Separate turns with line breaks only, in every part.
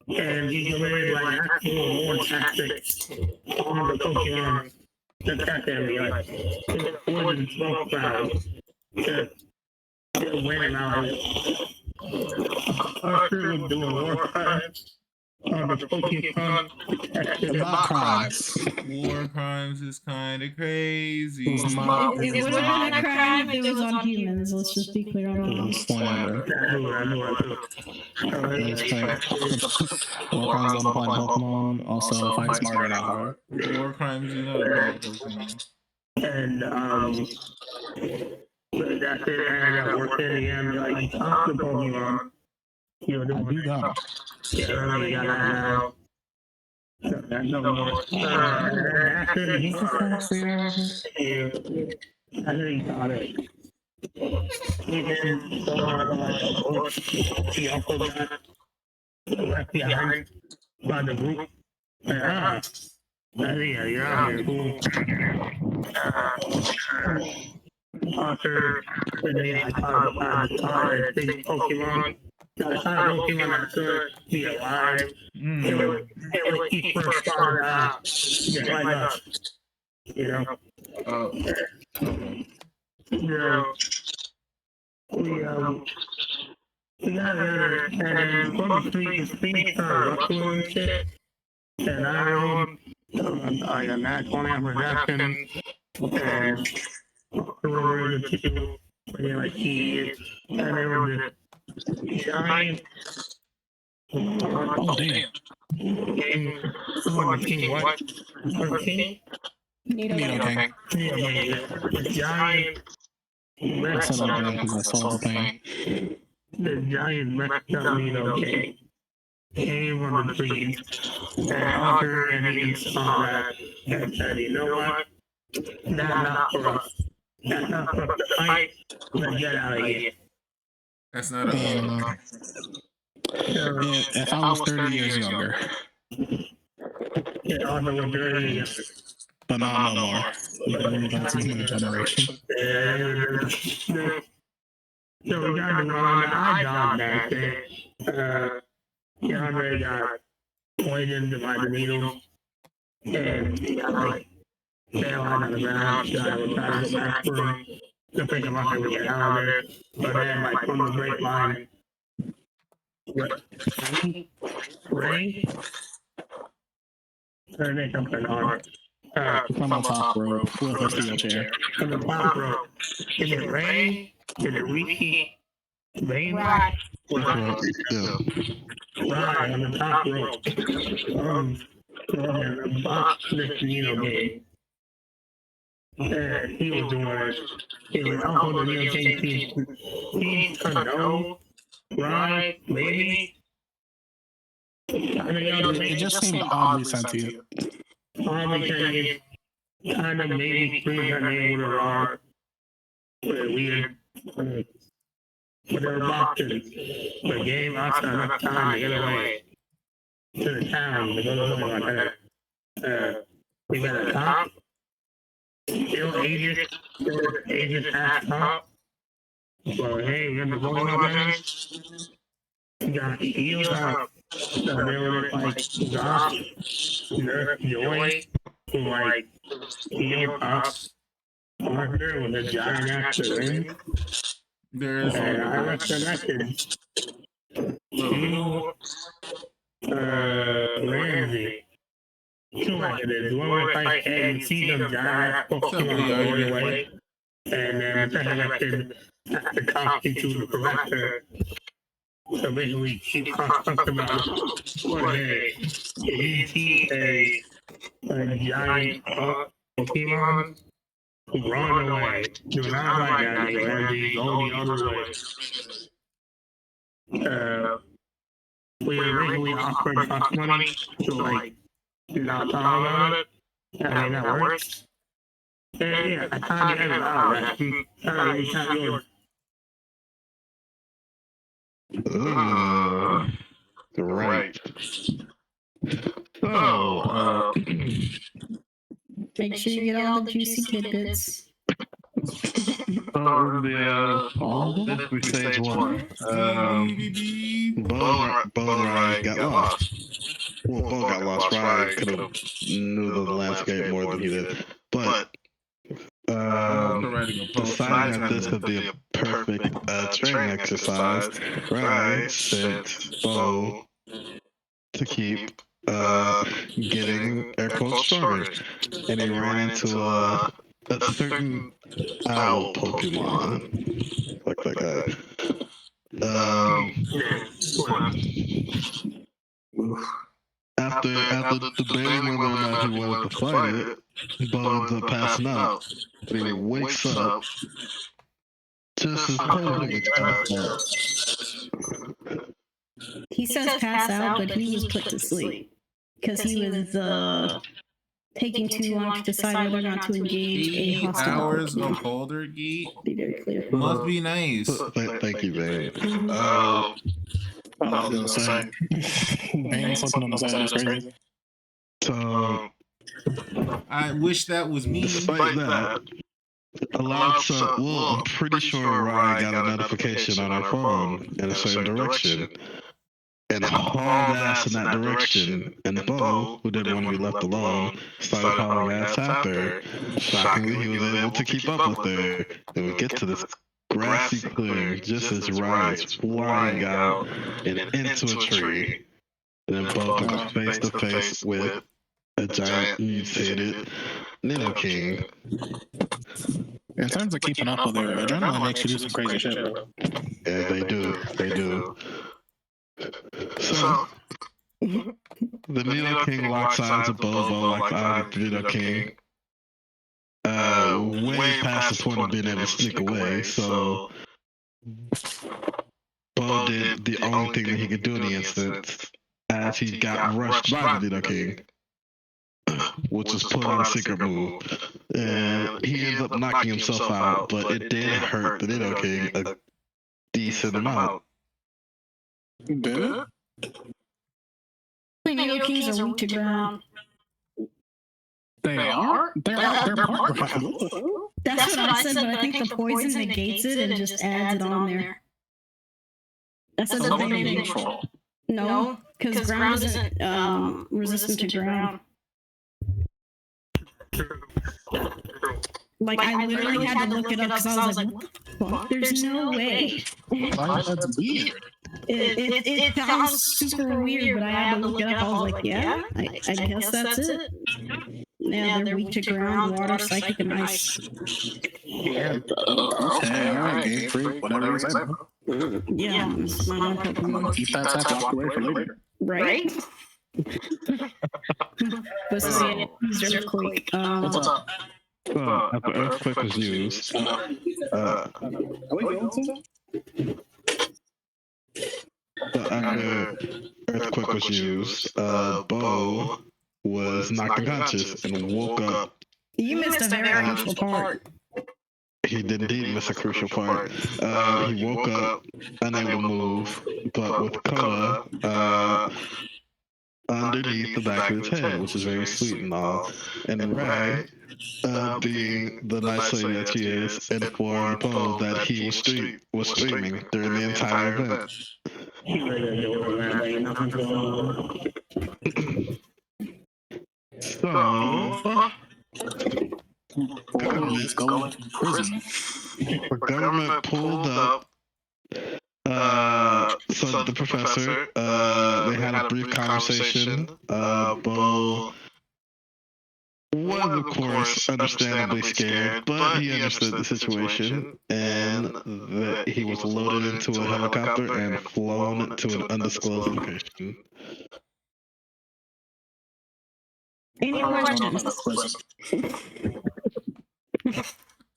And he committed like actual war tactics on the Pokemon to attack them, like poison smoke clouds to win him out. Arthur was doing war crimes on the Pokemon to
Not crimes.
War crimes is kind of crazy.
It would have been a crime if it was on humans. Let's just be clear on that.
Slander. War crimes don't apply to Pokemon. Also, fight smarter, not hard.
War crimes do not apply to Pokemon.
And that's it. And I got work in the end, like talk to Pokemon. You know,
I do that.
yeah, I really got that now. That's no more. After he got it. Even he also got left behind by the group. Yeah, you're out here, cool. After I thought about the time, big Pokemon. I thought Pokemon that could be alive. It would keep first started out. Just like us. You know? We got there, and then from the street started rustling and shit. And I rode like a natural production, and over the two, like kids, and they were just giant.
Oh, damn.
King what? King?
Nidoking.
The giant.
I said I'm doing because I saw the thing.
The giant Nidoking came from the trees, and Arthur and he saw that and said, you know what? That's not for us. That's not for us to fight. Let's get out of here.
That's not a
If I was 30 years younger.
Yeah, Arthur was 30 years.
But not no more. That's a new generation.
So we got to go on the high dog that day. Andre got poisoned by the needle. And he got like fell out of the ground. So I was trying to go back for him to pick him up and get out of there. But then, like, from the grapevine, Ray? Or they something on.
From on top rope with a steel chair.
From the top rope. Is it Ray? Is it Ricky? Ray?
Right.
Right, on the top rope. The box this Nino game. And he was doing it. He was Uncle the Nino King team. He know, right? Maybe.
It just seemed oddly sentient.
Oddly sentient. Kind of maybe screamed her name with her arm. Weird. But they were boxing. But gave us enough time to get away to the town to go to something like that. We got a cop. Still ages ass cop. Well, hey, we got the going up there. We got healed up. So they were like Doc, Nurse Joy, who like healed up Arthur with a giant axe ring.
There's
And I recollected to Ramsey. Two like this. One was like, hey, you see them giant Pokemon going away. And then the second recollected the copy to the corrector. So basically, she talked about what you see a giant Pokemon run away. Do not like that, Ramsey. Go the other way. We originally offered us money to like not talk about it. I mean, that works. Yeah, I kind of get it out. It's not yours.
Right. So,
Make sure you get all the juicy tidbits.
this we stage one. Bo and Ryan got lost. Well, Bo got lost. Ryan could have knew the landscape more than he did. But deciding that this would be a perfect training exercise, Ryan sent Bo to keep getting air quotes stronger. And he ran into a certain owl Pokemon. Like that guy. After debating whether or not he wanted to fight it, Bo ends up passing out. And he wakes up just as Pokemon gets passed out.
He says pass out, but he was put to sleep because he was taking too long to decide whether or not to engage a hostile
hours
Pokemon.
of Holder Geek
Be very clear.
must be nice.
Thank you, babe.
I was gonna say, man, something on the side is crazy.
So,
I wish that was me.
despite that, I'm pretty sure Ryan got a notification on her phone in a certain direction and hauled ass in that direction. And Bo, who didn't want to be left alone, started hauling ass after her. Shockingly, he was able to keep up with her. And we get to this grassy clearing just as Ryan is flying out and into a tree. And then Bo comes face to face with a giant mutated Nidoking.
In terms of keeping up with their adrenaline, makes you do some crazy shit, bro.
Yeah, they do. So, the Nidoking locks eyes with Bo locks eyes with the Nidoking. Way past the point of being able to sneak away, so Bo did the only thing that he could do in the instance as he got rushed by the Nidoking, which was pull out a secret move. And he ends up knocking himself out, but it did hurt the Nidoking a decent amount.
Did it?
Nidokings are weak to ground.
They are? They're part ground.
That's what I said, but I think the poison negates it and just adds it on there. That's
So
the
they're
thing.
neutral.
No, because ground isn't resistant to ground. Like, I literally had to look it up because I was like, what the fuck? There's no way.
That's weird.
It sounds super weird, but I had to look it up. I was like, yeah, I guess that's it. Yeah, they're weak to ground, water, psychic, and ice.
Yeah. Okay, alright, game freak, whatever you say, bro.
Yeah, it's my own Pokemon.
Keep that stuff locked away for later.
Right? This is an earthquake.
What's up?
After earthquake was used, Bo was knocked unconscious and woke up.
You missed a very crucial part.
He did indeed miss a crucial part. He woke up unable to move, but with Coda underneath the back of his head, which is very sweet and all. And Ray, being the nice lady that she is, informed Bo that he was streaming during the entire event. So,
Let's go to prison.
the government pulled up. So the professor, they had a brief conversation. Bo was, of course, understandably scared, but he understood the situation and that he was loaded into a helicopter and flown to an undisclosed location.
Any questions?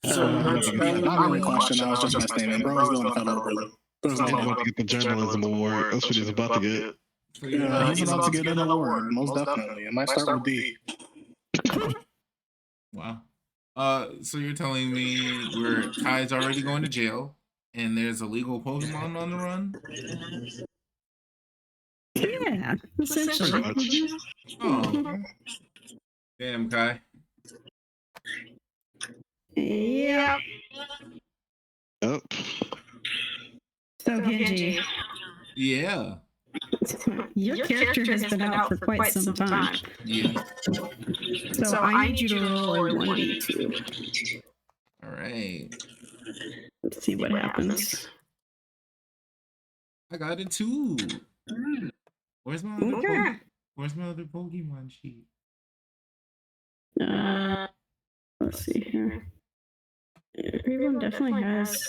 Not really a question, I was just my statement. Bro's going to federal prison. There's no
He's about to get the journalism award. That's what he's about to get.
Yeah, he's about to get an award, most definitely. It might start with D.
Wow. So you're telling me where Kai's already going to jail and there's a legal Pokemon on the run?
Yeah, essentially.
Pretty much.
Oh. Damn, Kai.
Yeah.
Yep.
So, Genji,
Yeah.
Your character has been out for quite some time.
Yeah.
So I need you to roll a 1d2.
All right.
Let's see what happens.
I got a 2. Where's my other
Okay.
Where's my other Pokemon sheet?
Let's see here. Everyone definitely has.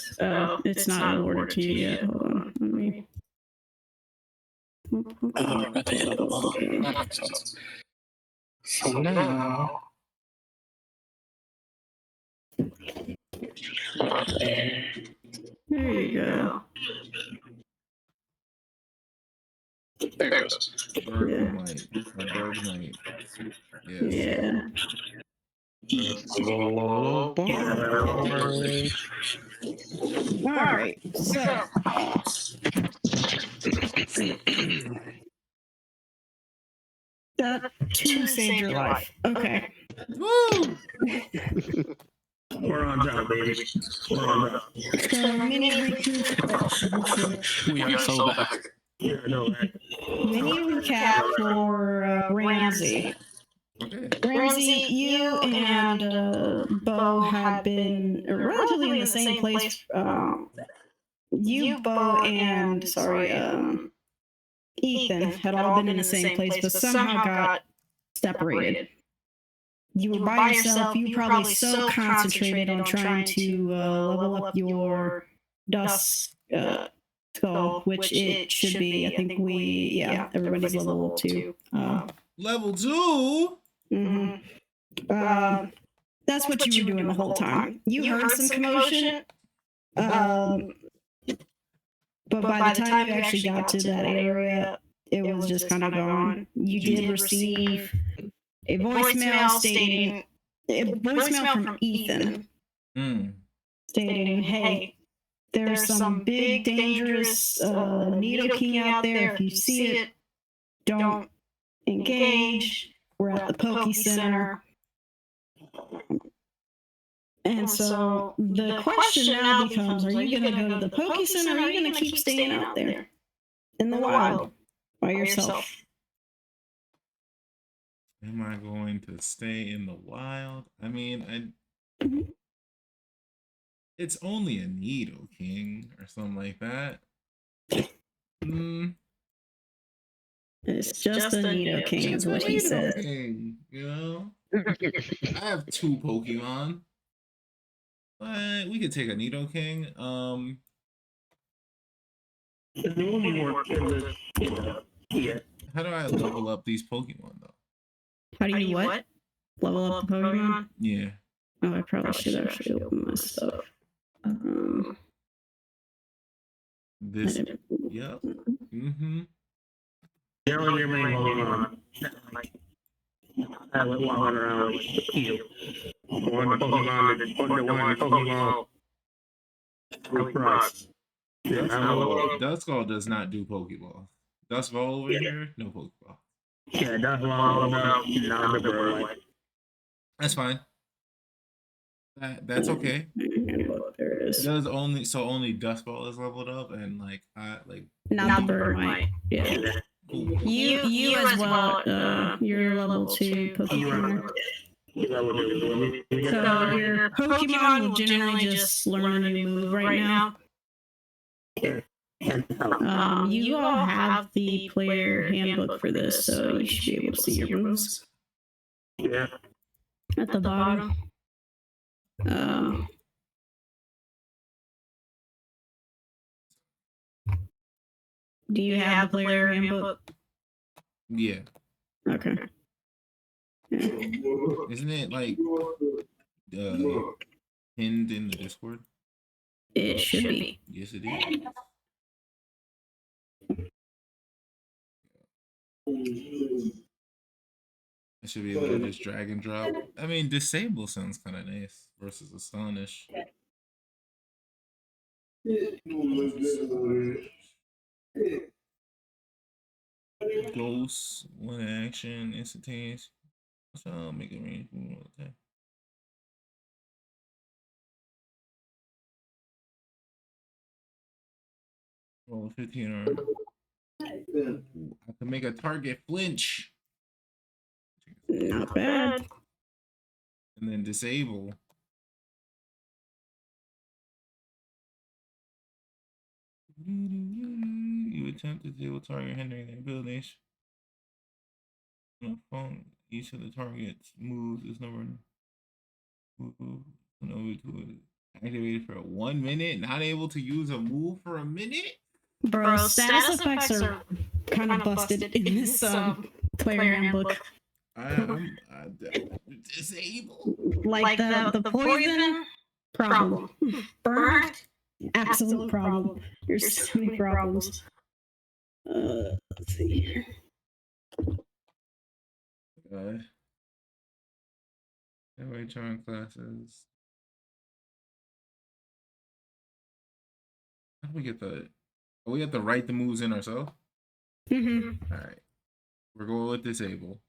It's not awarded to you yet. Hold on. Let me.
Got the yellow one. That makes sense. So now. There.
There you go.
There it goes.
Bergmite. Or Bergmite. Yes.
Yeah. All right. So. That 2 saved your life. Okay.
Woo!
We're on top, baby. We're on top.
So mini
We are so back.
Yeah, I know that.
recap for Ramsey.
Okay.
Ramsey, you and Bo had been relatively in the same place. You, Bo, and Ethan had all been in the same place, but somehow got separated. You were by yourself. You were probably so concentrated on trying to level up your dust skull, which it should be. I think everybody's level 2.
Level 2?
Mm-hmm. That's what you were doing the whole time. You heard some commotion, but by the time you actually got to that area, it was just kind of gone. You did receive a voicemail from Ethan stating, "Hey, there's some big dangerous Nidoking out there. If you see it, don't engage. We're at the Poke Center." And so the question now becomes, are you going to go to the Poke Center, or are you going to keep staying out there in the wild by yourself?
Am I going to stay in the wild? I mean, it's only a Nidoking or something like that.
It's just a Nidoking, is what he said.
King, you know? I have 2 Pokemon. But we could take a Nidoking.
The only work in this, yeah.
How do I level up these Pokemon though?
How do you what? Level up the Pokemon?
Yeah.
Oh, I probably should actually open my stuff.
This. Yep. Mm-hmm.
They're on your main Pokemon. I went walking around with the key. One Pokemon. Cross.
Duskull does not do Pokeball. Duskull over here, no Pokeball.
Yeah, Duskull, no.
That's fine. That's okay.
There it is.
Does only Dustball is leveled up and
not the Bergmite. Yeah.
Cool.
You as well. You're level 2 Pokemon. So your Pokemon will generally just learn a new move right now. You all have the player handbook for this, so you should be able to see your moves.
Yeah.
At the bottom. Do you have the player handbook?
Yeah.
Okay. Yeah.
Isn't it pinned in the Discord?
It should be.
Yes, it is. I should be able to just drag and drop. I mean, disable sounds kind of nice versus astonish. Ghost, 1 action, instantaneous. So I'll make it range. Roll 15 or I can make a target flinch
Not bad.
and then disable. You attempt to disable target hindering their abilities. On a phone, each of the target's moves is numbered. Activated for 1 minute. Not able to use a move for a minute.
Bro, status effects are kind of busted in this player handbook.
I'm disabled.
Like the poison problem. Burnt absolute problem. There's so many problems. Let's see here.
Anyway, charm classes. How do we get the? Oh, we have to write the moves in ourselves.
Mm-hmm.
All right, we're going with disable.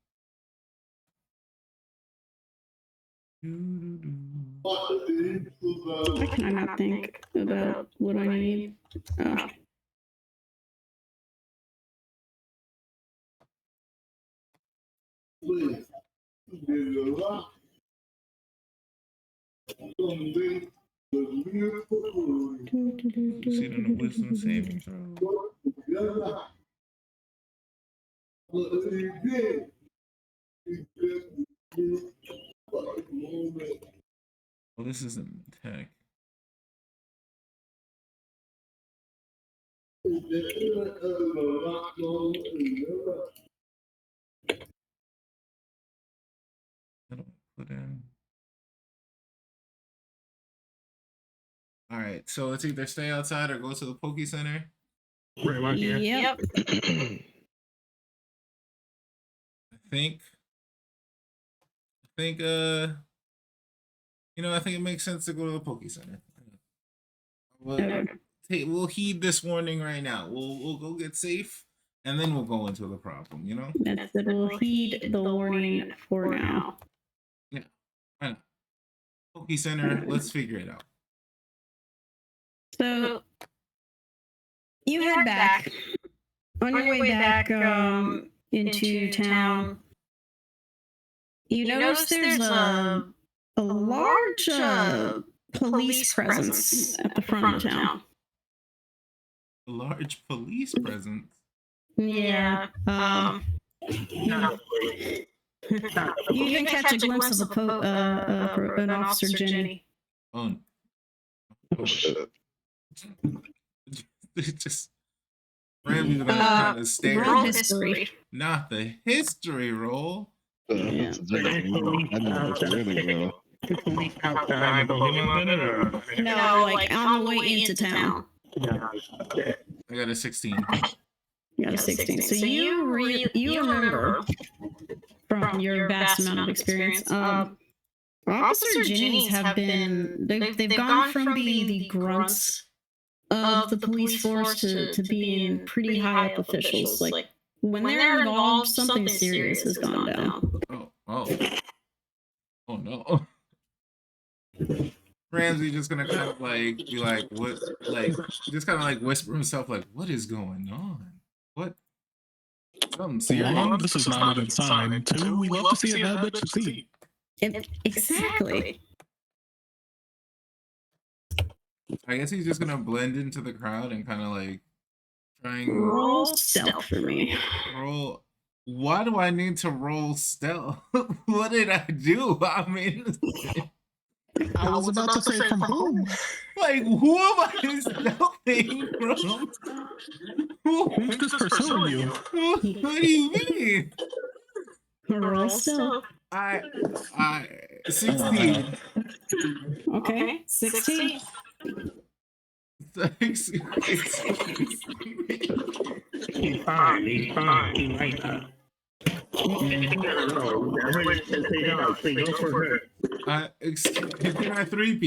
Why can I not think about what I need? Oh.
Proceed on the wisdom saving throw. Well, this isn't tech. I don't put in. All right, so it's either stay outside or go to the Poke Center.
Right about here.
Yep.
I think, I think it makes sense to go to the Poke Center. We'll heed this warning right now. We'll go get safe, and then we'll go into the problem.
That's it. We'll heed the warning for now.
Yeah, why not? Poke Center. Let's figure it out.
So you head back. On your way back into town, you notice there's a large police presence at the front of town.
A large police presence.
Yeah. You even catch a glimpse of an Officer Jenny.
Oh.
Oh shit.
Just Ramsey's gonna kind of stare.
Roll history.
Not the history roll.
Yeah.
I know what you're in, bro.
Police outside the Pokemon Center.
No, like on the way into town.
I got a 16.
You got a 16. So you remember from your vast amount of experience. Officer Jennies have been they've gone from being the grunts of the police force to being pretty high up officials. Like when they're involved, something serious has gone down.
Oh no. Ramsey just gonna kind of like be like, what, like, just kind of like whisper himself, like, what is going on? What? Something serious.
One, this is not a good sign. Two, we love to see a bad bitch succeed.
Exactly.
I guess he's just gonna blend into the crowd and kind of like trying
Roll stealth for me.
roll. Why do I need to roll stealth? What did I do? I mean,
I was about to say from whom?
like, who am I stealthing from?
Who's just pursuing you?
What do you mean?
Roll stealth.
I 16.
Okay, 16.
He's fine. He's fine. He might not. Go for her.
Can I 3P?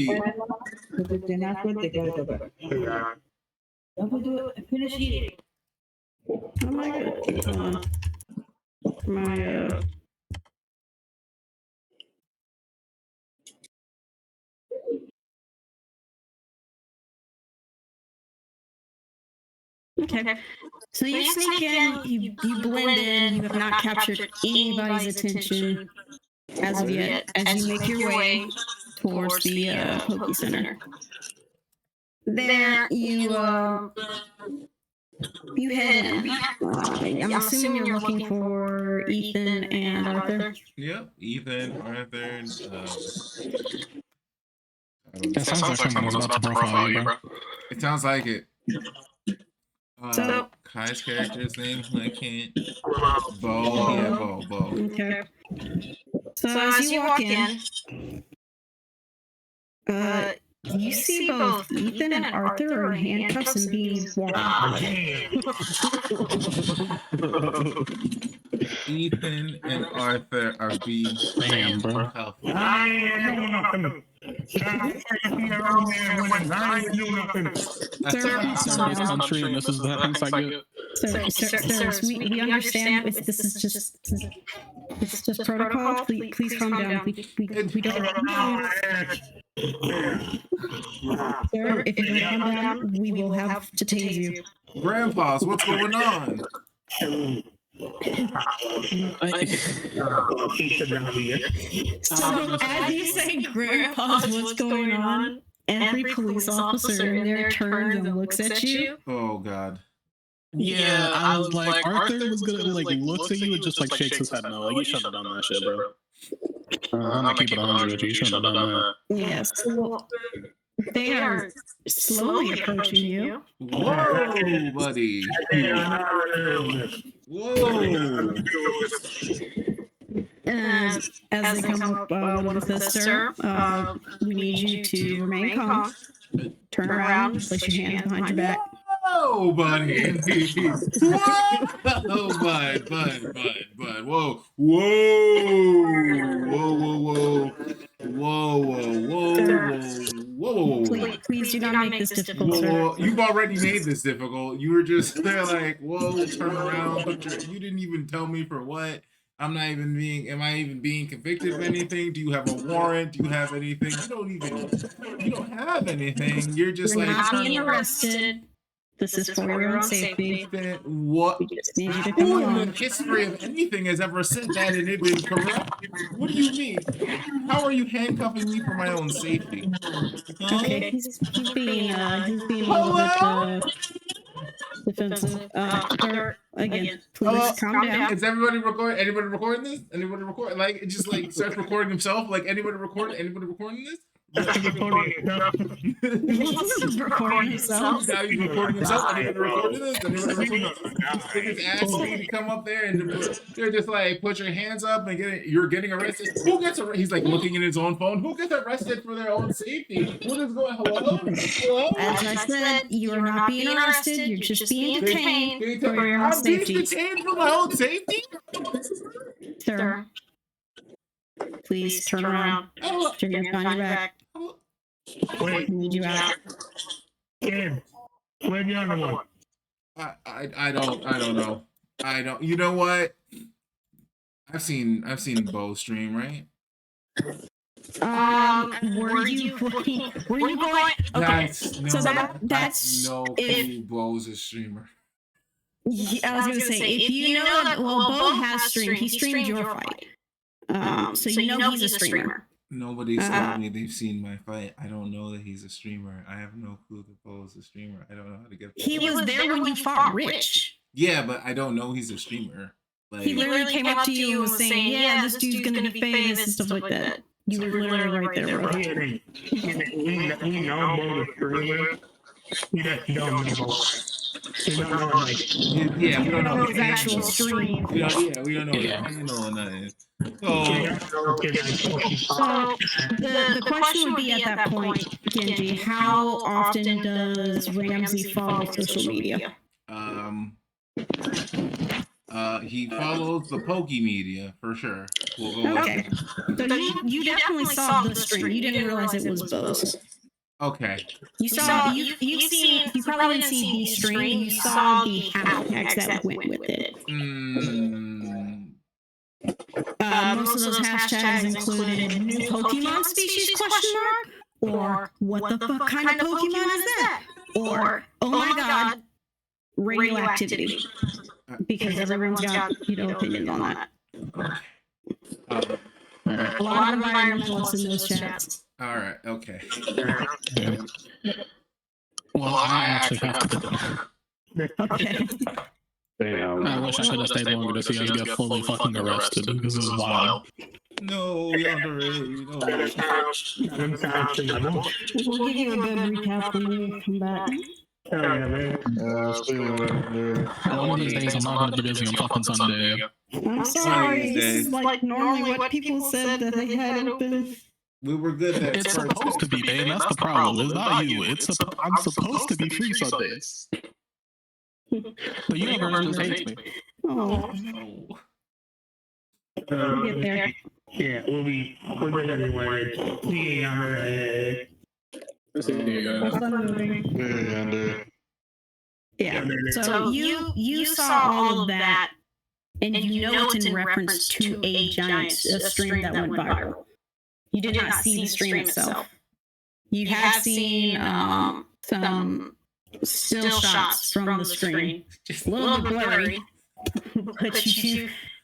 Finish eating. Okay. So you sneak in, you blend in, you have not captured anybody's attention as of yet, as you make your way towards the Poke Center. There, you head in. I'm assuming you're looking for Ethan and Arthur.
Yep, Ethan, Arthur.
It sounds like someone was about to profile you, bro.
It sounds like it.
So-
Kai's character's name, I can't. Bo, yeah, Bo.
Okay. So as you walk in, you see both Ethan and Arthur are in handcuffs and being walked.
Ethan and Arthur are being
Damn, bro.
healthy.
I ain't doing nothing.
So this country and this is the things I get.
Sirs, we understand if this is just it's just protocol. Please calm down. We don't. Sir, if you don't calm down, we will have to tase you.
Grandpas, what's going on?
So as you say, Grandpa's what's going on, every police officer in there turns and looks at you.
Oh God.
Yeah, I was like, Arthur was gonna like looks at you and just like shakes his head no. Like you shouldn't have done that shit, bro. I'm gonna keep it 100 with you. You shouldn't have done that.
Yes. Well, they are slowly approaching you.
Whoa, buddy. Whoa.
As they come up with us, sir, we need you to remain calm, turn around, place your hands behind your back.
Whoa, buddy. Whoa, bud. Whoa.
Please do not make this difficult, sir.
You've already made this difficult. You were just there like, whoa, turn around. You didn't even tell me for what. Am I even being convicted of anything? Do you have a warrant? Do you have anything? You don't have anything. You're just
You're
like,
not being arrested. This is for your own safety.
What?
We just need you to
Who
come
in
along.
the history of anything has ever said that and it is correct? What do you mean? How are you handcuffing me for my own safety?
Okay, he's being a little bit defensive. Sir, again, please calm down.
Is everybody recording? Anybody recording this? Anybody recording? Like, it just like starts recording himself. Like, anybody recording? Anybody recording this?
Recording himself.
Now he's recording himself. Anybody recording this? Anybody recording this? They just ask me to come up there and they're just like, put your hands up and you're getting arrested. Who gets arrested? He's like looking at his own phone. Who gets arrested for their own safety? What is going on? Hello?
As I said, you are not being arrested. You're just being detained for your own
I'm being
safety.
detained for my own safety?
Sir, please turn around. Put your hands behind your back.
Wait,
We need you out.
kid, where's the other one?
I don't know. You know what? I've seen Bo stream, right?
Were you going? Okay, so that's
no
if-
clue Bo's a streamer.
I was gonna say if you know that. Well, Bo has streamed. He streamed your fight. So you know he's a streamer.
Nobody's told me they've seen my fight. I don't know that he's a streamer. I have no clue that Bo is a streamer. I don't know how to get.
He was there when you fought Rich.
Yeah, but I don't know he's a streamer. Like,
He literally came up to you and was saying, "Yeah, this dude's gonna be famous and stuff like that." You were literally right there, bro.
We know Bo the streamer. We just don't know. We don't know, like,
yeah, we don't know
His actual stream.
We don't know.
Yeah.
I don't know nothing. So
So the question would be at that point, Genji, how often does Ramsey follow social media?
he follows the Pokey media for sure. We'll go with
Okay. So you definitely saw the stream. You didn't realize it was Bo's.
Okay.
You saw you probably didn't see the stream. You saw the hashtags that went with it. Most of those hashtags included new Pokemon species ? Or what the fuck kind of Pokemon is that? Or oh my god, radioactivity, because everyone's got opinions on that. A lot of environmentalists in those chats.
All right. Okay.
Well, I actually have to.
Okay.
I wish I could have stayed longer to see us get fully fucking arrested because it was wild.
No, Yonder. No.
We'll give you a good recap when we come back.
One of these days I'm not going to be busy on fucking Sunday.
I'm sorry. This is like normally what people said that they had open.
We were good at
It's supposed to be, man. That's the problem. It's not you. I'm supposed to be free Sundays. The universe just hates me.
Oh, we'll get there.
Yeah, we're good anyway.
Yeah. So you saw all of that, and you know it's in reference to a giant stream that went viral. You did not see the stream itself. You have seen some still shots from the stream. Just a little bit blurry, but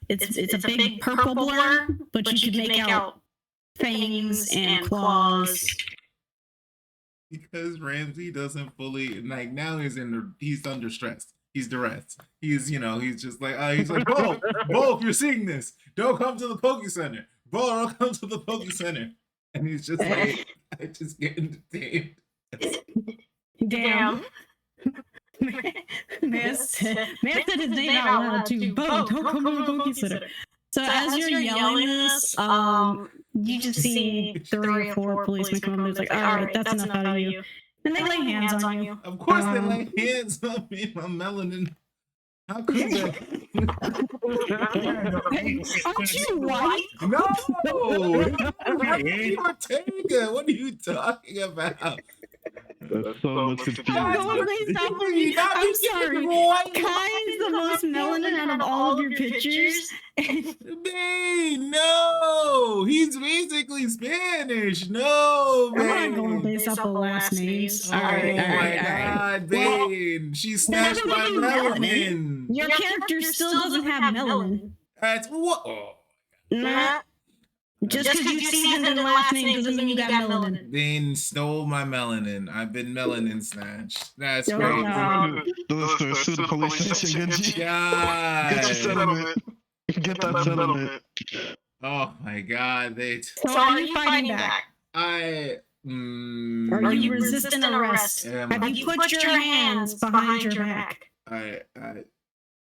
it's a big purple blur, but you could make out fangs and claws.
Because Ramsey doesn't fully now he's under stress. He's duress. He's just like he's like, Bo, if you're seeing this, don't come to the Poke Center. Bo, don't come to the Poke Center. And he's just like, I just get entertained.
Damn. Man said his name out loud too. Bo, don't come to the Poke Center. So as you're yelling this, you just see 3 or 4 policemen come up and it's like, all right, that's enough out of you. And they lay hands on you.
Of course they lay hands on me, my melanin. How could they?
Aren't you white?
No! Ortega, what are you talking about?
That's so much confusion.
I'm sorry. Kai is the most melanin out of all of your pictures.
Man, no! He's basically Spanish. No,
I'm
man.
not going based off of last names.
Oh my God, Bane! She's snatched by melanin.
Your character still doesn't have melanin.
That's what?
Nah. Just because you seasoned in the last name doesn't mean you got melanin.
Bane stole my melanin. I've been melanin snatched. That's
Oh,
crazy.
no.
Let's sue the police station. Get your
God.
settlement. Get that settlement.
Oh my God,
So are you fighting back?
Are
Are you resisting arrest? Have you put your hands behind your back?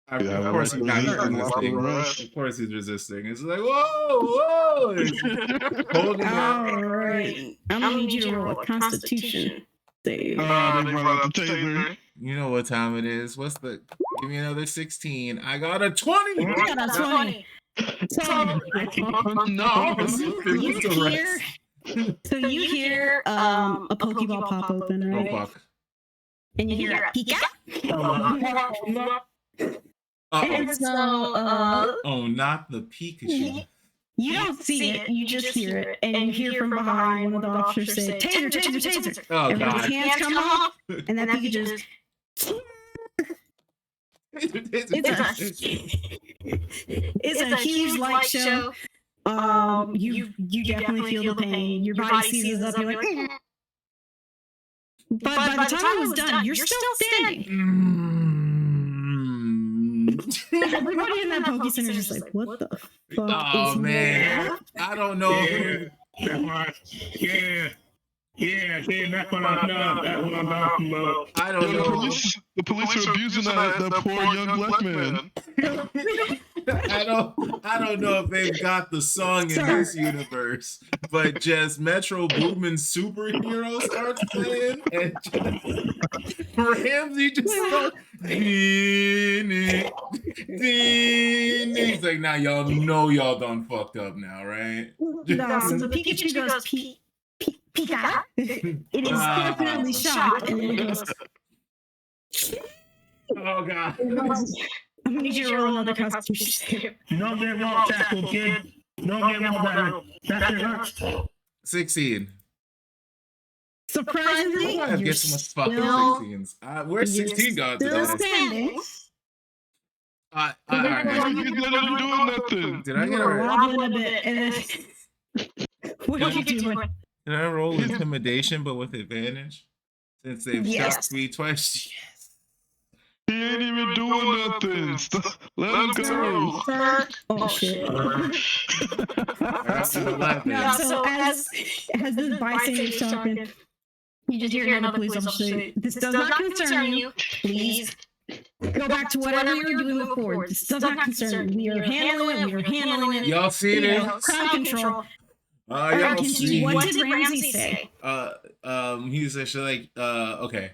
Of course he's not resisting. Of course he's resisting. It's like, whoa. It's holding
All
on.
right. I'm gonna need you to roll a Constitution save.
They brought out the taser.
You know what time it is. Give me another 16. I got a 20.
You got a 20. So you hear a Pokeball pop open, right?
Oh, fuck.
And you hear a Pika. And so
Oh, not the Pikachu.
you don't see it, you just hear it, and you hear from behind one of the officers say, "Taser, taser, taser!"
Oh,
Everyone's
God.
hands come off, and then Pikachu just. It's a huge light show. You definitely feel the pain. Your body seizes up. You're like, "Mm." But by the time it was done, you're still standing. Everybody in that Poke Center is just like, what the fuck
Oh
is
man, I don't know.
Yeah, that's what I'm talking about.
I don't know.
The police are abusing that poor young black man.
I don't know if they've got the song in this universe, but just Metro Boomin's Superhero starts playing and just Ramsey just starts he's like, now y'all know y'all done fucked up now, right?
No, so the Pikachu goes Pika. It is definitely shocked, and then it goes.
Oh God.
I'm gonna need you to roll another Constitution save.
Don't get wrong tackle, kid. Don't get wrong tackle. That's it hurts.
16.
Surprisingly,
I
you're
get so much fucking
still,
16s. Where's
you're
16 gone
still
today?
standing.
Alright.
You literally doing nothing.
Did I
You
get
were
a
wobbling a bit, and then what are you doing?
Did I roll intimidation but with advantage? Since they've
Yes.
shocked me twice.
He ain't even doing nothing. Let him go.
Oh shit.
That's an 11.
No, so as this bystander's talking, you just hear another police officer say, "This does not concern you. Please go back to whatever you were doing before. This does not concern you. We are handling it. We are handling it.
Y'all see
You know,
this?
crowd control."
Y'all see.
What did Ramsey say?
He was actually like, okay.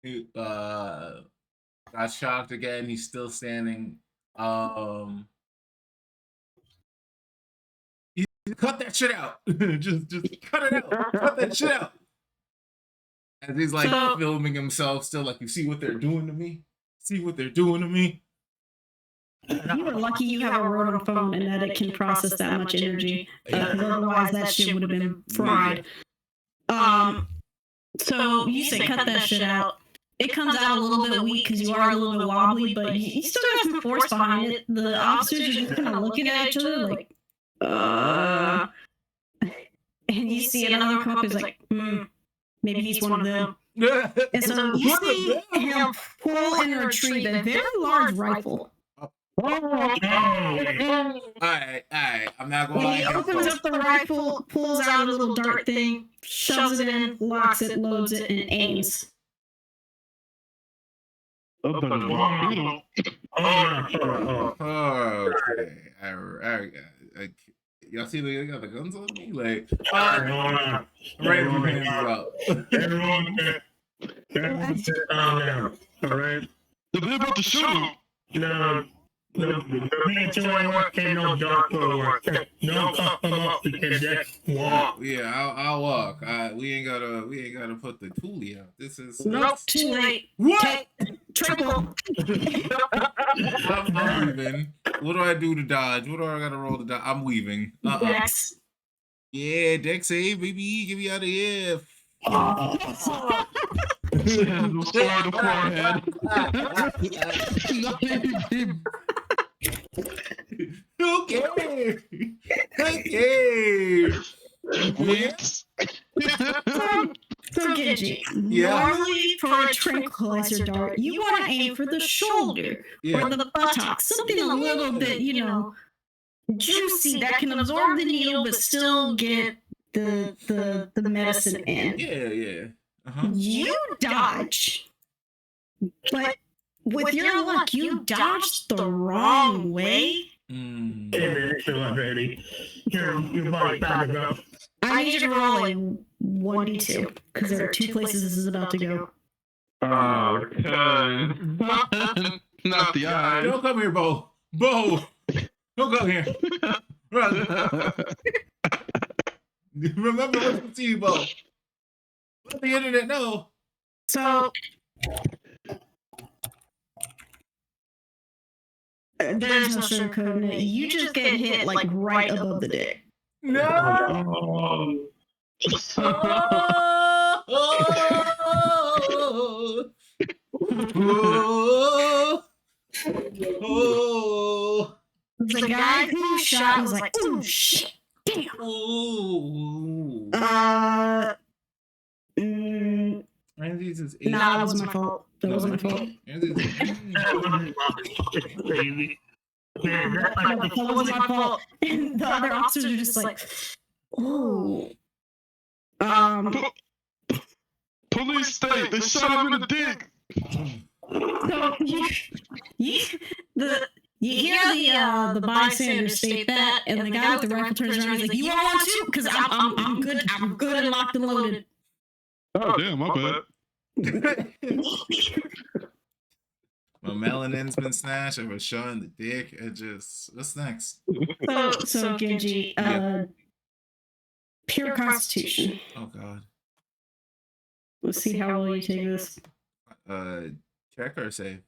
He, got shocked again. He's still standing. He cut that shit out. just cut it out. Cut that shit out. As he's like filming himself, still like, you see what they're doing to me? See what they're doing to me?
You are lucky you have a rotary phone and that it can process that much energy. Otherwise, that shit would have been fried. So you say cut that shit out. It comes out a little bit weak because you are a little bit wobbly, but you still got some force behind it. The officers are just kind of looking at each other like, and you see another one come up who's like, maybe he's one of them. And so you see him pull and retrieve a very large rifle.
Alright. I'm not gonna lie.
He opens up the rifle, pulls out a little dart thing, shoves it in, locks it, loads it, and aims.
Okay.
Y'all see they got the guns on me? Like, right my hands out.
Everyone, calm down. All right.
They're about to shoot him.
No, me and you ain't working no dark work. No, come up. We can just walk.
Yeah, I'll walk. We ain't gotta put the coolie out. This is
Nope, too late.
What?
Triple.
I'm weaving. What do I do to dodge? What do I gotta roll to dodge? I'm weaving.
Dex.
Yeah, Dex save, baby. Get me out of here.
the forehead.
Okay. Okay.
Yes.
So Genji,
Yeah.
normally for a tranquilizer dart, you want to aim for the shoulder or the buttocks, something a little bit, juicy that can absorb the needle but still get the medicine in.
Yeah.
You dodge, but with your luck, you dodged the wrong way.
Already. Your body back up.
I need you to roll a 1d2 because there are two places this is about to go.
Okay. Not the eye.
Don't come here, Bo. Bo. Don't come here. Run. Remember what you see, Bo. Let the internet know.
So there's no sugarcoating it. You just get hit like right above the dick.
No.
The guy who shot was like, "Oh shit, damn."
Ramses is
No, that wasn't my fault. That wasn't my fault.
Baby. Man,
That wasn't my fault. And the other officers are just like, "Oh."
Police state, they shot him in the dick.
So you hear the bystander state that, and the guy with the rifle turns around. He's like, "You want one too? Because I'm good. I'm good and locked and loaded."
Oh damn, my bad.
My melanin's been snatched. I was showing the dick. What's next?
So Genji, pure Constitution.
Oh God.
Let's see how well you take this.
Check or save?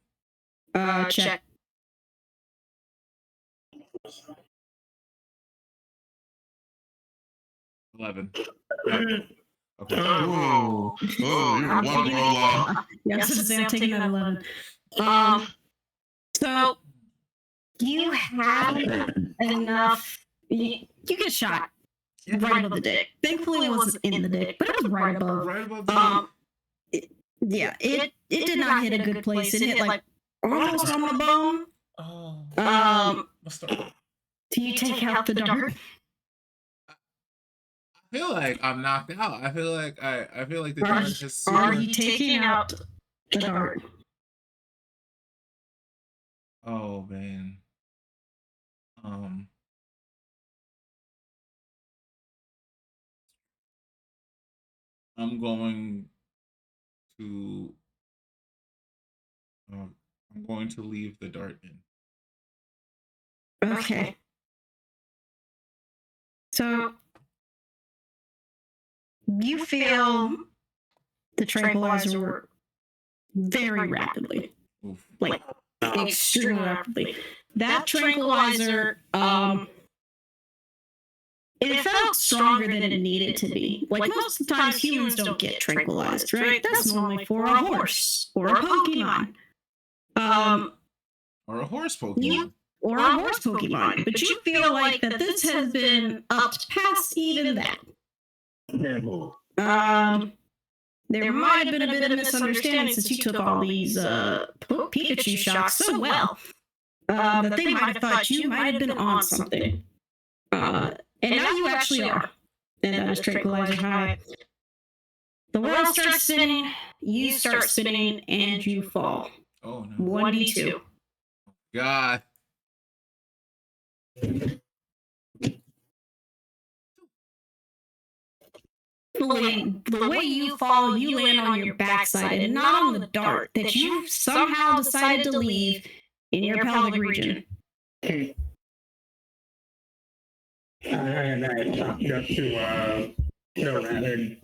Check.
$11. Okay.
Oh, you're
I'm
one
taking
roll.
Yes, I'm taking that 11. So you have enough. You get shot right above the dick. Thankfully, it wasn't in the dick, but it was right above.
Right above the
Yeah, it did not hit a good place. It hit like almost on the bone.
Oh. What's the-
Do you take out the dart?
I feel like I'm knocked out. I feel like the
Are,
dart is
are
super.
you taking out the dart?
Oh man. I'm going to I'm going to leave the dart in.
Okay. So you feel the tranquilizer work very rapidly,
Oof.
like extremely rapidly. That tranquilizer, it felt stronger than it needed to be. Like most of the times, humans don't get tranquilized, right? That's normally for a horse or a Pokemon.
Or a horse Pokemon.
Or a horse Pokemon. But you feel like that this has been upped past even that. There might have been a bit of misunderstanding since you took all these Pikachu shocks so well that they might have thought you might have been on something. And now you actually are. And that is tranquilizer high. The world starts spinning, you start spinning, and you fall.
Oh no.
1d2.
God.
The way you fall, you land on your backside and not on the dart that you somehow decided to leave in your pelvic region.
And I talked up to, no, that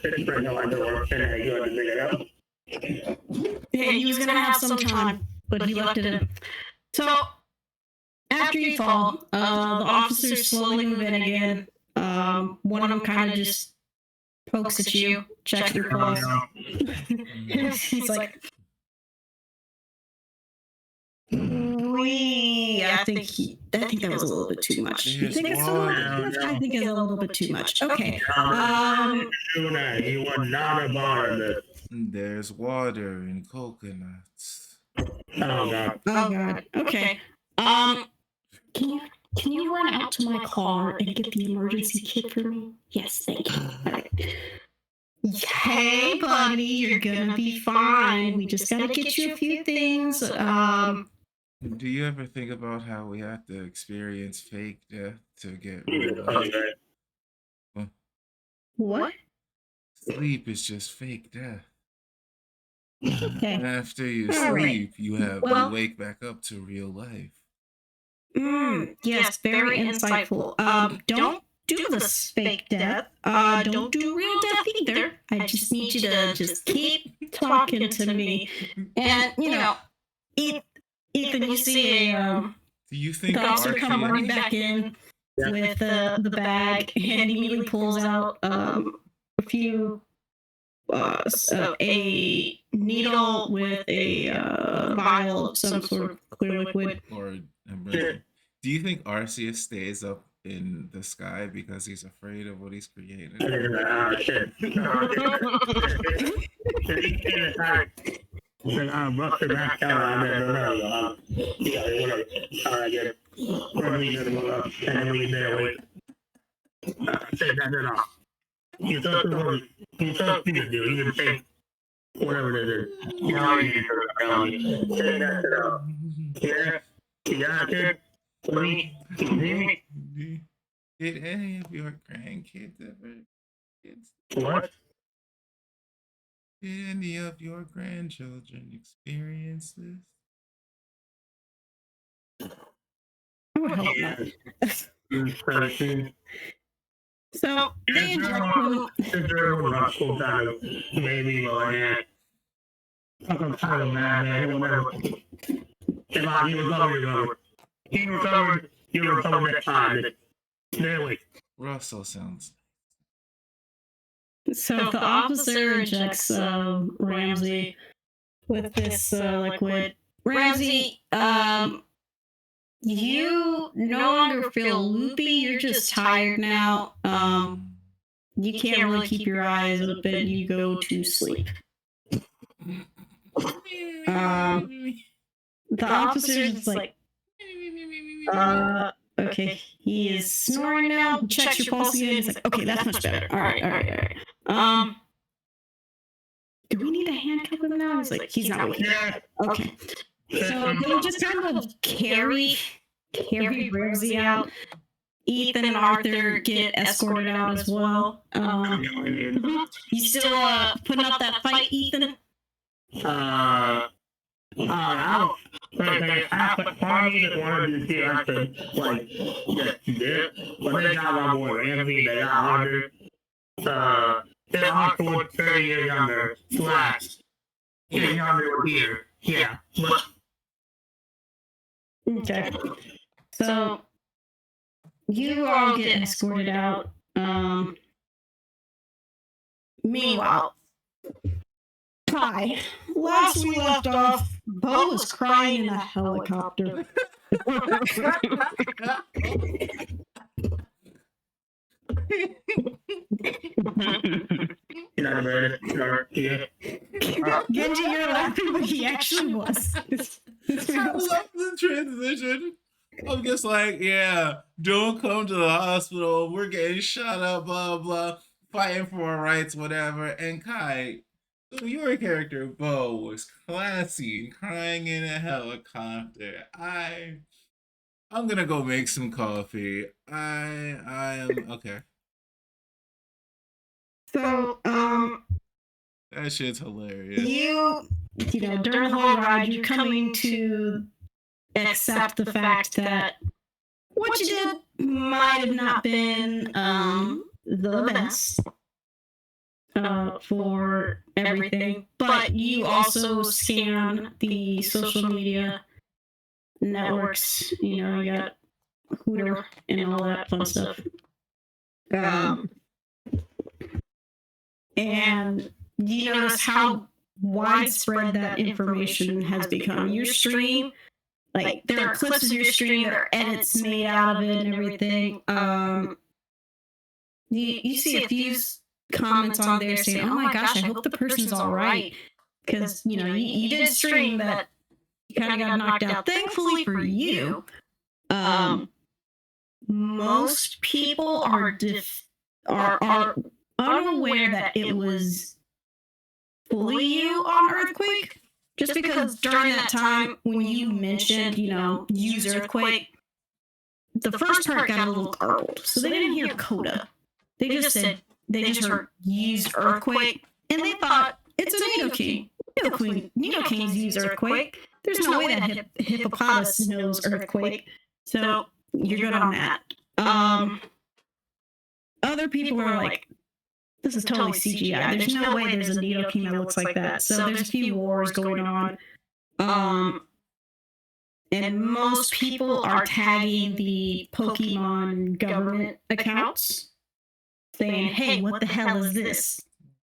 Pittsburgh, no, I don't work, and I go to dig it up.
And he was gonna have some time, but he left it in. So after you fall, the officers slowly move in again. One of them kind of just pokes at you, checks your pulse. He's like, I think that was a little bit too much. You think it's a little bit too much? I think it's a little bit too much. Okay.
You would not have bothered this.
There's water and coconuts.
Oh, God.
Oh, God. Okay. Can you run out to my car and get the emergency kit for me? Yes, thank you. Right. Hey, buddy, you're gonna be fine. We just gotta get you a few things.
Do you ever think about how we have to experience fake death to get real life?
Okay.
What?
Sleep is just fake death.
Okay.
After you
All right.
sleep, you
Well-
wake back up to real life.
Yes, very insightful. Don't do this fake death. Don't do real death either. I just need you to just keep talking to me. And, you know, Ethan, you see a
Do you think
the officer come running
Arceus?
back in with the bag and he immediately pulls out a few a needle with a vial of some sort of clear liquid.
Or do you think Arceus stays up in the sky because he's afraid of what he's created?
Shit. I'm rusting back down. Yeah, whatever. All right, I get it. We're leaving it up, and then we there. Wait. Say that it off. You thought you could do. You could take whatever it is. You know, you can say that it off. Yeah, you got it. Please, me.
Did any of your grandkids ever?
What?
Did any of your grandchildren experience this?
I would hope not.
You crazy.
So they inject him.
Maybe, well, yeah. I'm kind of mad, man. Whatever. If I he recovered. He recovered. You recovered that time. There we.
Russell sounds
So the officer injects Ramsey with this liquid. Ramsey, you no longer feel loopy. You're just tired now. You can't really keep your eyes open. You go to sleep. The officer's just like, okay, he is snoring now. Checks your pulse again. He's like, okay, that's much better. All right. Do we need to handcuff him now? He's like, he's not waking up. Okay. So they just kind of carry Rosie out. Ethan and Arthur get escorted out as well. You still putting up that fight, Ethan?
I part of me that wanted to see Arthur, like, just did, but they got a lot more Ramsey, they got Arthur. Then Arthur was 30 years younger, slash, years younger here. Yeah, but.
Okay. So, you all get escorted out. Meanwhile, Kai, last we left off, Bo was crying in a helicopter. Genji, you're laughing, but he actually was.
I love the transition. I'm just like, yeah, don't come to the hospital. We're getting shot up, blah, blah, fighting for our rights, whatever. And Kai, your character, Bo, was classy and crying in a helicopter. I'm gonna go make some coffee. I am, okay.
So,
That shit's hilarious.
you know, during the whole ride, you're coming to accept the fact that what you did might have not been the best for everything, but you also scan the social media networks. You know, you got Hooter and all that fun stuff. And you notice how widespread that information has become. Your stream, like, there are clips of your stream, there are edits made out of it and everything. You see a few comments on there saying, oh my gosh, I hope the person's all right. Because, you know, you did stream that you kind of got knocked out. Thankfully for you, most people are unaware that it was fully you on Earthquake. Just because during that time when you mentioned, you know, use Earthquake, the first part got a little garbled. So they didn't hear Coda. They just heard use Earthquake, and they thought it's a Nidoking. Nidokings use Earthquake. There's no way that Hippopotamus knows Earthquake. So you're good on that. Other people are like, this is totally CGI. There's no way there's a Nidoking that looks like that. So there's a few wars going on. And most people are tagging the Pokemon government accounts, saying, hey, what the hell is this?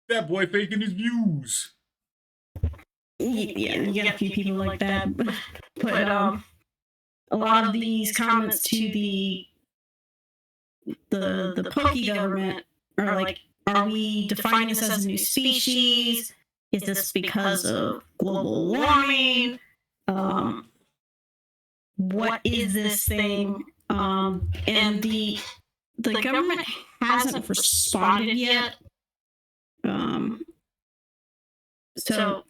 That boy faking his views.
Yeah, you got a few people like that. But a lot of these comments to the Poke government are like, are we defining this as a new species? Is this because of global warming? What is this thing? And the government hasn't responded yet. So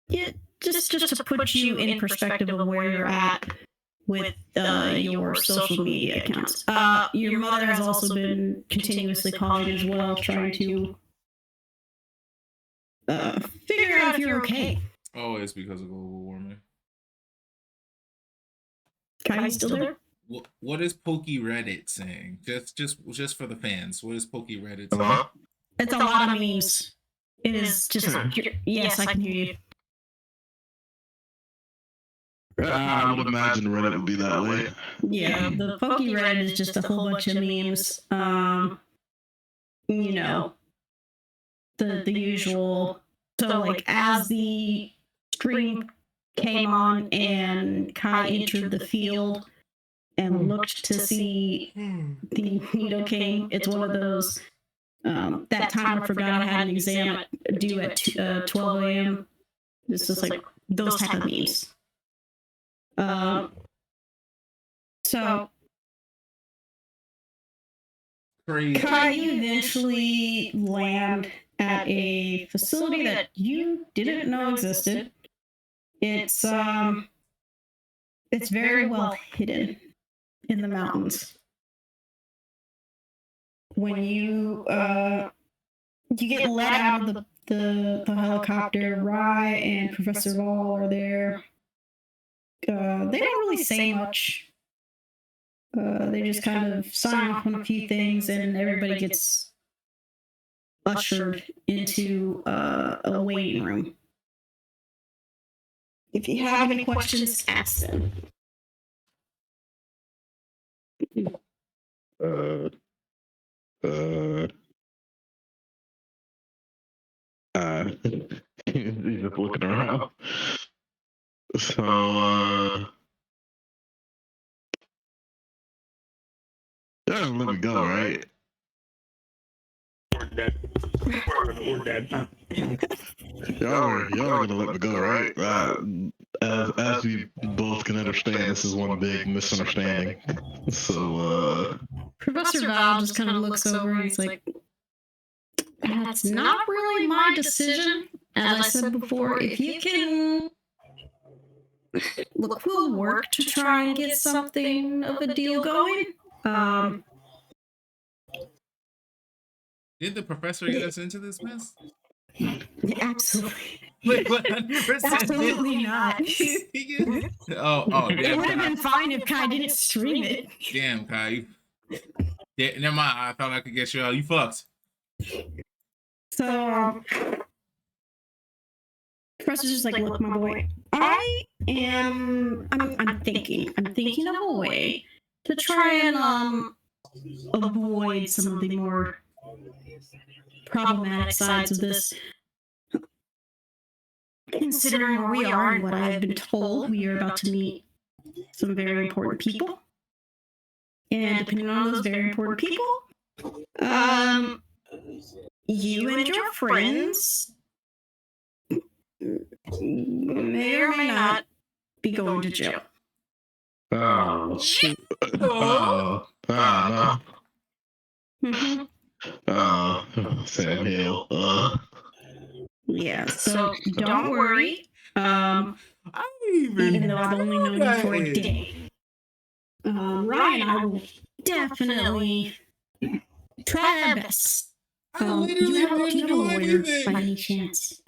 yeah, just to put you in perspective of where you're at with your social media accounts. Your mother has also been continuously calling as well, trying to figure out if you're okay.
Oh, it's because of global warming.
Kai, you still there?
What is Poke Reddit saying? Just for the fans. What is Poke Reddit saying?
It's a lot of memes. It is just yes, I can hear you.
I would imagine Reddit would be that way.
Yeah, the Poke Reddit is just a whole bunch of memes. you know, the usual. So like as the stream came on and Kai entered the field and looked to see the Nido King, it's one of those. That time I forgot I had an exam due at 12 a.m. It's just like those type of memes. So
Crazy.
Kai, you eventually land at a facility that you didn't know existed. It's very well hidden in the mountains. When you get let out of the helicopter, Rye and Professor Vall are there. They don't really say much. They just kind of sign off on a few things, and everybody gets ushered into a waiting room. If you have any questions, ask them.
He's just looking around. So, y'all gonna let me go, right?
We're dead. We're dead.
Y'all are gonna let me go, right? As we both can understand, this is one big misunderstanding. So,
Professor Val just kind of looks over and he's like, that's not really my decision. As I said before, if you can look, we'll work to try and get something of a deal going.
Did the professor get us into this mess?
Absolutely.
Wait, 100%.
Absolutely not.
Oh,
It
damn.
would have been fine if Kai didn't stream it.
Damn, Kai. Yeah, never mind. I thought I could get you out. You fucked.
So, Professor's just like, look, my boy, I'm thinking of a way to try and avoid some of the more problematic sides of this. Considering where we are and what I have been told, we are about to meet some very important people. And depending on those very important people, you and your friends may or may not be going to jail.
oh, shoot. No.
Mm-hmm.
Sam Hill.
Yeah, so don't worry.
I didn't
Even though I've only known you for a day. Ryan and I will definitely try our best.
I
Do
literally
you have a
didn't do
lawyer
anything.
by any chance?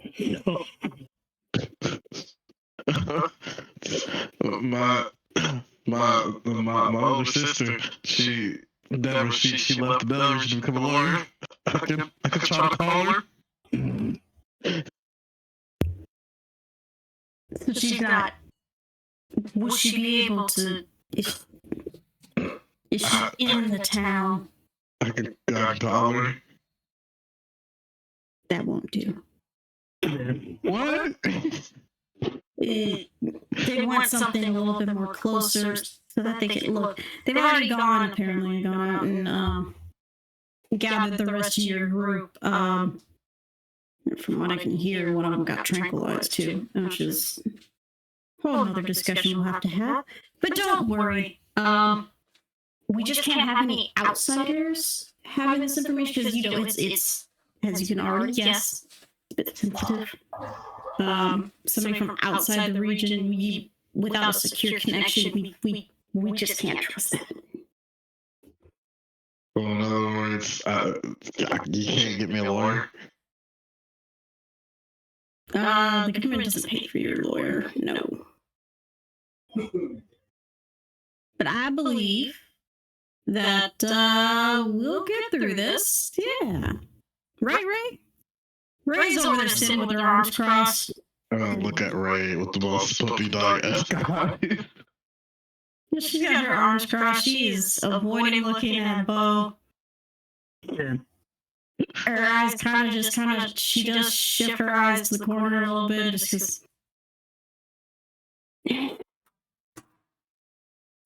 my older sister, she left the Belgium to become a lawyer. I could try to call her.
So she's not. Will she be able to? Is she in the town?
I could call her.
That won't do.
What?
They want something a little bit more closer so that they can look. They've already gone out and gathered the rest of your group. From what I can hear, one of them got tranquilized too, which is a whole other discussion we'll have to have. But don't worry. We just can't have any outsiders having this information because it's as you can already guess, a bit sensitive. Somebody from outside the region, without a secure connection, we just can't trust that.
Well, in other words, you can't get me a lawyer.
The government doesn't pay for your lawyer, no. But I believe that we'll get through this. Yeah. Right, Ray? Ray's over there sitting with her arms crossed.
Look at Ray with the most puppy dog-esque eyes.
She's got her arms crossed. She is avoiding looking at Bo.
Yeah.
her eyes she does shift her eyes to the corner a little bit just because.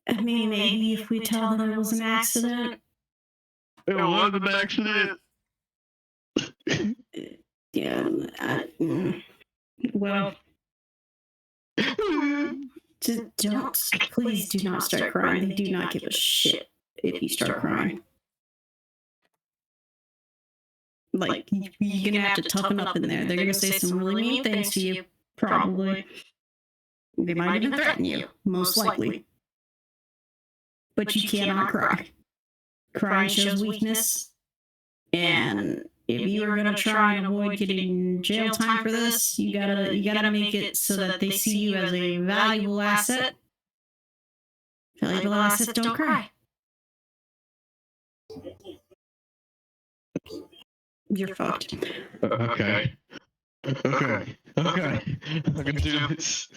I mean, maybe if we tell them it was an accident.
It was an accident.
Yeah. Well, please do not start crying. They do not give a shit if you start crying. Like, you're gonna have to toughen up in there. They're gonna say some really mean things to you, probably. They might even threaten you, most likely. But you cannot cry. Crying shows weakness. And if you are gonna try and avoid getting jail time for this, you gotta make it so that they see you as a valuable asset. Valuable assets don't cry. You're fucked.
Okay. I can do this.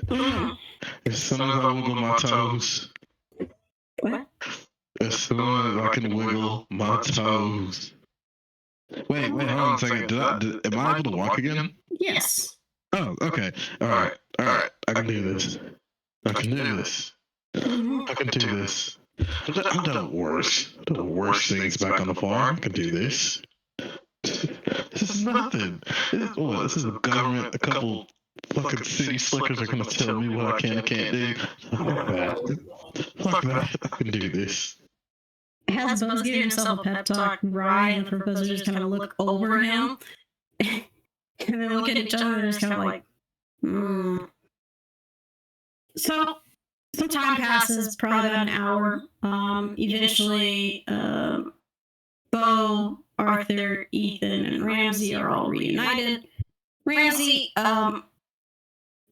As soon as I wiggle my toes.
What?
As soon as I can wiggle my toes. Wait, hold on a second. Am I able to walk again?
Yes.
Oh, okay. All right. I can do this. I can do this. I've done worse. Things back on the farm. I can do this. This is nothing. This is a government. A couple fucking city slickers are gonna tell me what I can and can't do. Fuck that. I can do this.
As Buzz giving himself a pep talk, Ryan and Professor just kind of look over him and then look at each other and just kind of like, So, some time passes, probably about an hour. Eventually, Bo, Arthur, Ethan, and Ramsey are all reunited. Ramsey,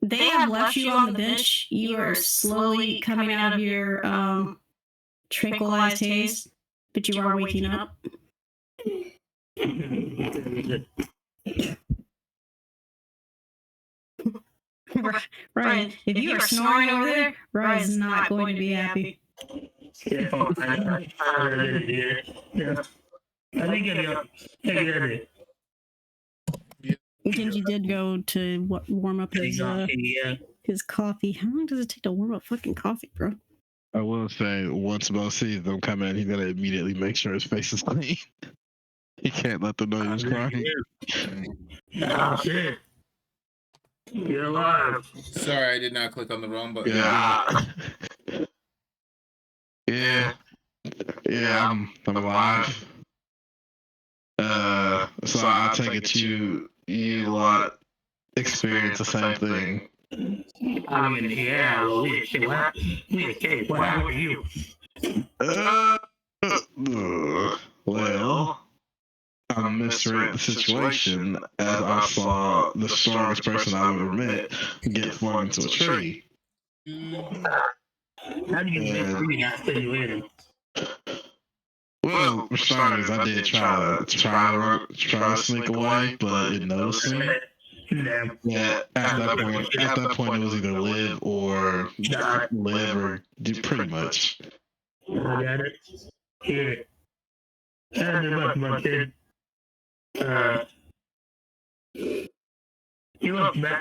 they have left you on the bench. You are slowly coming out of your tranquilized haze, but you are waking up. Ryan, if you are snoring over there, Ryan's not going to be happy.
Yeah, I think it.
Genji did go to warm up his coffee. How long does it take to warm up fucking coffee, bro?
I will say, once Bo sees them come in, he's gonna immediately make sure his face is clean. He can't let them know he was crying.
Oh shit! You're alive.
Sorry, I did not click on the wrong button.
Yeah, I'm alive. So I take it you lot experience the same thing.
I mean, yeah, well, we escaped. What happened to you?
Well, I misread the situation as I saw the strongest person I've ever met get flung into a tree.
How do you misread that situation?
Well, for starters, I did try to sneak away, but it noticed me. Yeah, at that point, it was either live or do pretty much.
I got it. Here. My kid. You look mad.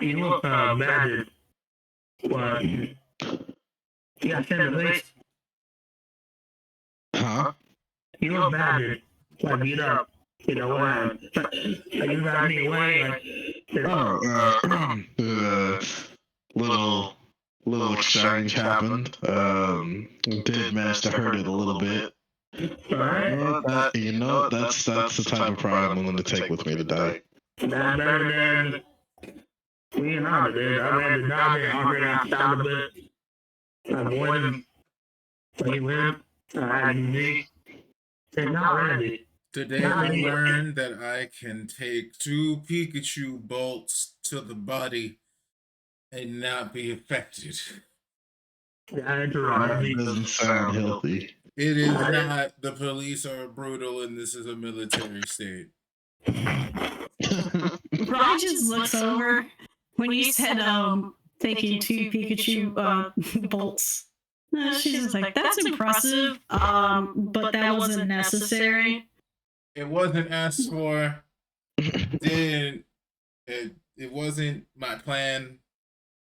What? You got sent to face.
Huh?
You look bad. Like beat up. You know what? You got me away.
Little exchange happened. Did manage to hurt it a little bit.
Alright.
That's the type of pride I'm willing to take with me today.
Not better than me and Honda did. I ran the down there, Honda got down a bit. I avoided but he went. I had me. They're not ready.
Today we learned that I can take 2 Pikachu bolts to the body and not be affected.
That
doesn't sound healthy.
It is not. The police are brutal and this is a military state.
Ryan just looks over when you said taking 2 Pikachu bolts. She's just like, that's impressive, but that wasn't necessary.
It wasn't asked for. Didn't it wasn't my plan.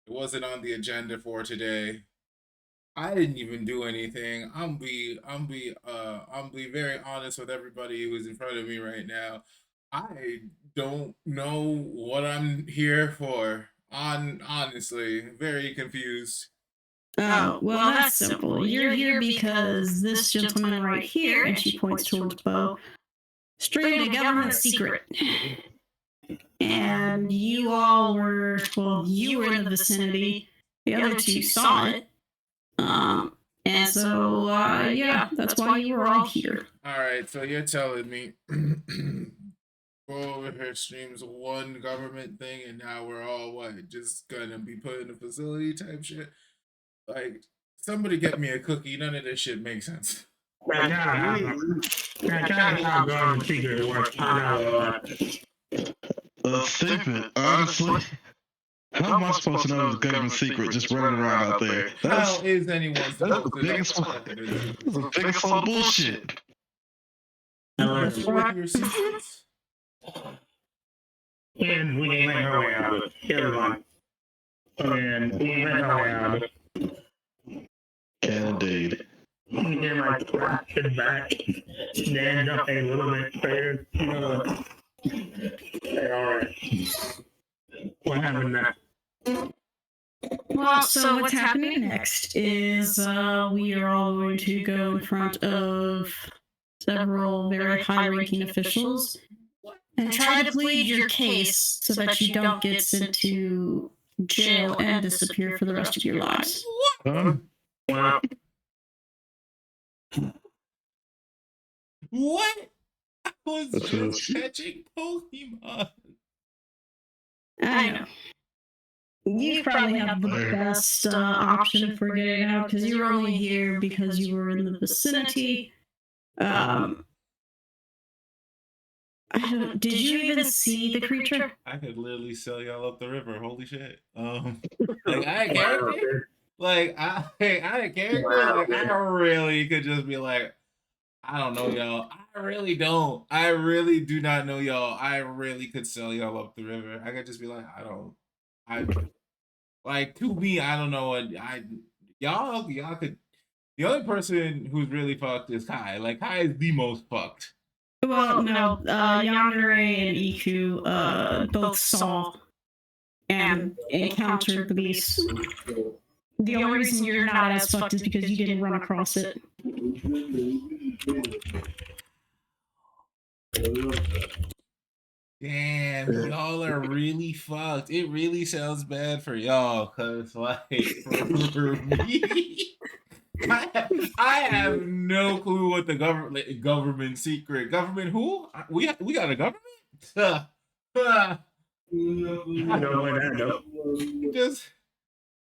It wasn't on the agenda for today. I didn't even do anything. I'm be very honest with everybody who's in front of me right now. I don't know what I'm here for. Honestly, very confused.
Oh, well, that's simple. You're here because this gentleman right here, and she points towards Bo, strayed a government secret. And you all were, well, you were in the vicinity. The other two saw it. And so, yeah, that's why you were all here.
All right, so you're telling me go over here streams one government thing, and now we're all what? Just gonna be put in a facility type shit? Like, somebody get me a cookie. None of this shit makes sense.
I kind of how government secret works.
A secret, honestly. How am I supposed to know the government secret just running around out there?
How is anyone
That's
supposed
the
to
biggest
know
one.
what it is?
That's the biggest one bullshit.
What's with your secrets?
And we can make our way out of it. Everyone. And we can make our way out of it.
Indeed.
We can like rock it back, stand up a little bit straighter. You know, say, all right. What happened now?
Well, so what's happening next is we are all going to go in front of several very high-ranking officials and try to plead your case so that you don't get sent to jail and disappear for the rest of your lives.
Well,
What? I was
That's
just
it.
catching Pokemon.
I know. You probably have the best option for getting out because you were only here because you were in the vicinity. Did you even see the creature?
I could literally sell y'all up the river. Holy shit. Like I had character. Like I had character. Like I really could just be like, I don't know y'all. I really don't. I really do not know y'all. I really could sell y'all up the river. I could just be like, I like to me, I don't know what y'all could. The only person who's really fucked is Kai. Like Kai is the most fucked.
Well, no. Yandere and Iku both saw and encountered the beast. The only reason you're not as fucked is because you didn't run across it.
Damn, y'all are really fucked. It really sounds bad for y'all, cause like for me, I have no clue what the government secret who we got a government. Just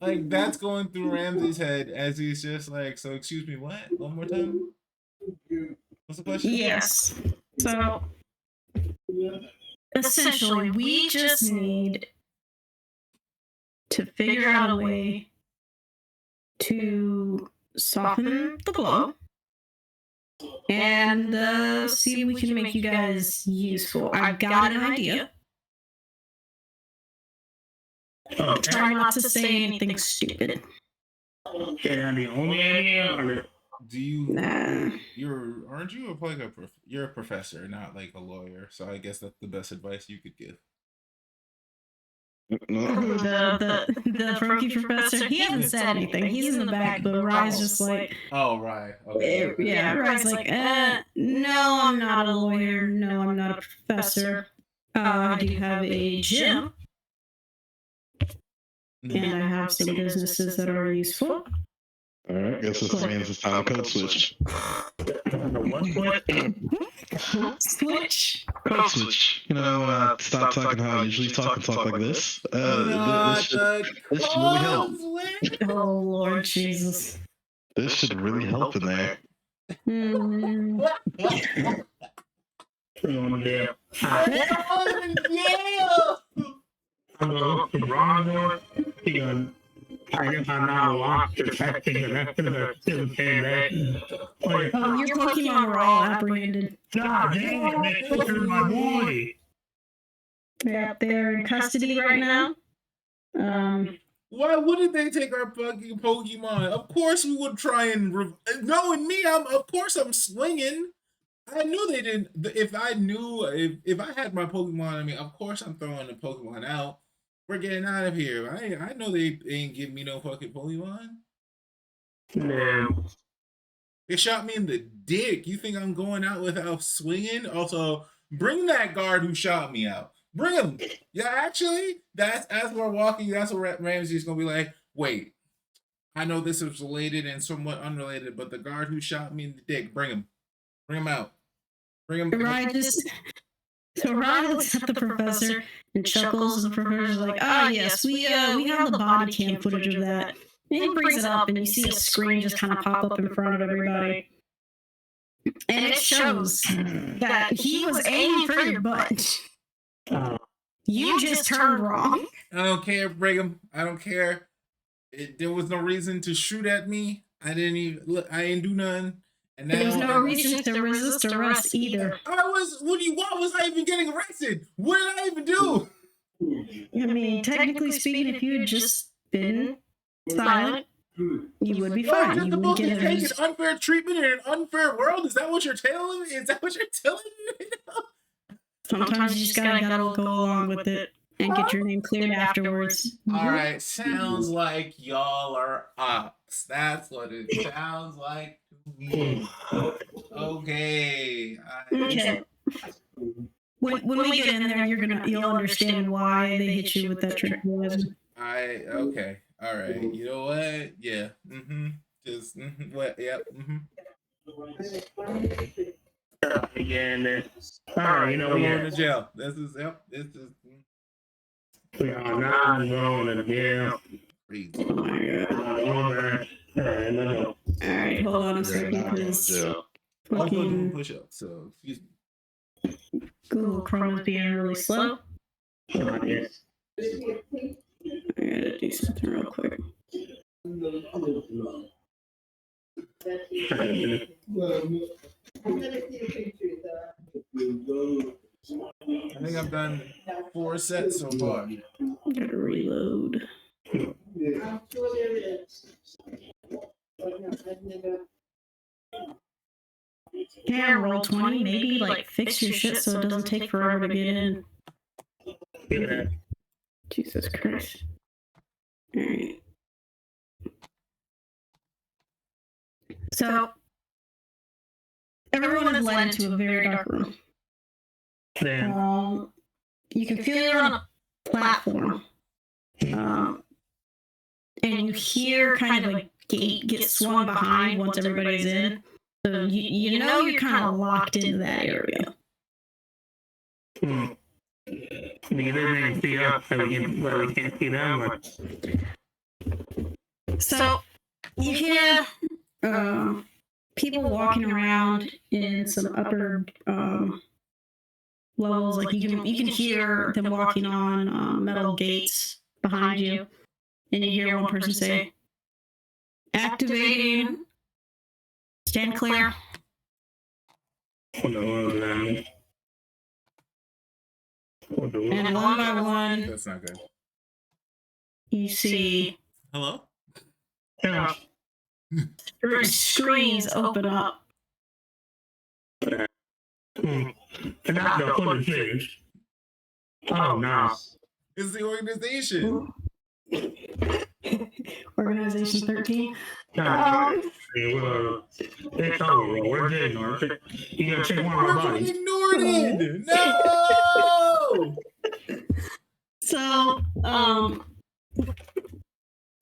like that's going through Ramsey's head as he's just like, so excuse me, what? One more time. What's the question?
Yes. So, essentially, we just need to figure out a way to soften the blow and see if we can make you guys useful. I've got an idea. Try not to say anything stupid.
And the only idea, or
Do you?
Nah.
Aren't you like you're a professor, not like a lawyer? So I guess that's the best advice you could give.
No.
The Frankie professor, he hasn't said anything. He's in the back, but Rye's just like,
Oh, right. Okay.
yeah, Rye's like, no, I'm not a lawyer. No, I'm not a professor. I do have a gym, and I have some businesses that are useful.
Alright, guess this means it's time to code switch.
Switch.
Code switch. You know, when I stop talking how I usually talk and talk like this. This should really help.
Oh, Lord Jesus.
This should really help in there.
Hmm.
I'm gonna look for the wrong door. I guess I'm not locked or texting the rest of the same day. Wait,
Oh, your Pokemon were all apprehended.
God damn it, they took my boy.
Yep, they're in custody right now.
Why wouldn't they take our fucking Pokemon? Of course we would try and knowing me, of course I'm swinging. I knew they didn't. If I knew, if I had my Pokemon, I mean, of course I'm throwing the Pokemon out. We're getting out of here. I know they ain't giving me no fucking Pokemon.
No.
They shot me in the dick. You think I'm going out without swinging? Also, bring that guard who shot me out. Bring him. Yeah, actually, that's as we're walking, that's what Ramsey's gonna be like. Wait, I know this is related and somewhat unrelated, but the guard who shot me in the dick, bring him. Bring him out. Bring him.
So Ryan looks at the professor and chuckles. The professor's like, yes, we have the body cam footage of that. And he brings it up, and you see a screen just kind of pop up in front of everybody. And it shows that he was aiming for your butt. You just turned wrong.
I don't care, Brigham. I don't care. There was no reason to shoot at me. I didn't do nothing. And now,
there was no reason to resist arrest either.
Why was I even getting arrested? What did I even do?
I mean, technically speaking, if you had just been silent, you would be fine.
Just supposed to take an unfair treatment in an unfair world? Is that what you're telling me? Is that what you're telling me?
Sometimes you just gotta go along with it and get your name cleared afterwards.
All right, sounds like y'all are ops. That's what it sounds like to me. Okay.
Okay. When we get in there, you'll understand why they hit you with that trick poison.
Okay. All right. You know what? Yeah. Just what? Yep.
Again, alright, you know,
we're
we
going to jail. This is.
We are not going to jail.
Crazy.
Oh my god. Alright, hold on a second. Fucking
Push up. So, excuse me.
Google Chrome is being really slow.
Yes.
I gotta do something real quick.
I think I've done 4 sets so far.
Gotta reload. Yeah, roll 20. Maybe like fix your shit so it doesn't take forever to get in. Jesus Christ. Alright. So, everyone is led into a very dark room. You can feel you're on a platform. And you hear kind of a gate get swung behind once everybody's in. So you know you're kind of locked into that area.
Because they can see us, so we can't see them.
So you hear people walking around in some upper levels. Like you can hear them walking on metal gates behind you, and you hear one person say, "Activating. Stand clear." And one by one,
That's not good.
you see
Hello?
screens open up.
And not the full things. Oh no.
It's the organization.
Organization 13.
It's over. We're getting it. You gotta take one of our
We're
bodies.
ignored it. No.
So,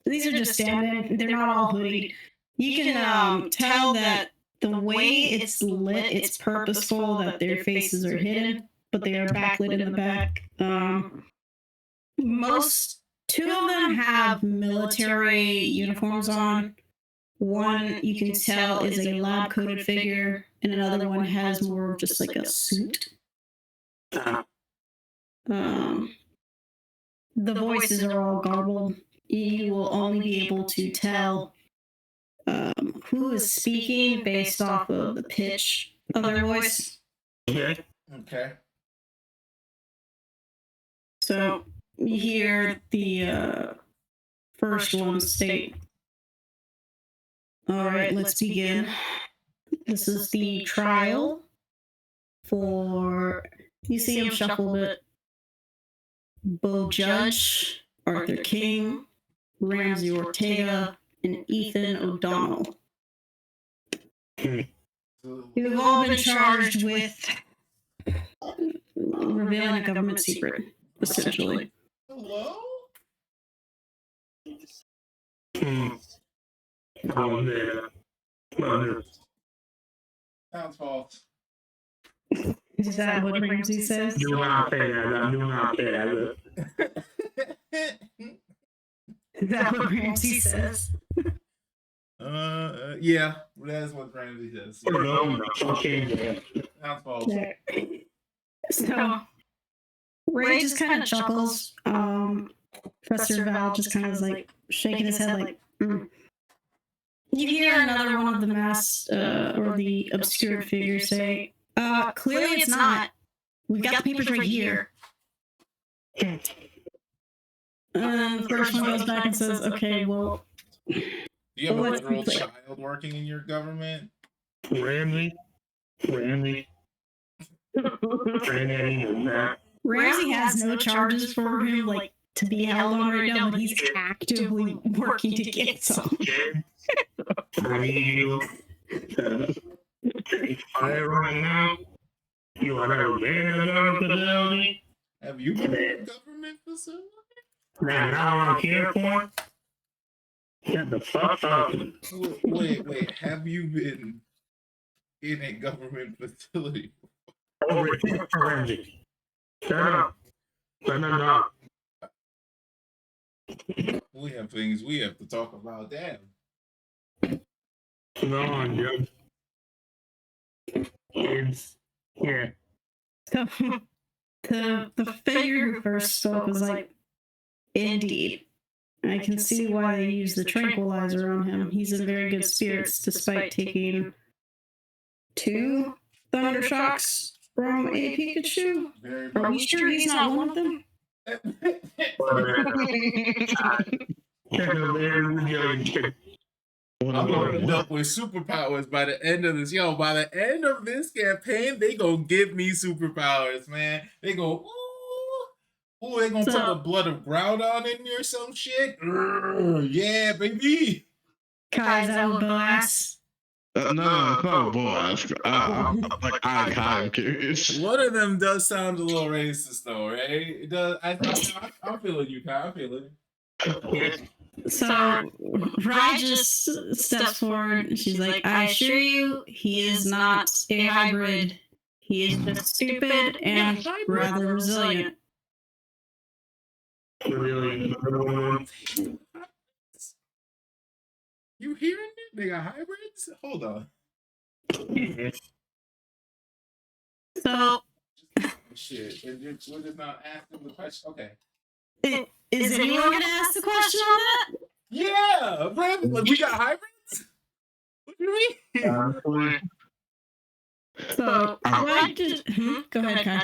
these are just stand-in. They're not all hoodied. You can tell that the way it's lit, it's purposeful that their faces are hidden, but they are backlit in the back. Two of them have military uniforms on. One, you can tell, is a lab-coated figure, and another one has more of just like a suit. The voices are all garbled. You will only be able to tell who is speaking based off of the pitch of their voice.
Okay.
Okay.
So you hear the first one state, "All right, let's begin. This is the trial for," you see him shuffle a bit, "Bo Judge, Arthur King, Ramsey Ortega, and Ethan O'Donnell. You've all been charged with revealing a government secret, essentially."
Hello?
Oh, yeah. Well,
Sounds false.
Is that what Ramsey says?
do not say that. Do not say that.
Is that what Ramsey says?
Yeah, that's what Ramsey says.
Okay.
Sounds false.
Okay. So Ray just kind of chuckles. Professor Val just kind of is like shaking his head, like, mm. You hear another one of the masked or the obscured figures say, "Clearly it's not. We've got the papers right here." And the first one goes back and says, "Okay, well."
Do you have a
Well, let's
literal
be clear.
child working in your government?
Ramsey. Ramsey
has no charges for him, like, to be held on right now, but he's actively working to get some.
I need you to take fire right now. You are never been in a government facility.
Have you been in a government facility?
Now I'm here for. Get the fuck up.
Wait. Have you been in a government facility?
Over here for Ramsey. Shut up. No.
We have things we have to talk about. Damn.
Go on, Judge. It's, yeah.
So the figure who first spoke was like, "Indeed. I can see why they use the tranquilizer on him. He's in very good spirits despite taking 2 thunder shocks from a Pikachu.
Very
Are we sure he's not one of them?"
I'm gonna end up with superpowers by the end of this. By the end of this campaign, they gonna give me superpowers, man. They go, ooh, they gonna put the blood of Groudon in me or some shit. Yeah, baby.
Kai's out Boas.
No, it's not boys. I'm curious.
One of them does sound a little racist, though, right? It does. I'm feeling you, Kai. I'm feeling it.
So Rai just steps forward and she's like, "I assure you, he is not a hybrid. He is just stupid and rather resilient."
You hearing it? They got hybrids? Hold on.
So
Shit. We're just not asking the question. Okay.
is anyone going to ask the question on that?
Yeah, Brandon, like, we got hybrids? What do you mean?
So Rai just go ahead, Kai.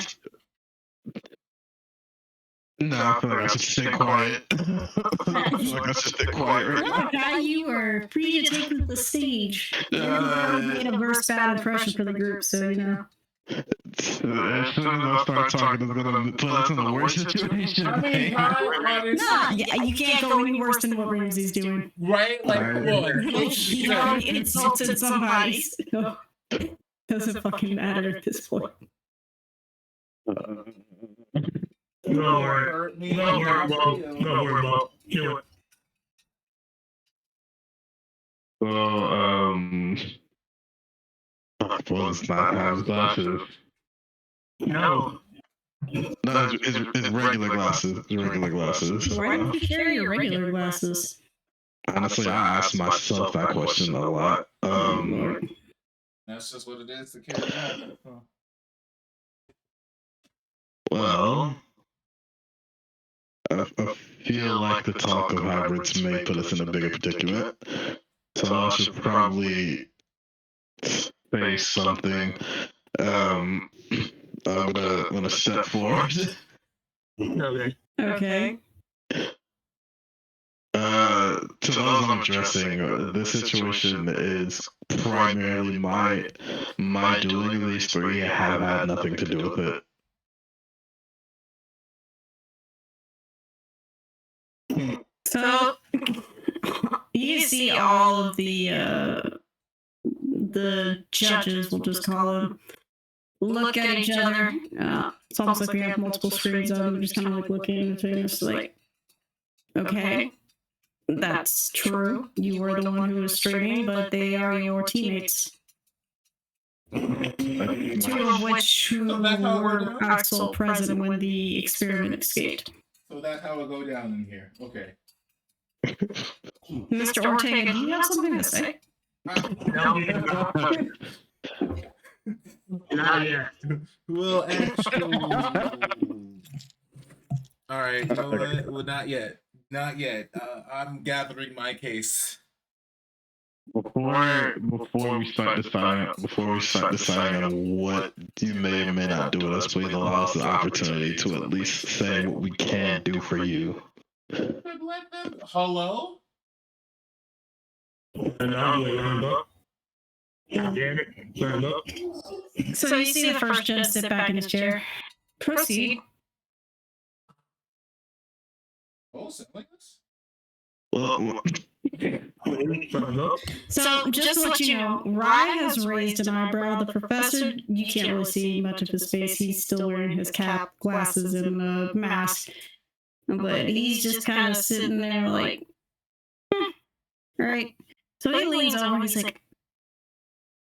No, I feel like I should stay quiet. I feel like I should stay quiet right now.
No, Kai, you are free to take the stage. You made a verse bad impression for the group, so you know.
As soon as I start talking, it's gonna put us in the worst situation.
I mean,
Nah, yeah, you can't go any worse than what Ramsey's doing.
right? Like, what?
He already insulted somebody. So doesn't fucking matter at this point.
No worry about it.
Well, it's not have glasses.
No.
No, it's regular glasses. It's regular glasses.
Why don't you carry your regular glasses?
Honestly, I ask myself that question a lot.
That's just what it is to carry on.
Well, I feel like the talk of hybrids may put us in a bigger predicament. So I should probably say something. I'm gonna step forward.
Okay.
Okay.
To those I'm addressing, this situation is primarily my dueling of these three have had nothing to do with it.
So you see all of the judges, we'll just call them, look at each other. It's almost like we have multiple screens on. They're just kind of like looking at us, like, okay, that's true. You were the one who was streaming, but they are your teammates. Two of which who were actual present when the experiment escaped.
So that's how it go down in here. Okay.
Mr. Ortega, do you have something to say?
No, not yet.
Well, actually. All right. You know what? Well, not yet. Not yet. I'm gathering my case.
Before we start deciding on what you may or may not do with us, please allow us the opportunity to at least say what we can do for you.
Hello?
So you see the first judge sit back in his chair. Proceed.
Oh, something like this?
Well,
So just to let you know, Rye has raised an eyebrow. The professor, you can't really see much of his face. He's still wearing his cap, glasses, and a mask. But he's just kind of sitting there like, all right. So he leans over and he's like,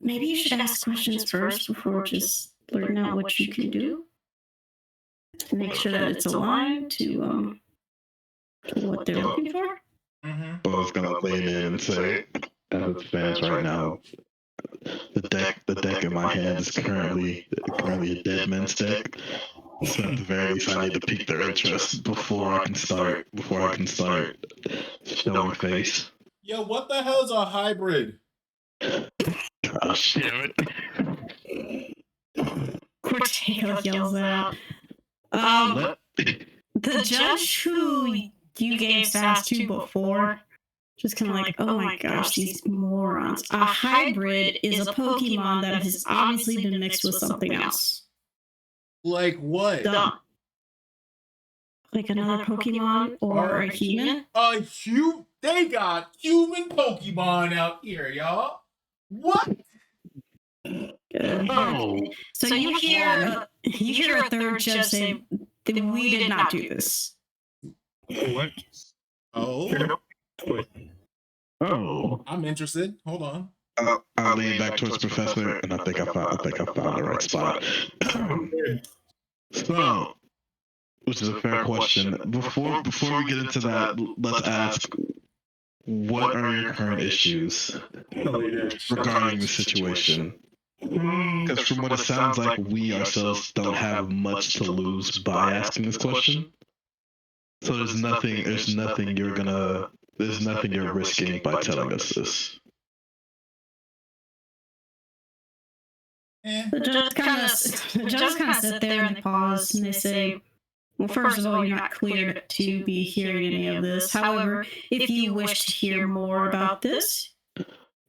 maybe you should ask questions first before just blurting out what you can do. Make sure that it's aligned to what they're looking for.
Mm-hmm.
I was gonna lean in and say, as it stands right now, the deck in my hand is currently a dead man's deck. So at the very least, I need to pique their interest before I can start showing face.
Yo, what the hell is a hybrid?
Gosh damn it!
Cortego yells out. The judge who you gave sass to before, just kind of like, oh my gosh, these morons. A hybrid is a Pokemon that has obviously been mixed with something else.
Like what?
Duh. Like another Pokemon or a human?
They got human Pokemon out here, y'all. What?
Oh,
So you hear a third judge say, we did not do this.
What?
Oh,
oh.
I'm interested. Hold on.
I lean back towards the professor, and I think I found the right spot. So, which is a fair question. Before we get into that, let's ask, what are your current issues regarding the situation? Because from what it sounds like, we ourselves don't have much to lose by asking this question. So there's nothing you're risking by telling us this.
The judge kind of sit there and they pause and they say, well, first of all, you're not cleared to be hearing any of this. However, if you wish to hear more about this,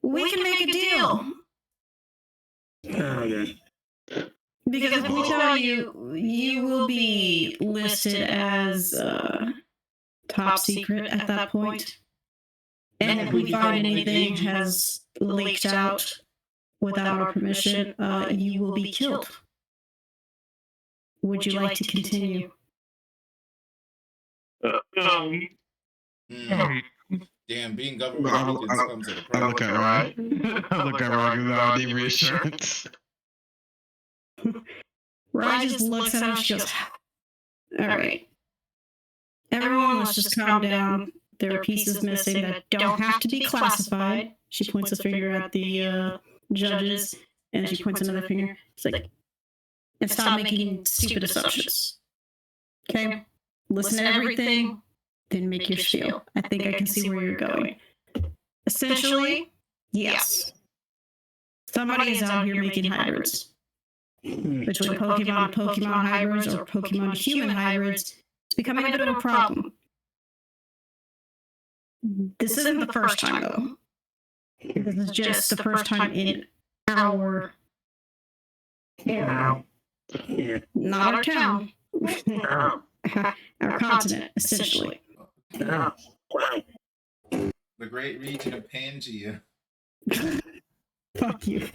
we can make a deal. Because if we tell you, you will be listed as top secret at that point. And if we find anything has leaked out without our permission, you will be killed. Would you like to continue?
Damn, being government agents comes at a price.
I look at Ryan. I look at Ryan without any reassurance.
Ryan just looks at him and she goes, all right. Everyone, let's just calm down. There are pieces missing that don't have to be classified. She points a finger at the judges, and she points another finger. It's like, and stop making stupid assumptions. Okay? Listen to everything, then make your spiel. I think I can see where you're going. Essentially, yes. Somebody is out here making hybrids. Between Pokemon and Pokemon hybrids or Pokemon to human hybrids, It's becoming a bit of a problem. This isn't the first time, though. This is just the first time in our area. Not our town. Our continent, essentially.
The great region of Pangea.
Fuck you.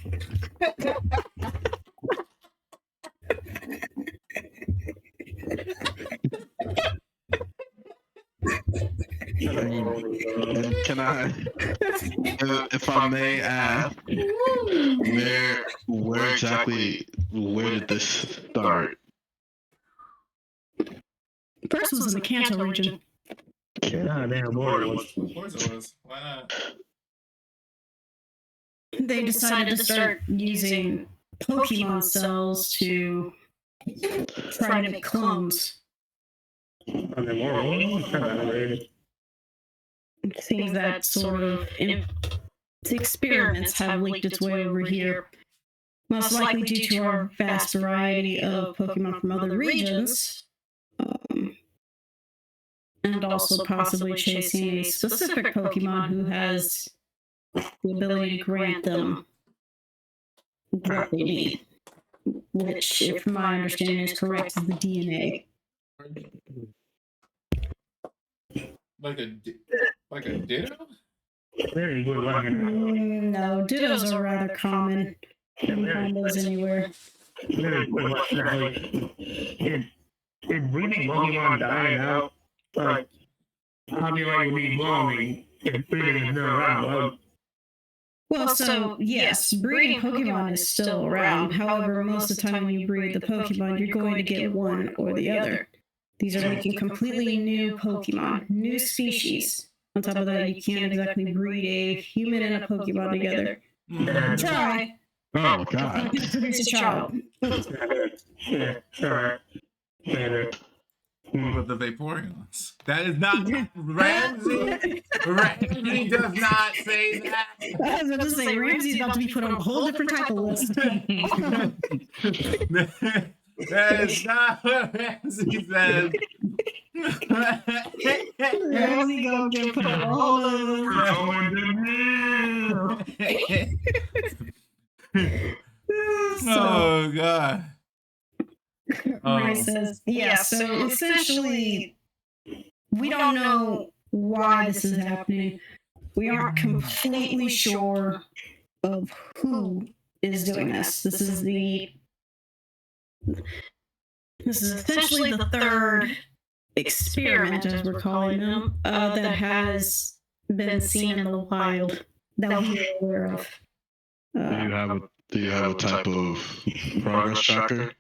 And can I, if I may ask, where exactly, where did this start?
First was in the Kanto region.
God damn, boy.
Of course it was. Why not?
They decided to start using Pokemon cells to try to make clones. It seems that sort of experiments have leaked its way over here. Most likely due to our vast variety of Pokemon from other regions. And also possibly chasing a specific Pokemon who has the ability to grant them what they need. Which, if my understanding is correct, is the DNA.
Like a ditto?
Very good one.
No, dittos are rather common. You can find those anywhere.
Very good one. Is breeding Pokemon dying out? Like, how do you like evolving if breeding is not around?
Well, so, yes, breeding Pokemon is still around. However, most of the time when you breed the Pokemon, you're going to get one or the other. These are making completely new Pokemon, new species. On top of that, you can't exactly breed a human and a Pokemon together. Try.
Oh, God.
Produce a child.
Yeah, sure. Better.
With the Vaporeons. That is not Ramsey. Ramsey does not say that.
I was about to say, Ramsey's about to be put on a whole different type of list.
That is not what Ramsey says.
Ramsey gonna get put on a whole
Oh, God.
Ray says, yeah, so essentially, we don't know why this is happening. We aren't completely sure of who is doing this. This is essentially the third experiment, as we're calling them, that has been seen in the wild that we're aware of.
Do you have a type of progress tracker?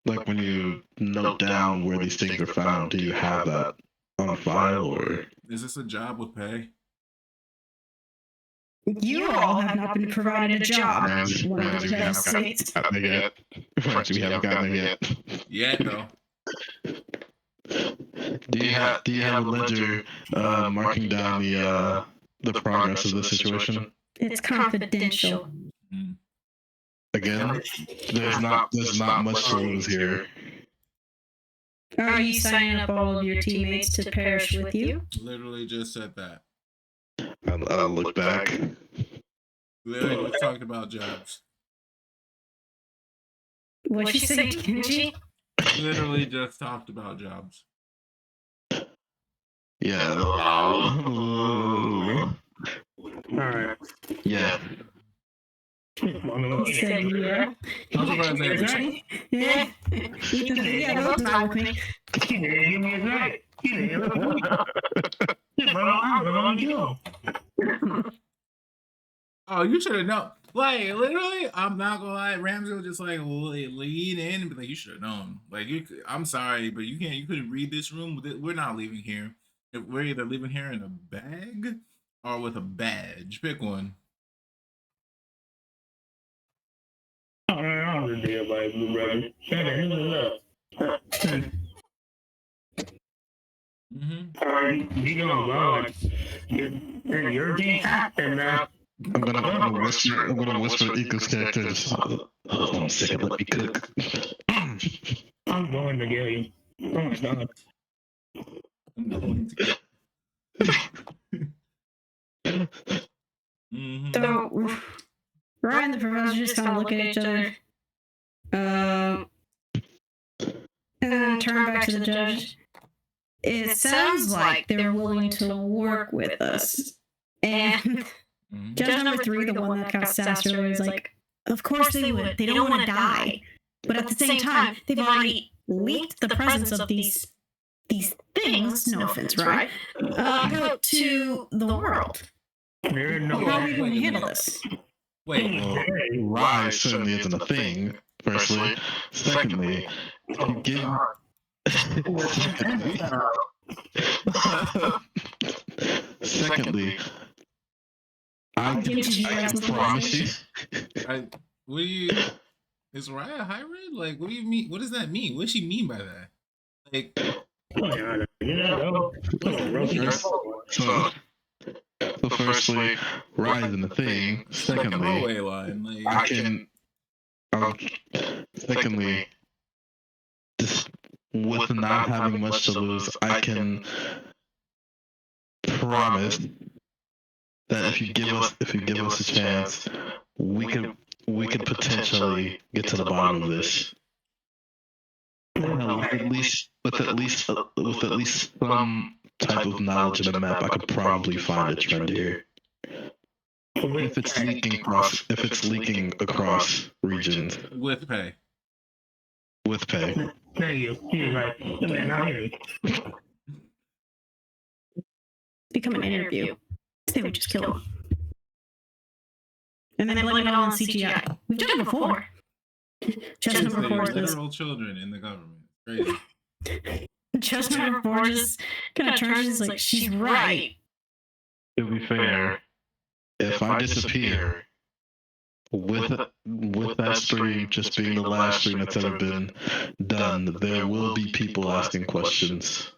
Like when you note down where these things are found, do you have that on file, or
is this a job with pay?
You all have not been provided a job.
Ramsey, we haven't gotten there yet. Ramsey, we haven't gotten there yet.
Yet, though.
Do you have a ledger marking down the progress of the situation?
It's confidential.
Again, there's not much to lose here.
Are you signing up all of your teammates to perish with you?
Literally just said that.
I'll look back.
Literally just talked about jobs.
What'd you say, Kenji?
Literally just talked about jobs.
Yeah.
Alright.
Yeah.
He said, yeah.
I'm surprised they ever changed.
Yeah. Yeah, those not with me.
He didn't give me a grade. He didn't give me a grade.
Oh, you should have known. Like, literally, I'm not gonna lie. Ramsey will just like lean in and be like, "You should have known." Like, I'm sorry, but you can't. You couldn't read this room. We're not leaving here. We're either leaving here in a bag or with a badge. Pick one.
I don't know the deal by Blue Brother. You know, bro. And your team, and
I'm gonna whisper Eco's character. I'm sick of let me cook.
I'm going to get you. Oh my god.
I'm going to get. Mhm.
So, Ryan and the professor just kind of look at each other. And then turn back to the judge. It sounds like they're willing to work with us. And
Mhm.
judge number 3, the one that got sassed earlier, is like, of course they would. They don't want to die. But at the same time, they've already leaked the presence of these things, no offense, right? Out to the world.
There is no
How are we going to
Wait a
handle
minute.
this?
Wait.
Well, rise certainly isn't a thing. Firstly, secondly, if you give. Secondly, I can promise you.
What do you? Is Raya a hybrid? Like, what do you mean? What does that mean? What does she mean by that? Like,
So firstly, rise isn't a thing. Secondly,
throwaway line. Like,
I can. Secondly, just with not having much to lose, I can promise that if you give us a chance, we could potentially get to the bottom of this. At least with at least some type of knowledge of the map, I could probably find a trend here. If it's leaking across regions
with pay.
with pay.
Thank you. You're right. Man, I hear you.
Become an interview. They would just kill him. And then blame it all on CGI. We've done it before. Judge number 4 is
literal children in the government. Crazy.
Judge number 4 just kind of turns like, she's right.
To be fair, if I disappear with that stream just being the last stream that's ever been done, there will be people asking questions.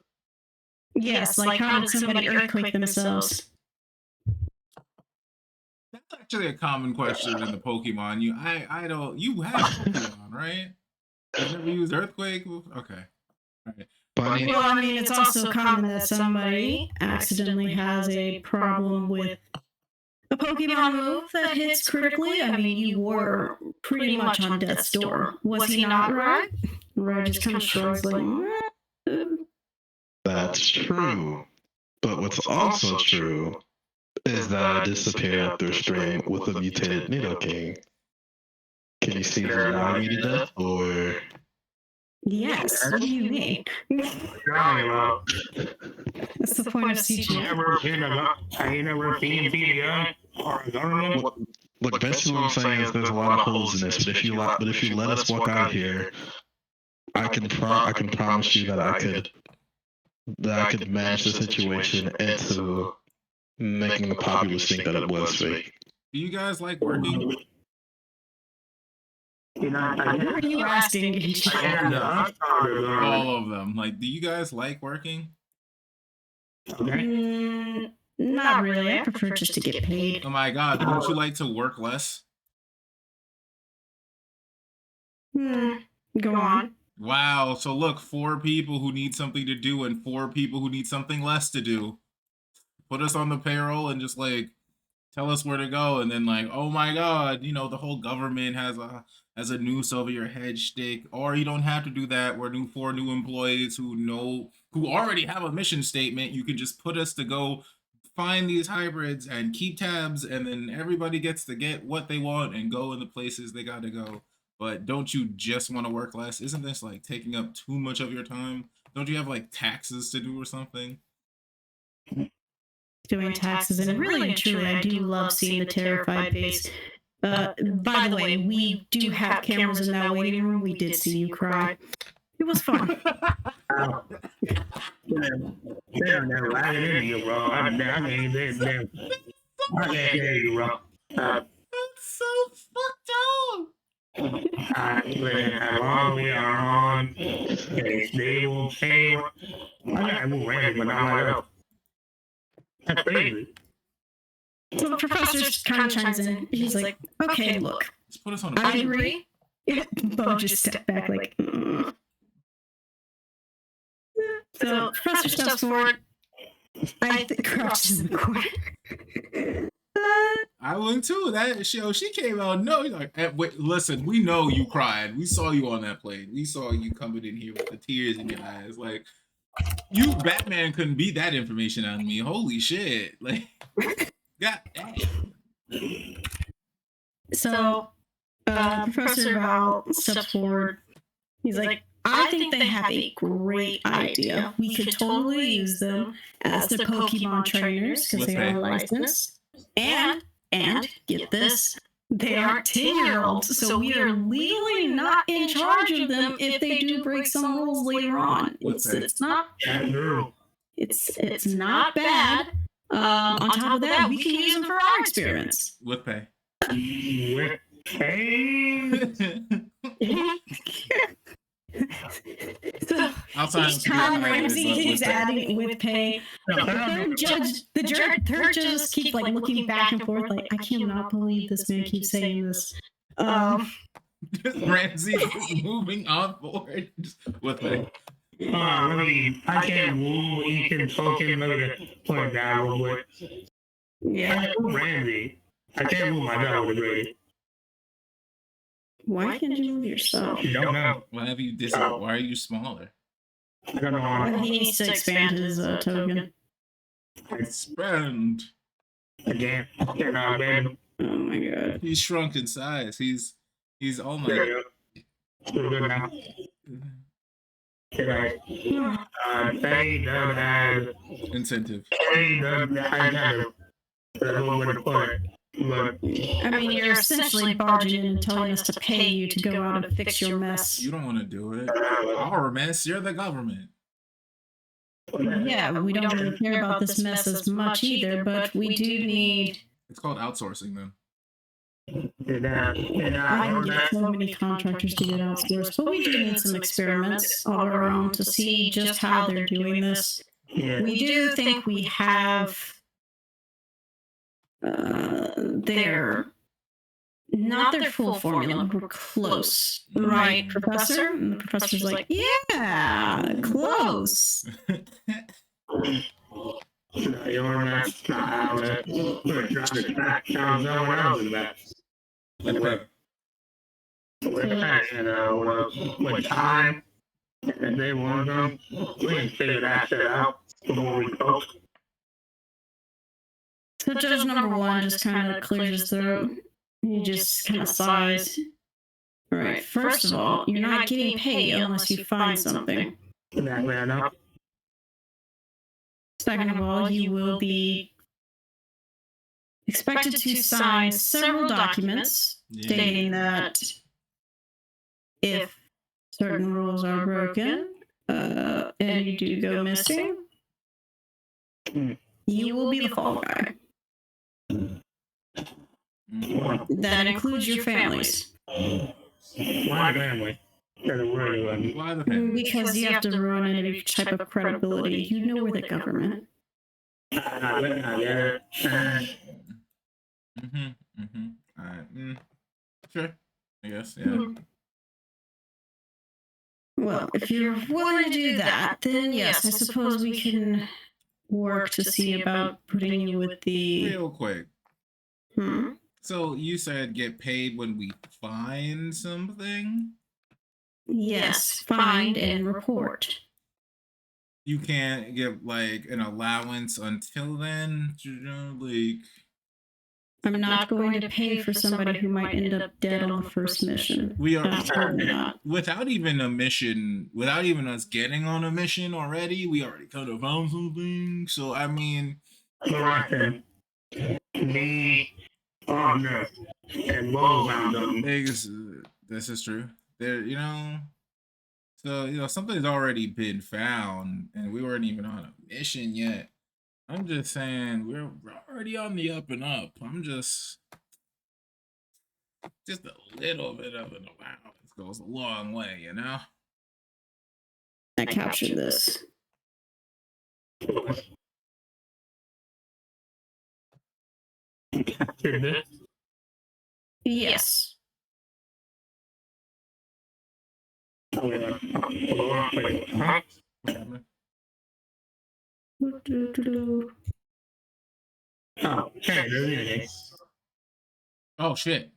Yes, like how did somebody earthquake themselves?
That's actually a common question in the Pokemon. You have Pokemon, right? You've never used Earthquake? Okay. All right.
Bunny,
Well, I mean, it's also common that somebody accidentally has a problem with a Pokemon move that hits critically. I mean, you were pretty much on death's door. Was he not, right? Right, just kind of shrugs like,
that's true. But what's also true is that I disappeared after a stream with a mutated Nidoking. Can you see the now me to death, or?
yes, what do you mean? That's the point of CGI.
I ain't never seen CGI or a government.
Look, basically what I'm saying is there's a lot of holes in this, but if you let us walk out here, I can promise you that I could manage the situation into making the populace think that it was fake.
Do you guys like working?
You know,
What are you asking?
All of them. Like, do you guys like working?
Not really. I prefer just to get paid.
Oh my god, don't you like to work less?
Go on.
Wow, so look, 4 people who need something to do and 4 people who need something less to do. Put us on the payroll and just like tell us where to go, and then like, oh my god, you know, the whole government has a noose over your head shtick. Or you don't have to do that. We're 4 new employees who already have a mission statement. You can just put us to go find these hybrids and keep tabs, and then everybody gets to get what they want and go in the places they gotta go. But don't you just want to work less? Isn't this like taking up too much of your time? Don't you have like taxes to do or something?
Doing taxes, and really and truly, I do love seeing the terrified face. By the way, we do have cameras in that waiting room. We did see you cry. It was fun.
They're lagging into you, bro. I can't hear you, bro.
That's so fucked up.
As long as we are on a stable pay, I gotta move ready, but not right up. That's crazy.
So the professor kind of chimes in. He's like, okay, look,
Just put us on
I
a
agree. Bo just stepped back like, So Professor steps forward. I think crouches in the corner.
I would too. That she came out. No, like, wait, listen, we know you cried. We saw you on that plane. We saw you coming in here with the tears in your eyes. Like, you, Batman, couldn't beat that information on me. Holy shit! Like, god damn.
So, Professor Val steps forward. He's like, I think they have a great idea. We could totally use them as the Pokemon trainers because they are licensed. And get this, they aren't 10-year-olds, so we are legally not in charge of them if they do break some rules later on. It's not it's not bad. On top of that, we can use them for our experiments.
With pay.
With pay?
So
Outside
each time Ramsey keeps adding with pay, the third judge just keeps like looking back and forth, like I cannot believe this man keeps saying this.
Ramsey is moving on forward. With pay.
I can't woo Ethan token. Let me just point down real quick.
Yeah.
Ramsey. I can't move myself with Grady.
Why can't you move yourself?
Don't know.
Why have you why are you smaller?
I don't know.
He needs to expand his token.
Expand.
Again. Cannot abandon.
Oh my god.
He's shrunk in size. He's oh my.
There you go. We're good now. Right. They don't have
Incentive.
They don't have Look,
I mean, you're essentially barging in and telling us to pay you to go out and fix your mess.
You don't want to do it. Our mess. You're the government.
Yeah, we don't really care about this mess as much either, but we do need...
It's called outsourcing, then.
I can get so many contractors to get outsourced, but we do need some experiments all our own to see just how they're doing this. We do think we have their not their full formula. We're close, right, Professor? And the professor's like, yeah, close.
You're not how we're trying to track down someone else's back. With time, and they want them, we can figure that shit out before we go.
So judge number one just kind of clears his throat. He just kind of sighs. All right, first of all, you're not getting paid unless you find something. Second of all, you will be expected to sign several documents stating that if certain rules are broken and you do go missing, you will be the fall guy. That includes your families.
Why family?
Why the family?
Because you have to run any type of credibility. You know we're the government.
Alright. Sure. I guess. Yeah.
Well, if you're willing to do that, then yes, I suppose we can work to see about putting you with the...
Real quick. So you said get paid when we find something?
Yes, find and report.
You can't get like an allowance until then? You know, like...
I'm not going to pay for somebody who might end up dead on the first mission.
We are
not.
Without even a mission, without even us getting on a mission already, we already kind of found something. So I mean,
me, Arthur, and Bo found them.
This is true. There, you know. So you know something's already been found, and we weren't even on a mission yet. I'm just saying we're already on the up and up. I'm just a little bit of an allowance goes a long way, you know.
I captured this. Yes.
Oh, hey, there's anything.
Oh shit.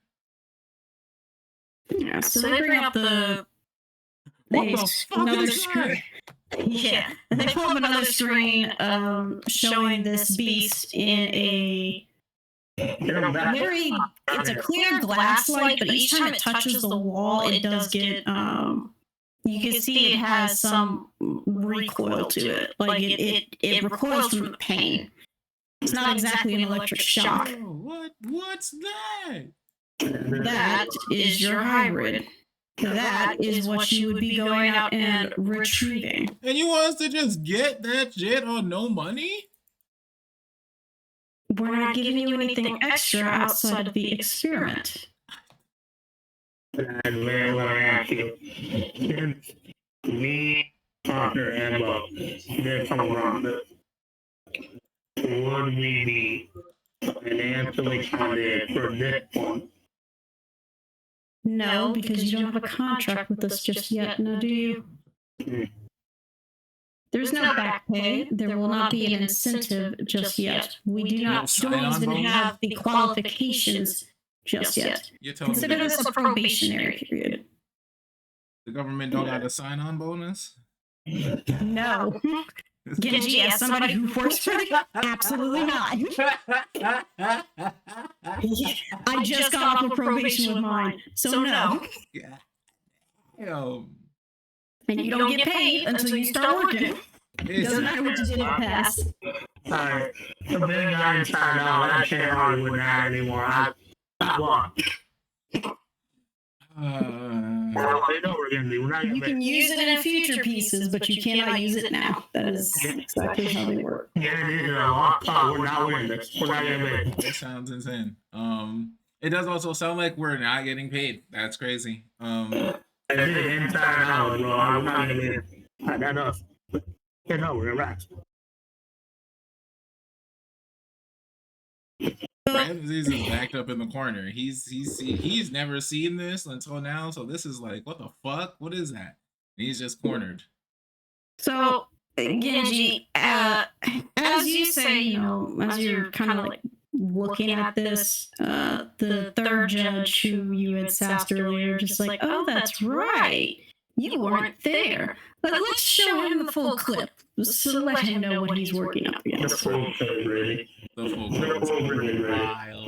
Yeah, so they bring up
What the fuck
another
is
screen. Yeah, they pull up another screen showing this beast in a very. It's a clear glass light, but each time it touches the wall, it does get you can see it has some recoil to it. Like it recoils from the pain. It's not exactly an electric shock.
Oh, what's that?
That is your hybrid. That is what you would be going out and retrieving.
And you want us to just get that shit on no money?
We're not giving you anything extra outside of the experiment.
And man, what I ask you, can me, Parker, and Bob, they're come around it, would we be financially funded for this one?
No, because you don't have a contract with us just yet, now do you? There's no back pay. There will not be an incentive just yet. We do not don't even have the qualifications just yet.
You're telling me
Consider this a probationary period.
the government don't got a sign-on bonus?
No. Genji, as somebody who works for them, absolutely not. I just got off of probation with mine, so no.
Yo,
And you don't get paid until you start working. Doesn't matter what you did in the past.
Alright, the big guy signed out, I can't argue with that anymore, I won. Well, they know we're gonna do, we're not gonna
You can use it in future pieces, but you cannot use it now. That is exactly how they work.
Yeah, it is a lost cause, we're not winning this, we're not gonna win.
that sounds insane. It does also sound like we're not getting paid. That's crazy.
I did it inside out, bro, I'm not gonna win. I got enough. You know, we're rats.
Ramses is backed up in the corner. He's never seen this until now, so this is like, what the fuck? What is that? And he's just cornered.
So, Genji, as you say, you know, as you're kind of like looking at this, the third judge who you had sassed earlier, just like, oh, that's right. You weren't there. But let's show him the full clip so let him know what he's working up
The
against.
full thing, really.
The full
The
clip is
full really, really.
wild.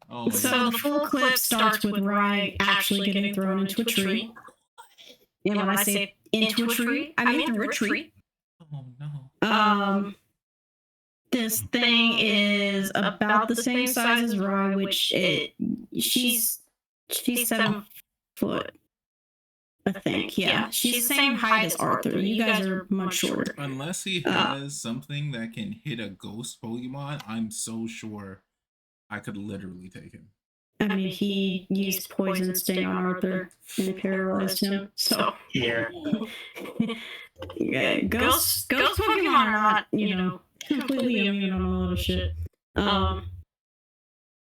Oh my
So
god.
the full clip starts with Rye actually getting thrown into a tree. And when I say into a tree, I mean through a tree.
Oh no.
This thing is about the same size as Rye, which she's 7 foot, I think. Yeah, she's the same height as Arthur. You guys are much shorter.
Unless he has something that can hit a ghost Pokemon, I'm so sure I could literally take him.
I mean, he used poison sting on Arthur and it paralyzed him. So
Yeah.
yeah, ghost Pokemon are not, you know, completely immune on a lot of shit.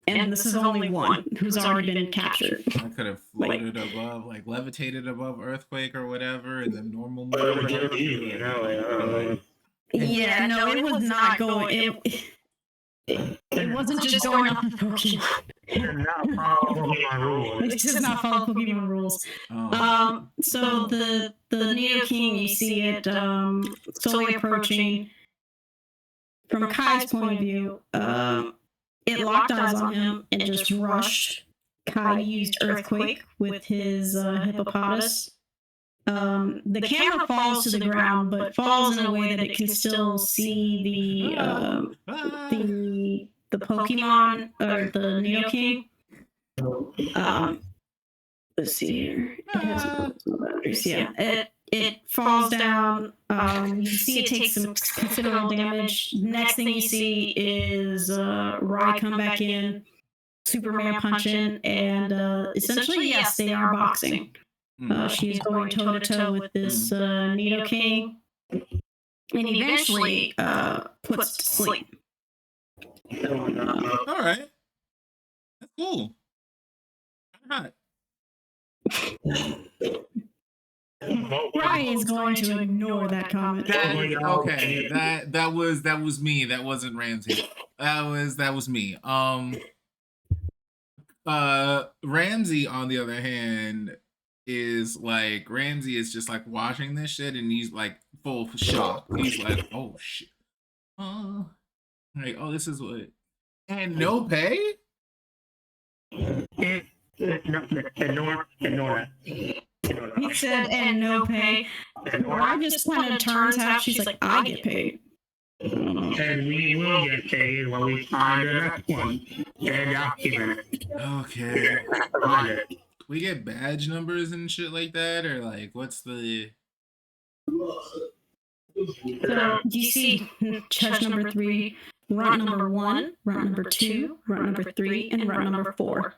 And this is only one who's already been captured.
I could have floated above, like levitated above Earthquake or whatever, and then normal mode.
Yeah, no, it was not going. It wasn't just going off of Pokemon. It's just not follow Pokemon rules. So the Neo King, you see it slowly approaching. From Kai's point of view, it locked eyes on him and just rushed. Kai used Earthquake with his hippopotamus. The camera falls to the ground, but falls in a way that it can still see the Pokemon or the Neo King. Let's see here. It has boundaries. Yeah, it falls down. You see it takes some considerable damage. Next thing you see is Rai come back in, Superman punch in, and essentially, yes, they are boxing. She's going toe to toe with this Nido King, and eventually puts to sleep.
All right, that's cool. All right.
Ryan's going to ignore that comment.
Okay, that was me. That wasn't Ramsey. That was me. Ramsey, on the other hand, is like Ramsey is just like watching this shit and he's like full of shock. He's like, oh shit. Like, oh, this is what, and no pay?
Ignore that.
He said, and no pay. Ryan just kind of turns out, she's like, I get paid.
And we will get paid when we find the next one. And document it.
Okay.
Find it.
We get badge numbers and shit like that, or like, what's the?
So you see judge number 3, runt number 1, runt number 2, runt number 3, and runt number 4.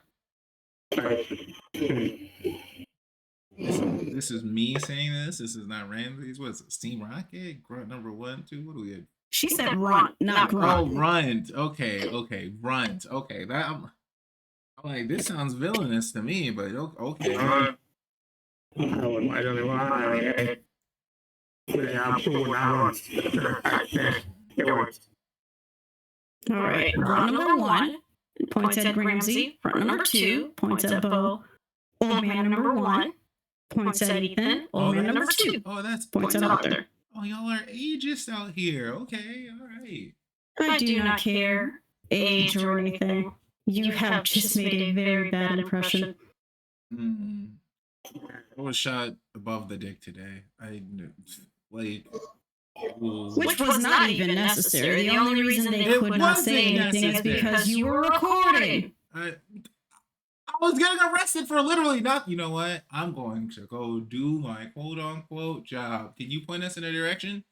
This is me saying this. This is not Ramsey's. What's it? Steam Rocket? Grunt number 1, 2. What do we have?
She said runt, not grunt.
Oh, runt. Okay, runt. Okay, that I'm like, this sounds villainous to me, but okay.
I don't know why.
All right, runt number 1 points at Ramsey. Runt number 2 points at Bo. Old man number 1 points at Ethan. Old man number 2
Oh, that's
points at Arthur.
Oh, y'all are ageist out here. Okay, all right.
I do not care age or anything. You have just made a very bad impression.
I was shot above the dick today. I like.
Which was not even necessary. The only reason they could not say anything is because you were recording.
I was getting arrested for literally not. You know what? I'm going to go do my quote unquote job. Can you point us in a direction?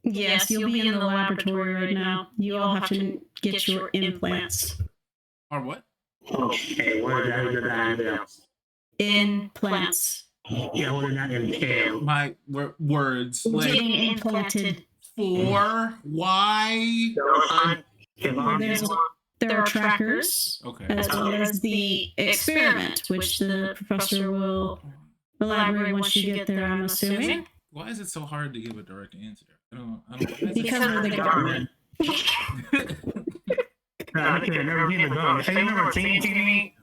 Yes, you'll be in the laboratory right now. You all have to get your implants.
Or what?
Okay, what does that entail?
Implants.
Yeah, what does that entail?
My words. Like,
Getting implanted.
for why?
There are trackers,
Okay.
as well as the experiment, which the professor will elaborate once you get there, I'm assuming.
Why is it so hard to give a direct answer? I don't
Because we're the government.
I can't never seen the gun. Have you never seen TV?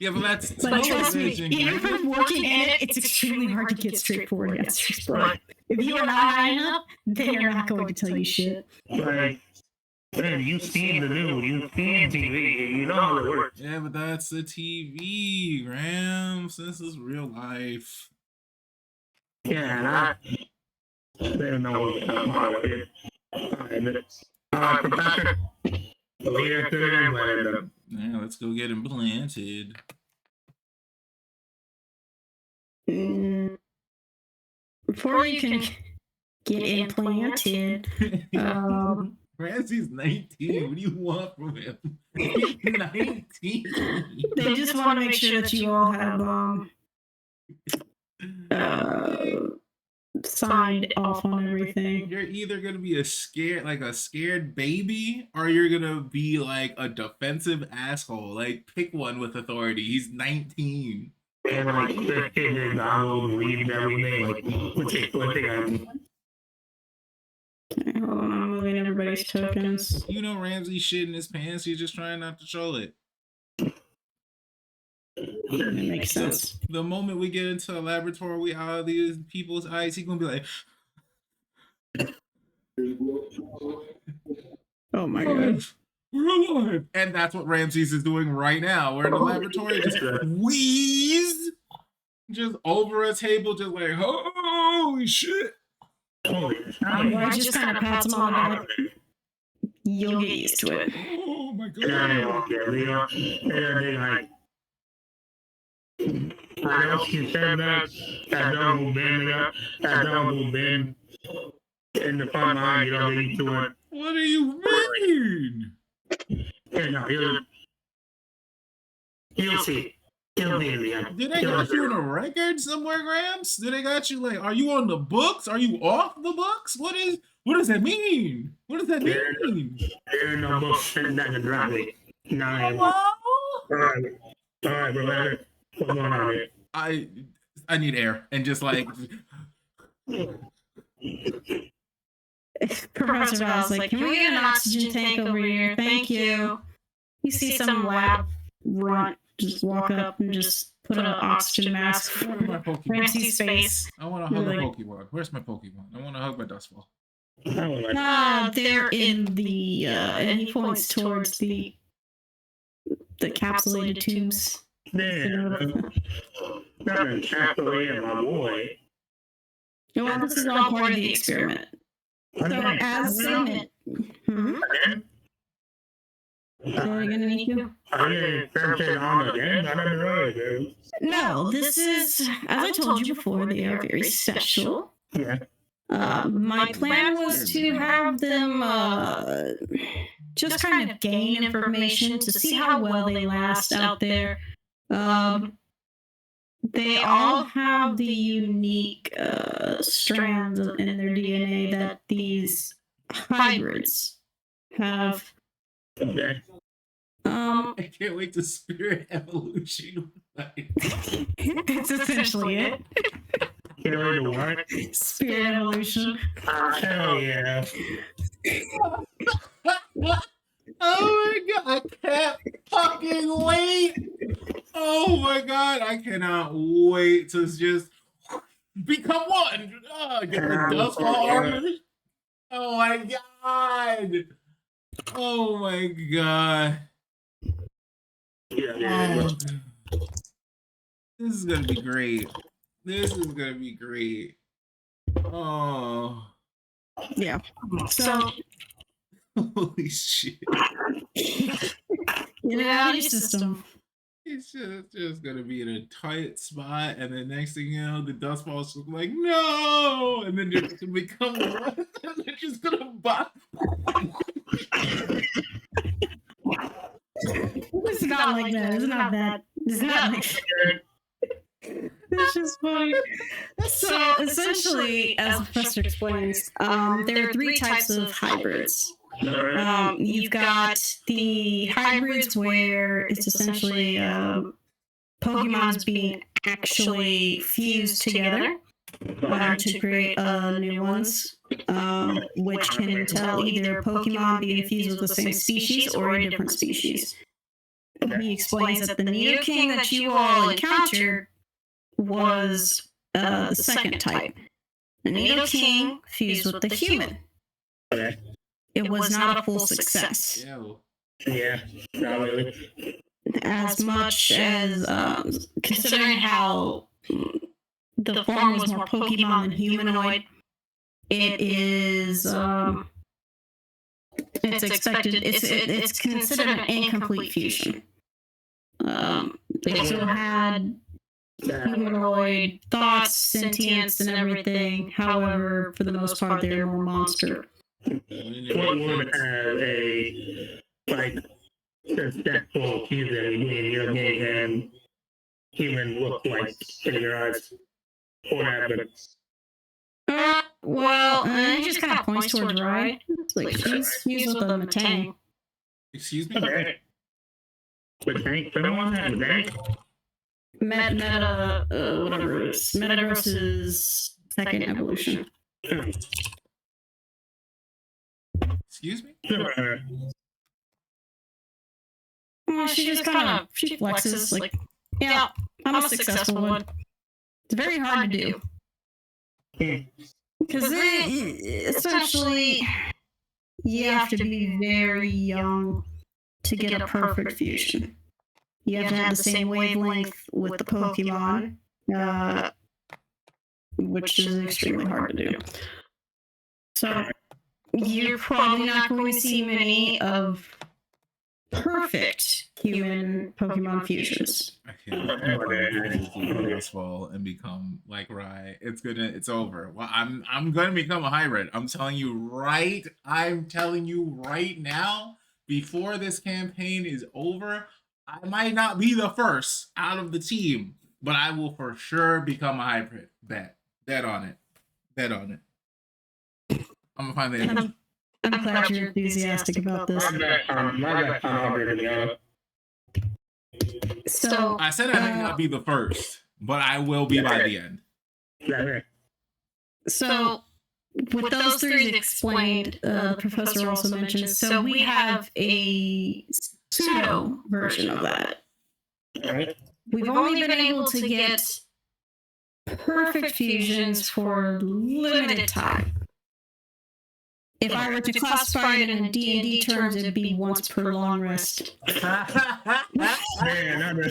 Yeah, but that's
But trust me,
television.
even from working in it, it's extremely hard to get straightforward answers, bro. If you are not high enough, then you're not going to tell you shit.
Like, man, you've seen the news, you've seen TV, you know how it works.
Yeah, but that's the TV, Rams. This is real life.
Yeah, and I don't know what's about it. 5 minutes. Professor, the leader to the implanted.
Yeah, let's go get implanted.
Before you can get implanted,
Ramsey's 19. What do you want from him? He's 19.
they just want to make sure that you all have signed off on everything.
You're either gonna be a scared baby, or you're gonna be like a defensive asshole. Like, pick one with authority. He's 19.
And like, the kid is download, reading everything, like, what they
Okay, hold on, I'm moving everybody's tokens.
You know Ramsey shit in his pants. He's just trying not to show it.
That makes sense.
The moment we get into a laboratory, we out of these people's eyes, he's gonna be like,
Oh my god.
we're alive. And that's what Ramses is doing right now. We're in the laboratory, just wheeze, just over a table, just like, holy shit.
I just kind of pats him on the back. You'll get used to it.
Oh my god.
I know she said that, that dog will bend up, that dog will bend in the front line, you know, they used to it.
What do you mean?
Yeah, no, you'll see. He'll be in the end.
Did they got you on a record somewhere, Gramps? Did they got you like, are you on the books? Are you off the books? What does that mean? What does that mean?
There are no books sitting down the driveway. No,
Hello?
Alright, bro. What's going on here?
I need air and just like
Professor Val's like, can we get an oxygen tank over here? Thank you. You see some lab runt just walk up and just put an oxygen mask
Where's my
on
Pokemon?
Francie's face.
I want to hug a
Like-
Pokemon. Where's my Pokemon? I want to hug my Dustfall.
I would like
They're in the and he points towards the capsulated tubes.
damn. Nothing encapsulated my boy.
Well, this is all part of the experiment. So as Signet,
Are you experimenting on again? I don't know again.
no, this is, as I told you before, they are very special.
Yeah.
My plan was to have them just kind of gain information to see how well they last out there. They all have the unique strands in their DNA that these hybrids have.
Okay.
I can't wait to spirit evolution.
It's essentially it.
Can't wait to what?
Spirit evolution.
Hell yeah.
Oh my god, I can't fucking wait. Oh my god, I cannot wait to just become one. Get the Dustfall armor. Oh my god. Oh my god.
Yeah.
Oh. This is gonna be great. This is gonna be great. Oh.
Yeah. So,
Holy shit.
get it out of your system.
It's just gonna be in a tight spot, and then next thing you know, the Dustfall's just like, no! And then they're just gonna become one, and they're just gonna buy.
It's not like that. It's not that. It's not like It's just funny. So essentially, as the professor explains, there are three types of hybrids. You've got the hybrids where it's essentially Pokemon's being actually fused together to create new ones, which can tell either Pokemon being fused with the same species or a different species. He explains that the Nidoking that you all encountered was the second type. The Nidoking fused with the human.
Okay.
It was not a full success.
Ew.
Yeah. Not really.
As much as considering how the form was more Pokemon than humanoid, it is it's expected. It's considered an incomplete fusion. They still had humanoid thoughts, sentience, and everything. However, for the most part, they're more monster.
What would have a successful fusion between your game and human look like in your eyes? What happens?
Well, he just kind of points towards Rye. It's like she's fused with a Metang.
Excuse me?
Okay. But thank someone had that.
Whatever it is. Metagross's second evolution.
Excuse me?
Well, she just kind of she flexes like, yeah, I'm a successful one. It's very hard to do because essentially you have to be very young to get a perfect fusion. You have to have the same wavelength with the Pokemon, which is extremely hard to do. So you're probably not going to see many of perfect human Pokemon fusions.
I can't Dustfall and become like Rye. It's over. Well, I'm gonna become a hybrid. I'm telling you right now, before this campaign is over, I might not be the first out of the team, but I will for sure become a hybrid. Bet on it. I'm gonna find the image.
I'm glad you're enthusiastic about this.
My bad, to be honest.
So
I said I may not be the first, but I will be by the end.
So, with those three explained, the professor also mentions, so we have a pseudo version of that.
Right?
We've only been able to get perfect fusions for limited time. If I were to classify it in D&D terms, it'd be once per long rest.
Man, another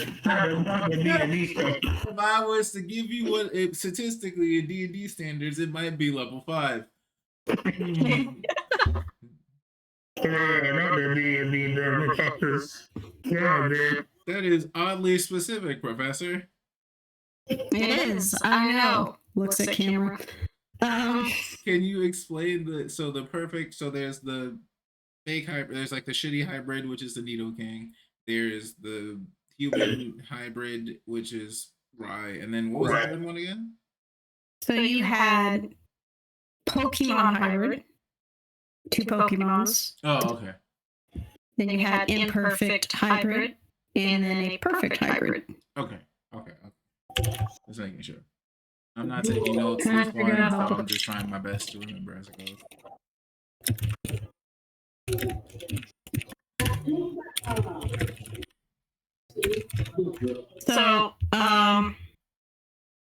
D&D stuff.
If I was to give you what statistically in D&D standards, it might be level 5.
Another D&D Texas. Yeah, man.
That is oddly specific, Professor.
It is, I know. Looks at camera.
Can you explain there's the fake hybrid, there's like the shitty hybrid, which is the Nido King. There's the human hybrid, which is Rye. And then what was the other one again?
So you had Pokemon hybrid, 2 Pokemons.
Oh, okay.
Then you had imperfect hybrid, and then a perfect hybrid.
Okay. Just making sure. I'm not taking notes
Trying
this
to
far,
figure out
so
how-
I'm just trying my best to remember as it goes.
So,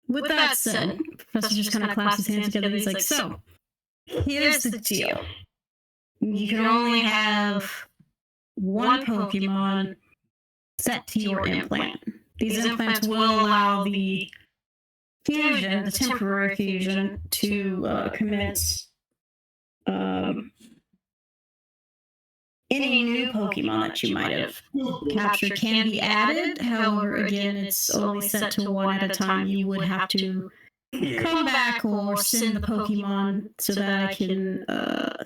with that said, Professor just kind of claps his hands together. He's like, so, here's the deal. You can only have one Pokemon set to your implant. These implants will allow the fusion, the temporary fusion, to commence. Any new Pokemon that you might have captured can be added. However, again, it's only set to one at a time. You would have to come back or send the Pokemon so that I can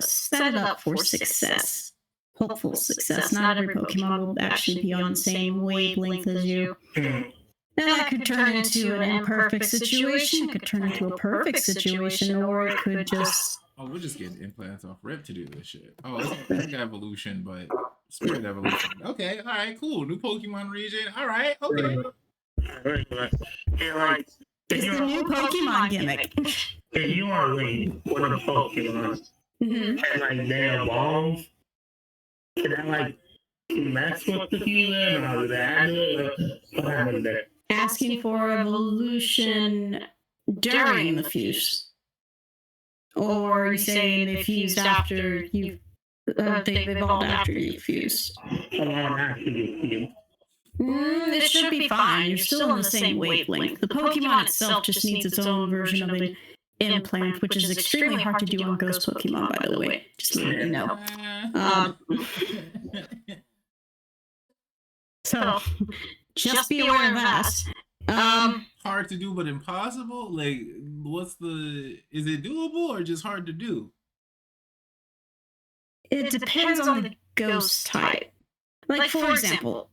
set it up for success. Hopeful success. Not every Pokemon will actually be on the same wavelength as you. And that could turn into an imperfect situation, it could turn into a perfect situation, or it could just...
Oh, we're just getting implants off rip to do this shit. Oh, it's like evolution, but spirit evolution. Okay, all right, cool. New Pokemon region. All right, okay.
It's the new Pokemon gimmick.
If you are like one of the Pokemon and like they evolve, can I like mess with the fusion or that? What happened there?
Asking for evolution during the fuse. Or you say they fused after you, they've evolved after you fused. It should be fine. You're still on the same wavelength. The Pokemon itself just needs its own version of an implant, which is extremely hard to do on Ghost Pokemon, by the way. Just letting you know. So, just be aware of that.
Hard to do, but impossible? Like, is it doable or just hard to do?
It depends on the ghost type. Like, for example,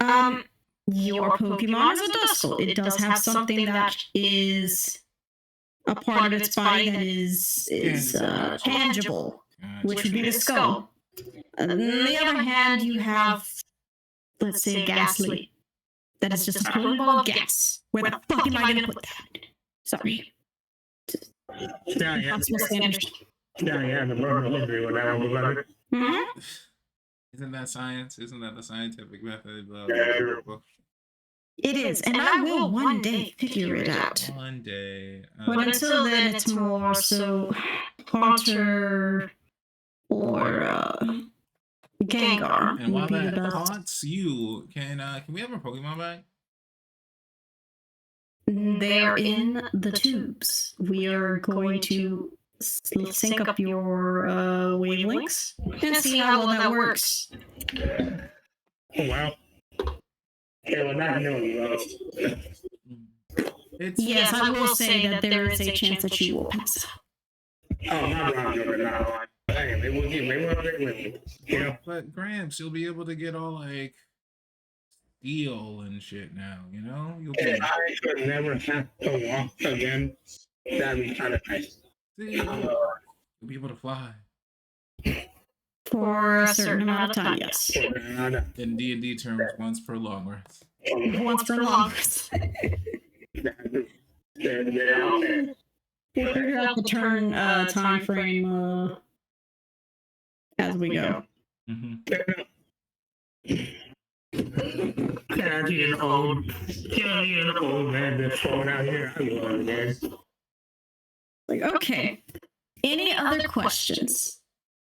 your Pokemon is a Duskull. It does have something that is a part of its body that is tangible, which would be the skull. On the other hand, you have, let's say, Ghastly. That is just a cone ball of gas. Where the fuck am I going to put that? Sorry.
Yeah,
Possible standards.
the Roman history when I was learning.
Mm-hmm.
Isn't that science? Isn't that the scientific method?
It is, and I will one day figure it out.
One day.
But until then, it's more so Haunter or Gengar.
And while
would be the
that
best.
haunts you, can we have our Pokemon back?
They are in the tubes. We are going to sync up your wavelengths and see how well that works.
Oh, wow. Yeah, well, not knowing,
Yes, I will say that there is a chance that you will pass out.
Oh, not wrong, no. Damn, it was you. They were already with me. You know?
But Gramps, you'll be able to get all like steel and shit now, you know? You'll be,
If I could never have to walk again, that'd be kind of nice.
see, you'll be able to fly.
For a certain amount of time, yes.
In D&D terms, once per long rest.
Once for long. We'll figure out the turn time frame as we go.
Can't be an old man that's falling out here. I love this.
Like, okay. Any other questions?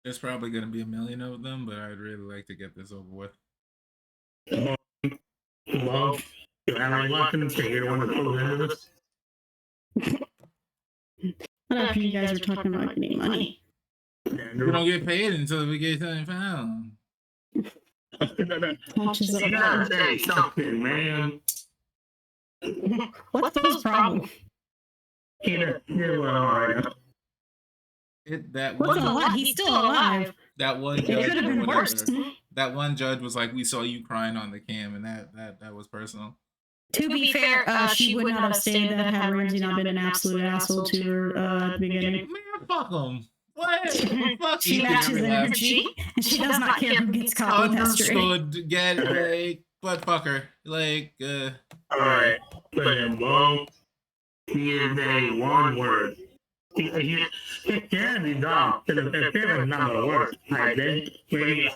There's probably going to be a million of them, but I'd really like to get this over with.
Well, you have any weapons? So you don't want to close into this?
I don't know if you guys were talking about getting money.
We don't get paid until we get something found.
You gotta say something, man.
What's the problem? What's alive? He's still alive.
That one
It
judge,
could have been
or
worse.
whatever, that one judge was like, "We saw you crying on the cam," and that was personal.
To be fair, she would not have stated that had Ramsey not been an absolute asshole to her at the beginning.
Man, fuck him. What? Fuck
She
you,
matches
Cameron Lab.
energy, and she does not care who gets caught with history.
Understood. Get like, but fuck her. Like,
Alright, but then, well, he is a one word. It can be done. If it was not a word, I think we.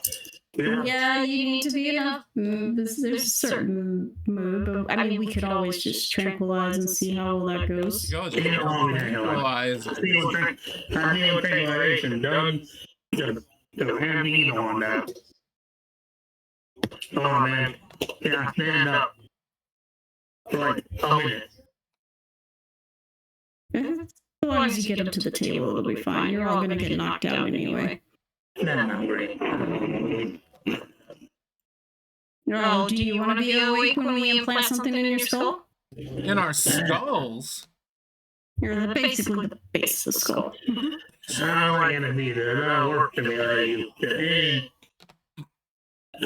Yeah, you need to be enough. There's a certain move, but I mean, we could always just tranquilize and see how well that goes.
y'all just realize.
I think tranquilization done. The hand on that. Oh man. Yeah, stand up. For like a minute.
As long as you get them to the table, it'll be fine. You're all going to get knocked out anyway.
That's not great.
Oh, do you want to be awake when we implant something in your skull?
In our skulls.
You're basically the base of the skull.
I'm not gonna be there. That'll work to me like you.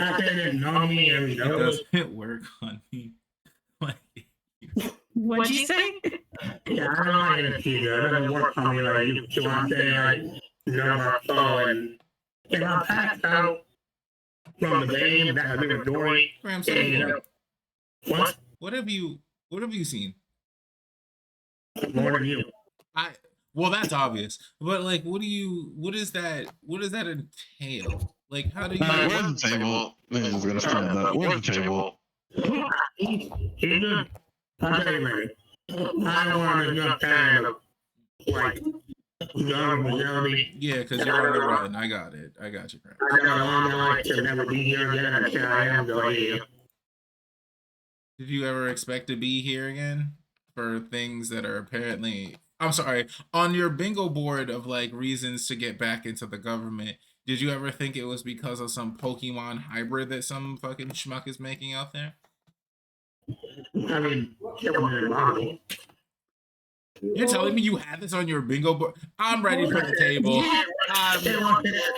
I said it on me every
It
day.
doesn't work on me. Like,
What'd you say?
Yeah, I'm not gonna see that. It doesn't work on me like you. So I'm saying like, never saw and I passed out from the game that I've been doing.
Grams,
And, you know, what?
what have you seen?
More than you.
Well, that's obvious. But like, what does that entail? Like, how do you?
Where's the table? Man, just gonna start that. Where's the table?
He's good. I'll tell you later. I don't want enough time to, like, young majority.
Yeah, because you're on the run. I got it. I got you, Grams.
I got a long life to never be here again until I am going here.
Did you ever expect to be here again for things that are apparently? I'm sorry. On your bingo board of like reasons to get back into the government, did you ever think it was because of some Pokemon hybrid that some fucking schmuck is making out there?
I mean, it wasn't wrong.
You're telling me you had this on your bingo board? I'm ready for the table.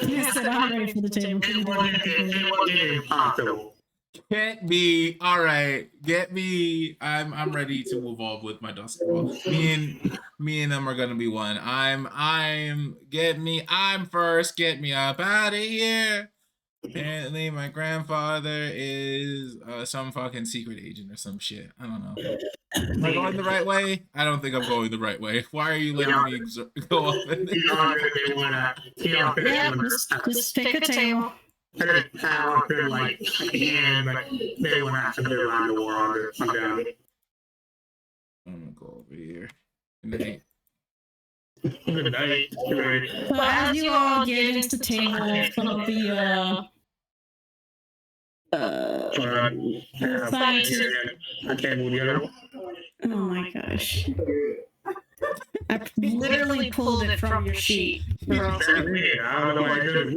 You said I'm ready for the table.
It wasn't impossible.
Get me, all right. Get me. I'm ready to evolve with my Duskball. Me and them are gonna be one. I'm first. Get me up out of here. Apparently, my grandfather is some fucking secret agent or some shit. I don't know. Am I going the right way? I don't think I'm going the right way. Why are you letting me go off in this?
Yeah, just pick a table.
I didn't have to like again, but they went out to the around the world. I'm down.
I'm gonna go over here. Good night.
Good night.
So as you all get into the table, some of the scientists.
I can't move the other one.
Oh my gosh. I literally pulled it from your sheet.
I don't know why I did.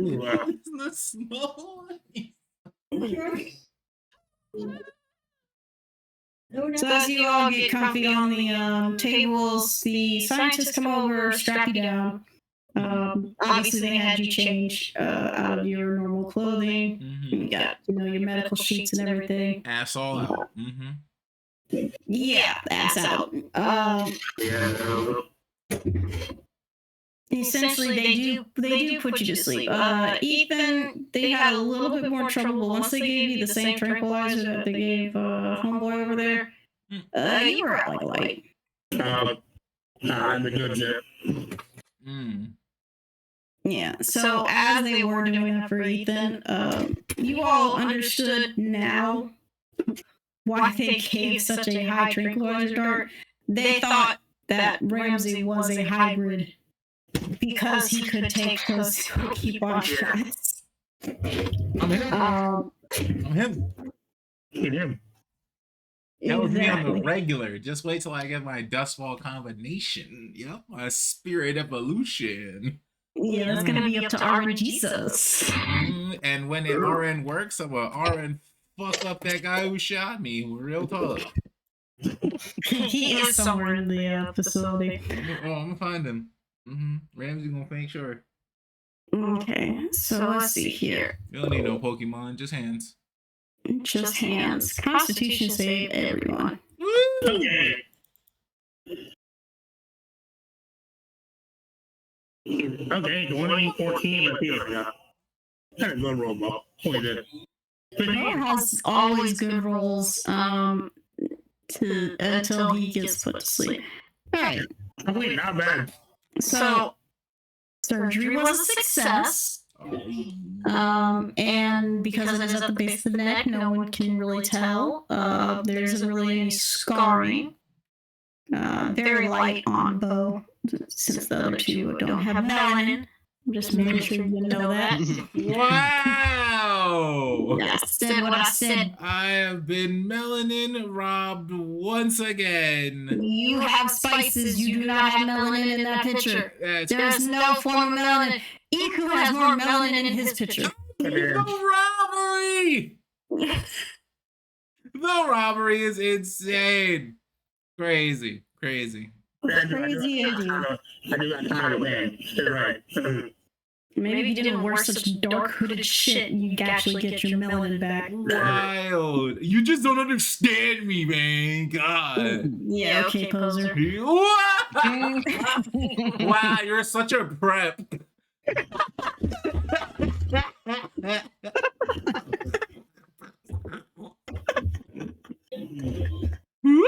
The small
So as you all get comfy on the tables, the scientists come over, strap you down. Obviously, they had you change out of your normal clothing. You got, your medical sheets and everything.
Ass all out.
Yeah, ass out. essentially they do put you to sleep. Ethan, they had a little bit more trouble, but once they gave you the same tranquilizer that they gave homeboy over there, you were out like a light.
I'm a good zip.
Yeah. So as they were doing that for Ethan, you all understood now why they gave such a high tranquilizer dart. They thought that Ramsey was a hybrid because he could take those keep-on shots.
I'm him.
Get him.
That was me on the regular. Just wait till I get my Dustfall combination. Yep, my spirit evolution.
Yeah, that's gonna be up to RN Jesus.
And when it RN works, I'm gonna RN fuck up that guy who shot me. Real talk.
He is somewhere in the facility.
Oh, I'm gonna find him. Ramsey gonna make sure.
Okay, so let's see here.
You don't need no Pokemon, just hands.
Just hands. Constitution save everyone.
Okay. Okay, 2014, I feel like that. Had a good roll, Bo. Boy, did.
Bo has always good rolls until he gets put to sleep. Alright.
Wait, not bad.
So surgery was a success. And because it is at the base of the neck, no one can really tell. There isn't really any scarring. Very light on Bo, since the other two don't have melanin. I'm just making sure you know that.
Wow!
I said what I said.
I have been melanin robbed once again.
You have spices. You do not have melanin in that picture. There's no form of melanin. Iku has more melanin in his picture.
The robbery! The robbery is insane. Crazy.
Crazy idea.
I do that kind of way. You're right.
Maybe if you didn't wear such dark hooded shit, you'd actually get your melanin back.
Wild. You just don't understand me, man. God.
Yeah, okay, poser.
Wow, you're such a prep.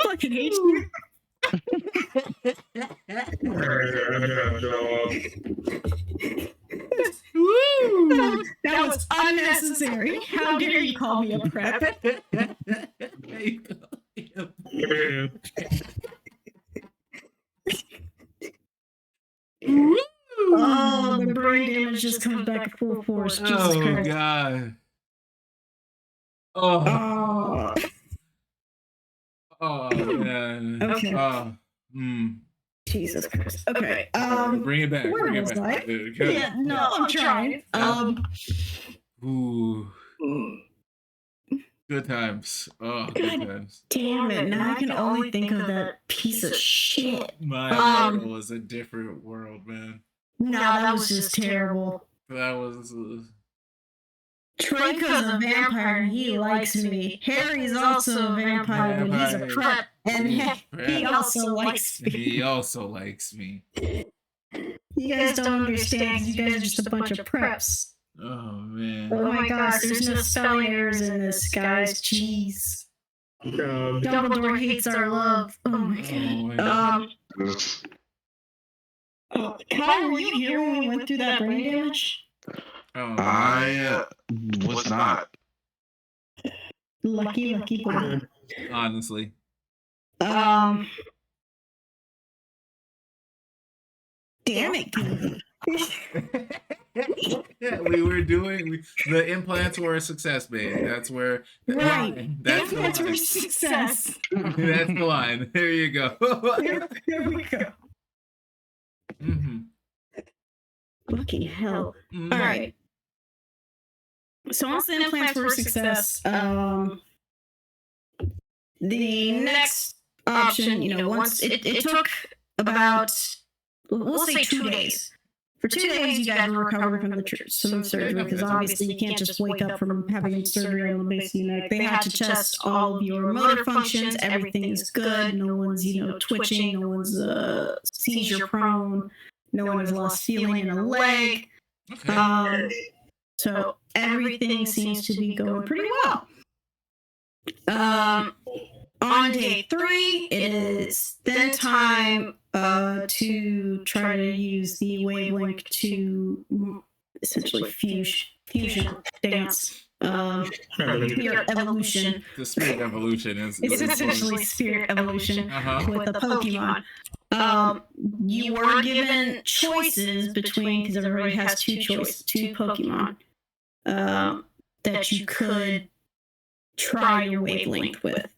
Fucking hate you. That was unnecessary. How dare you call me a prep? Oh, the brain damage just comes back at full force. Jesus Christ.
God. Oh man.
Okay.
Hmm.
Jesus Christ. Okay.
Bring it back.
Where
Bring it
was
back.
I? Yeah, no, I'm trying.
Ooh. Good times. Oh, good times.
Damn it! Now I can only think of that piece of shit.
My world was a different world, man.
No, that was just terrible.
That was.
Draco's a vampire and he likes me. Harry's also a vampire, but he's a prep, and he also likes me.
He also likes me.
You guys don't understand, 'cause you guys are just a bunch of preps.
Oh man.
Oh my gosh, there's no spelling errors in this, guys. Jeez. Dumbledore hates our love. Oh my god. Kyle, were you here when we went through that brain damage?
Oh,
I was not.
Lucky boy.
honestly.
Damn it.
We were doing the implants were a success, man. That's where
Right.
That's the
Implants were a
line.
success.
That's the line. There you go.
Here we go. Fucking hell.
Mhm.
All right. So once the implants were a success, the next option, once it took about, we'll say 2 days. For 2 days, you guys were recovering from some surgery, because obviously you can't just wake up from having surgery on the base of your neck. They had to test all of your motor functions. Everything is good. No one's, twitching. No one's seizure prone. No one has lost feeling in a leg.
Okay.
So everything seems to be going pretty well. On day 3, it is then time to try to use the wavelength to essentially fusion dance. Spirit evolution.
The spirit evolution is.
It's essentially spirit evolution with a Pokemon. You were given choices between, because everybody has two Pokemon that you could try your wavelength with.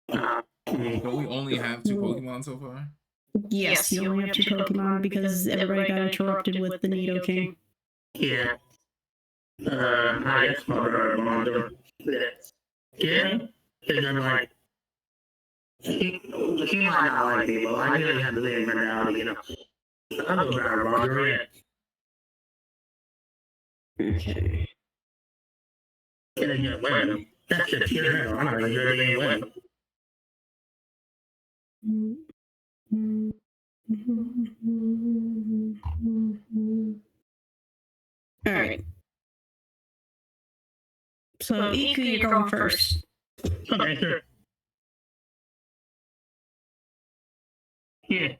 But we only have 2 Pokemon so far.
Yes, you only have 2 Pokemon because everybody got interrupted with the Nidoking.
Yeah. I guess my brother Mondo. Yeah. And then like he might not like me, but I really have the same mentality, you know. I know about Roger yet.
Okay.
And then you win. That's just here. I'm not really good at win.
All right. So, Iku, you're going first.
Okay, sure. Yeah.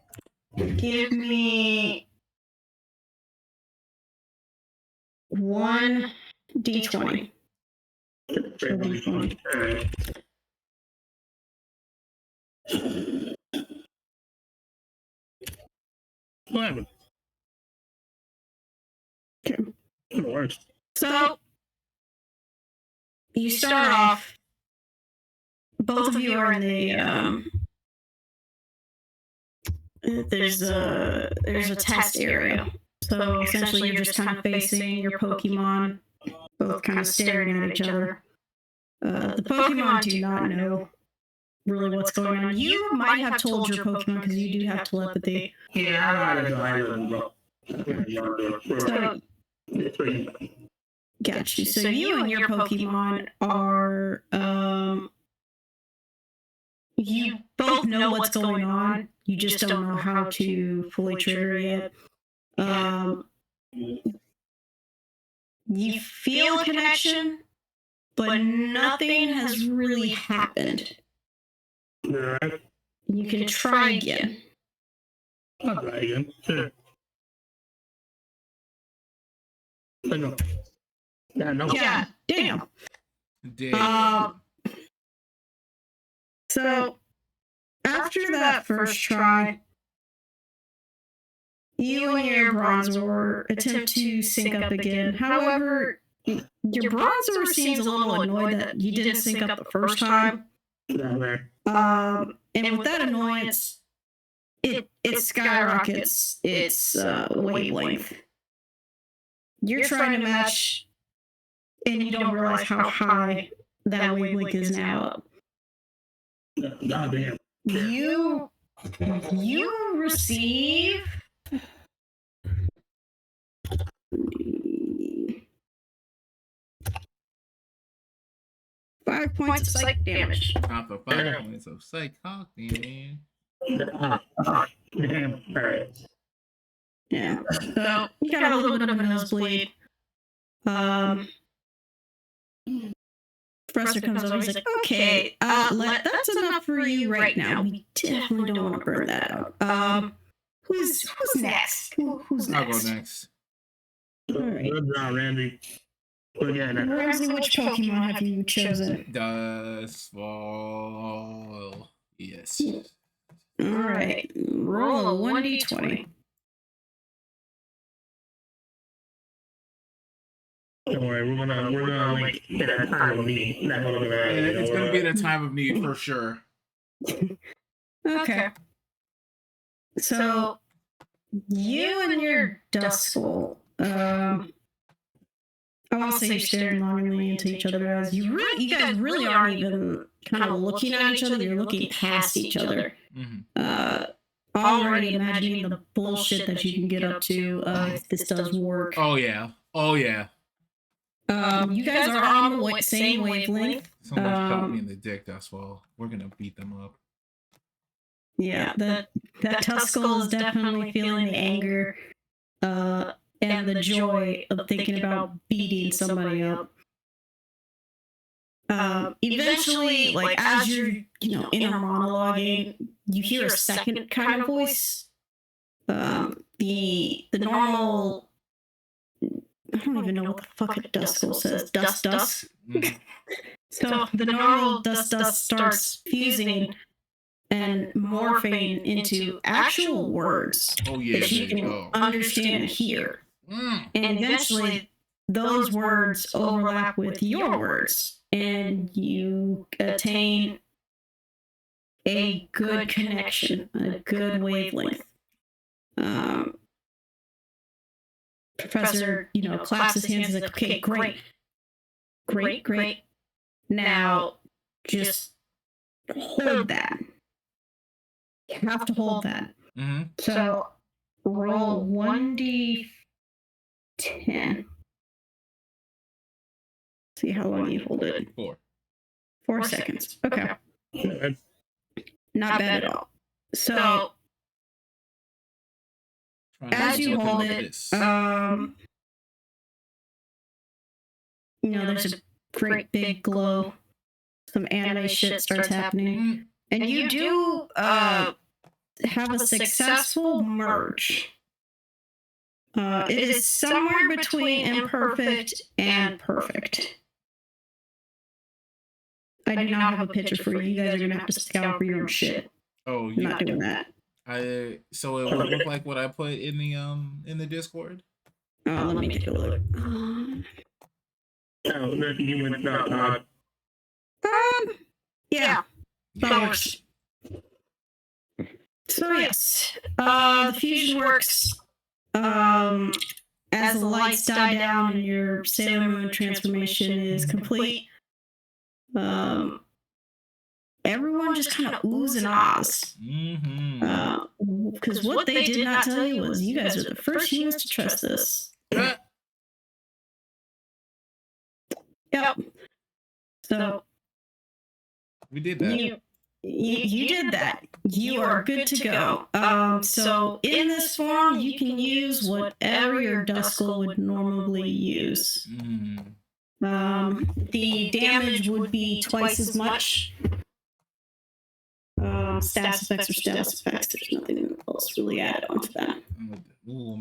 Give me 1 d20.
What happened?
Okay.
It works.
So, you start off, both of you are in the, there's a test area. So essentially you're just kind of facing your Pokemon, both kind of staring at each other. The Pokemon do not know really what's going on. You might have told your Pokemon because you do have telepathy.
Yeah, I know how to
So, got you. So you and your Pokemon are, you both know what's going on. You just don't know how to fully trigger it. You feel a connection, but nothing has really happened.
Alright.
You can try again.
I'll try again. Sure. I know. Yeah, no.
Yeah, damn.
Damn.
So after that first try, you and your Bronzor attempt to sync up again. However, your Bronzor seems a little annoyed that you didn't sync up the first time.
Down there.
And with that annoyance, it skyrockets its wavelength. You're trying to match, and you don't realize how high that wavelength is now up.
God damn.
You receive 5 points of psychic damage.
Not for 5 points of psych. Oh, man.
Damn. Alright.
Yeah. So you got a little bit of a nosebleed. Professor comes over. He's like, "Okay, that's enough for you right now. We definitely don't want to burn that out. Who's next? Who's
I'll go
next?
next.
All right.
Good job, Randy. Again,
Ramsey, which Pokemon have you chosen?
Dustfall. Yes.
All right. Roll a 1d20.
don't worry, we're gonna like hit a time of need.
It's gonna be at a time of need for sure.
Okay. So you and your Duskull, I won't say you're staring longingly into each other as you guys really aren't even kind of looking at each other. You're looking past each other.
Mm-hmm.
Already imagining the bullshit that you can get up to if this does work.
Oh yeah. Oh yeah.
You guys are on the same wavelength.
Someone shot me in the dick. That's all. We're gonna beat them up.
Yeah, that Tuskul is definitely feeling the anger and the joy of thinking about beating somebody up. Eventually, like as you're, inner monologuing, you hear a second kind of voice. The normal, I don't even know what the fuck a Duskull says. Dust.
Mhm.
So the normal dust starts fusing and morphing into actual words
Oh yeah,
that you
there you
can
go.
understand and hear.
Mm.
And eventually, those words overlap with your words, and you attain a good connection, a good wavelength. Professor, claps his hands and is like, okay, great. Now, just hold that. You have to hold that.
Mm-hmm.
So, roll 1d10. See how long you hold it. 4 seconds. Okay. Not bad at all. So, as you hold it, there's a great big glow. Some anime shit starts happening. And you do have a successful merge. It is somewhere between imperfect and perfect. I do not have a picture for you. You guys are going to have to scout for your own shit.
Oh,
I'm not doing that.
So it would look like what I put in the Discord.
Oh, let me take a look. Yeah. That works. So yes, the fusion works. As the lights die down and your Sailor Moon transformation is complete, everyone just kind of oohs and ahs. Because what they did not tell you was you guys are the first humans to trust this. Yep. So
We did that.
You did that. You are good to go. So in this form, you can use whatever your Duskull would normally use. The damage would be twice as much. Status effects are status effects. There's nothing else really added onto that.
I'm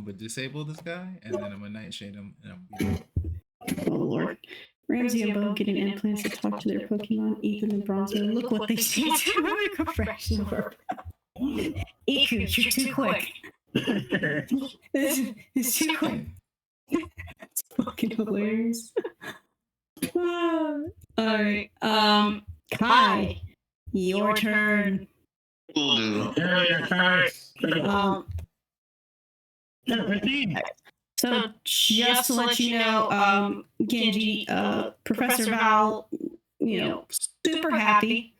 gonna disable this guy, and then I'm gonna nightshade him, and I'm.
Oh Lord. Ramsey and Bo getting implants to talk to their Pokemon, Ethan and Bronzo. Look what they say to mimic a fraction of our. Iku, you're too quick. It's too quick. It's fucking hilarious. Alright. Kai, your turn.
Will do.
So just to let you know, Genji, Professor Val, super happy.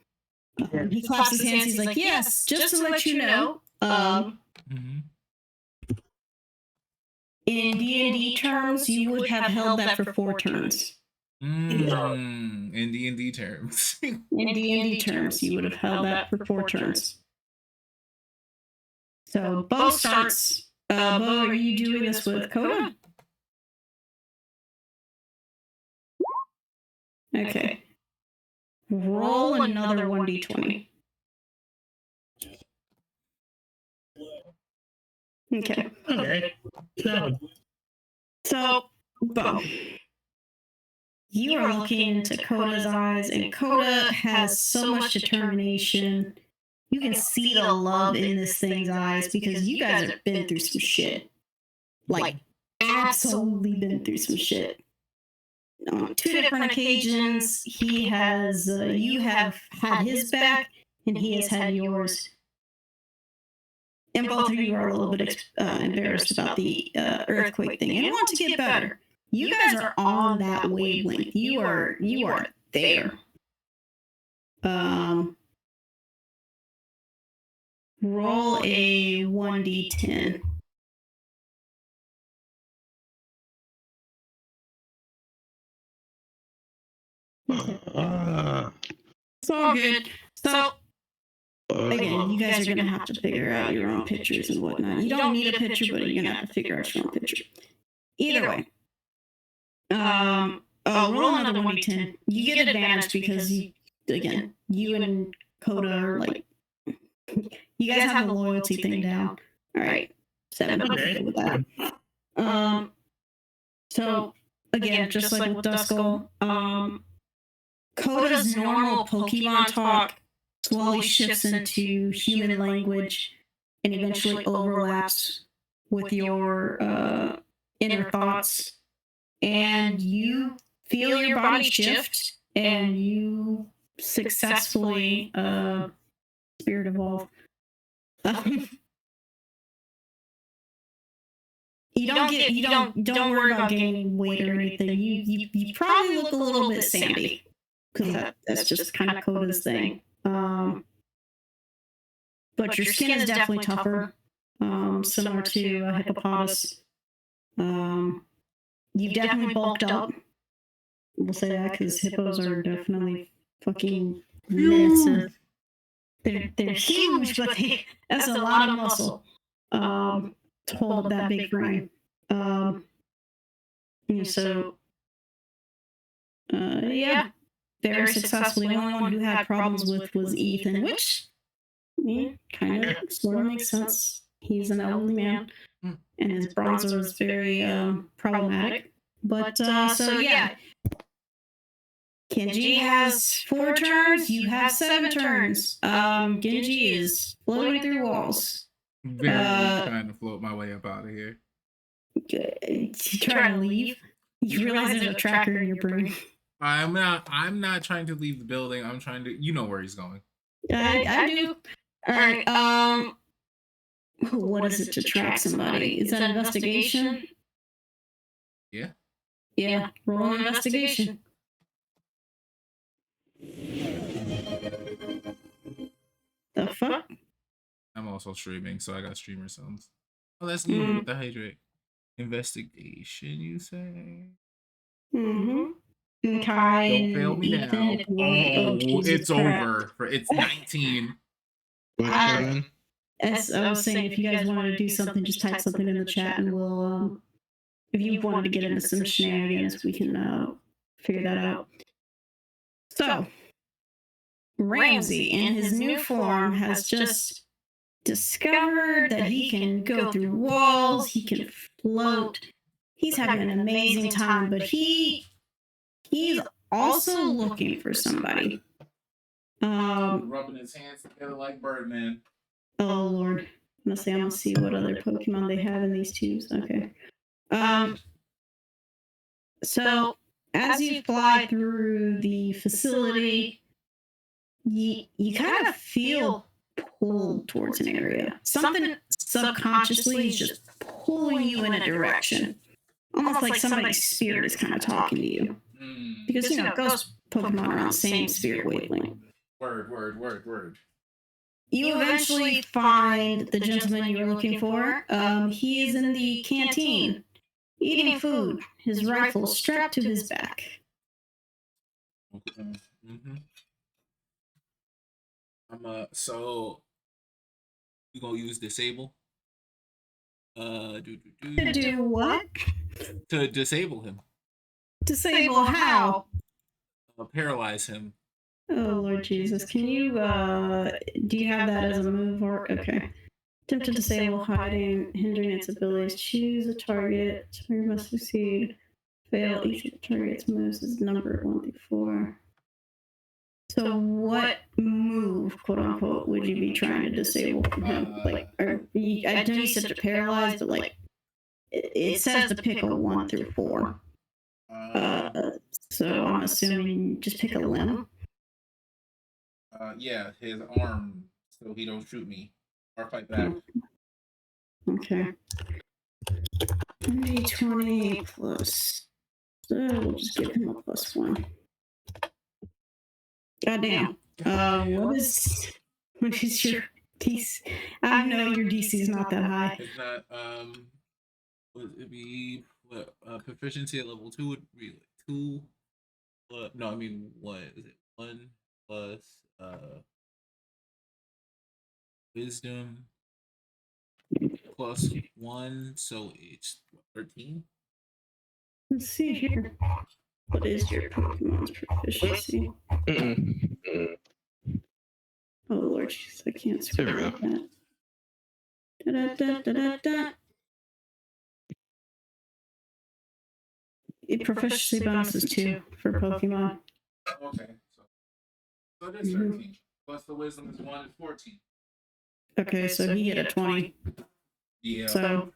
He claps his hands. He's like, "Yes, just to let you know, in D&D terms, you would have held that for 4 turns.
In D&D terms.
In D&D terms, you would have held that for 4 turns. So Bo starts. Bo, are you doing this with Coda? Okay. Roll another 1d20. Okay.
Okay.
So, Bo, you are looking into Coda's eyes, and Coda has so much determination. You can see the love in this thing's eyes because you guys have been through some shit. Like, absolutely been through some shit. On 2 different occasions, he has, you have had his back, and he has had yours. And both of you are a little bit embarrassed about the earthquake thing and want to get better. You guys are on that wavelength. You are there. Roll a 1d10. It's all good. So, again, you guys are gonna have to figure out your own pictures and whatnot. You don't need a picture, but you're gonna have to figure out your own picture. Either way. Roll another 1d10. You get advantage because you and Coda are like, you guys have the loyalty thing down. All right, 7.
Okay.
With that. So again, just like with Duskull, Coda's normal Pokemon talk slowly shifts into human language and eventually overlaps with your inner thoughts, and you feel your body shift, and you successfully spirit evolve. Don't worry about gaining weight or anything. You probably look a little bit sandy because that's just kind of Coda's thing. But your skin is definitely tougher, similar to a hippopotamus. You've definitely bulked up. We'll say that because hippos are definitely fucking massive. They're huge, but that's a lot of muscle to hold up that big frame. Yeah, very successfully. The only one who had problems with was Ethan, which kind of sort of makes sense. He's an elderly man, and his bronzer is very problematic. But so yeah, Kenji has 4 turns. You have 7 turns. Genji is floating through walls.
Very trying to float my way up out of here.
You try to leave. You realize there's a tracker in your brain.
I'm not trying to leave the building. I'm trying to. You know where he's going.
I do. All right. What is it to track somebody? Is that investigation?
Yeah.
Yeah. Roll an investigation. The fuck?
I'm also streaming, so I got streamer sounds. Oh, that's you with the hydrate. Investigation, you say?
Mm-hmm. Okay.
Don't fail me now. Oh, it's over. It's 19.
Wait, Kevin?
As I was saying, if you guys wanted to do something, just type something in the chat, and we'll. If you wanted to get into some shenanigans, we can figure that out. So, Ramsey, in his new form, has just discovered that he can go through walls, he can float. He's having an amazing time, but he's also looking for somebody.
Rubbing his hands together like Birdman.
Oh Lord. I'm gonna see what other Pokemon they have in these tubes. Okay. So as you fly through the facility, you kind of feel pulled towards an area. Something subconsciously is just pulling you in a direction. Almost like somebody's spirit is kind of talking to you. Because, ghost Pokemon are on the same spirit wavelength.
Word.
You eventually find the gentleman you were looking for. He is in the canteen, eating food, his rifle strapped to his back.
Okay. So you gonna use disable?
To do what?
To disable him.
Disable how?
Paralyze him.
Oh Lord Jesus! Can you? Do you have that as a move or okay? Attempt to disable hiding, hindering its abilities. Choose a target. Target must succeed. Fail. Each of the target's moves is numbered 1 through 4. So, what move, quote unquote, would you be trying to disable from him? Like, I know you said to paralyze, but like, it says to pick a 1 through 4. So I'm assuming just pick a limb.
Yeah, his arm, so he don't shoot me or fight back.
Okay. D20 plus. So we'll just give him a +1. Goddamn. What is your DC? I know your DC is not that high.
It's not. Would it be what? Proficiency at level 2 would be like 2. No, I mean what is it? 1 plus Wisdom +1, so it's 13.
Let's see here. What is your Pokemon's proficiency? Oh Lord, jeez, I can't
There we
scroll
go.
that. Da-da-da-da-da-da. Proficiency bonus is 2 for Pokemon.
Okay, so it is 13. Plus the wisdom is 1 is 14.
Okay, so he hit a 20.
Yeah.
So